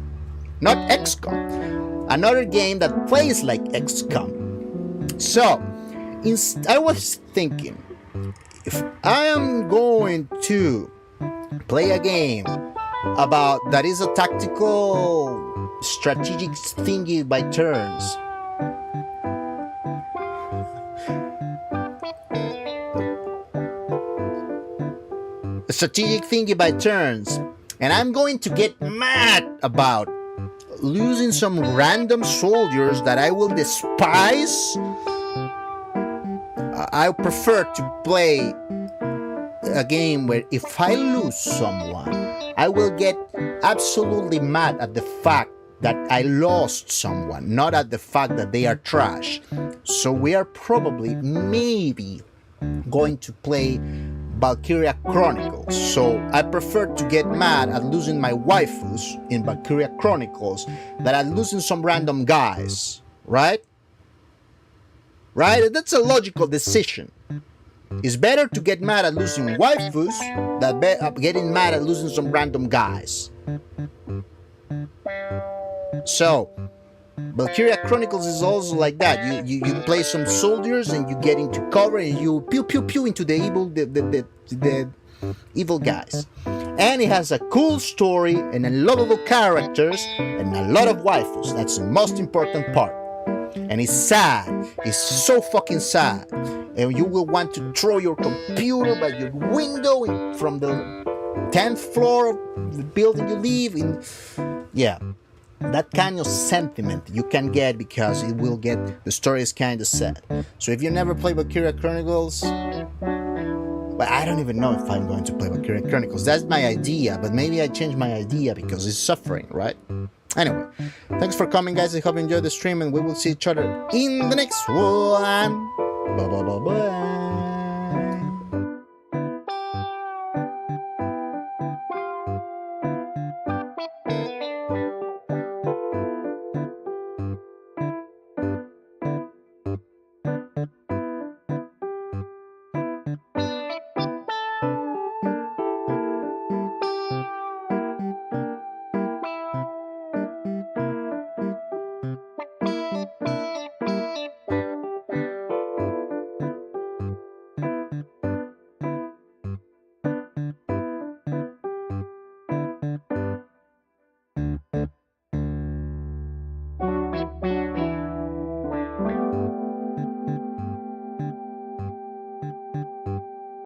Not XCOM. Another game that plays like XCOM. So, I was thinking, if I am going to play a game that is a tactical strategic thingy by turns, and I'm going to get mad about losing some random soldiers that I will despise, I prefer to play a game where if I lose someone, I will get absolutely mad at the fact that I lost someone, not at the fact that they are trash. So we are probably, maybe, going to play Valkyria Chronicles. So I prefer to get mad at losing my waifus in Valkyria Chronicles than at losing some random guys, right? Right? That's a logical decision. It's better to get mad at losing waifus than getting mad at losing some random guys. So, Valkyria Chronicles is also like that. You play some soldiers and you get into cover and you pew pew pew into the evil guys. And it has a cool story and a lovable characters and a lot of waifus. That's the most important part. And it's sad. It's so fucking sad. And you will want to throw your computer by your window from the 10th floor of the building you live in. Yeah. That kind of sentiment you can get because the story is kind of sad. So if you never play Valkyria Chronicles, but I don't even know if I'm going to play Valkyria Chronicles. That's my idea, but maybe I change my idea because it's suffering, right? Anyway, thanks for coming, guys. I hope you enjoyed the stream, and we will see each other in the next one. Bye bye bye bye.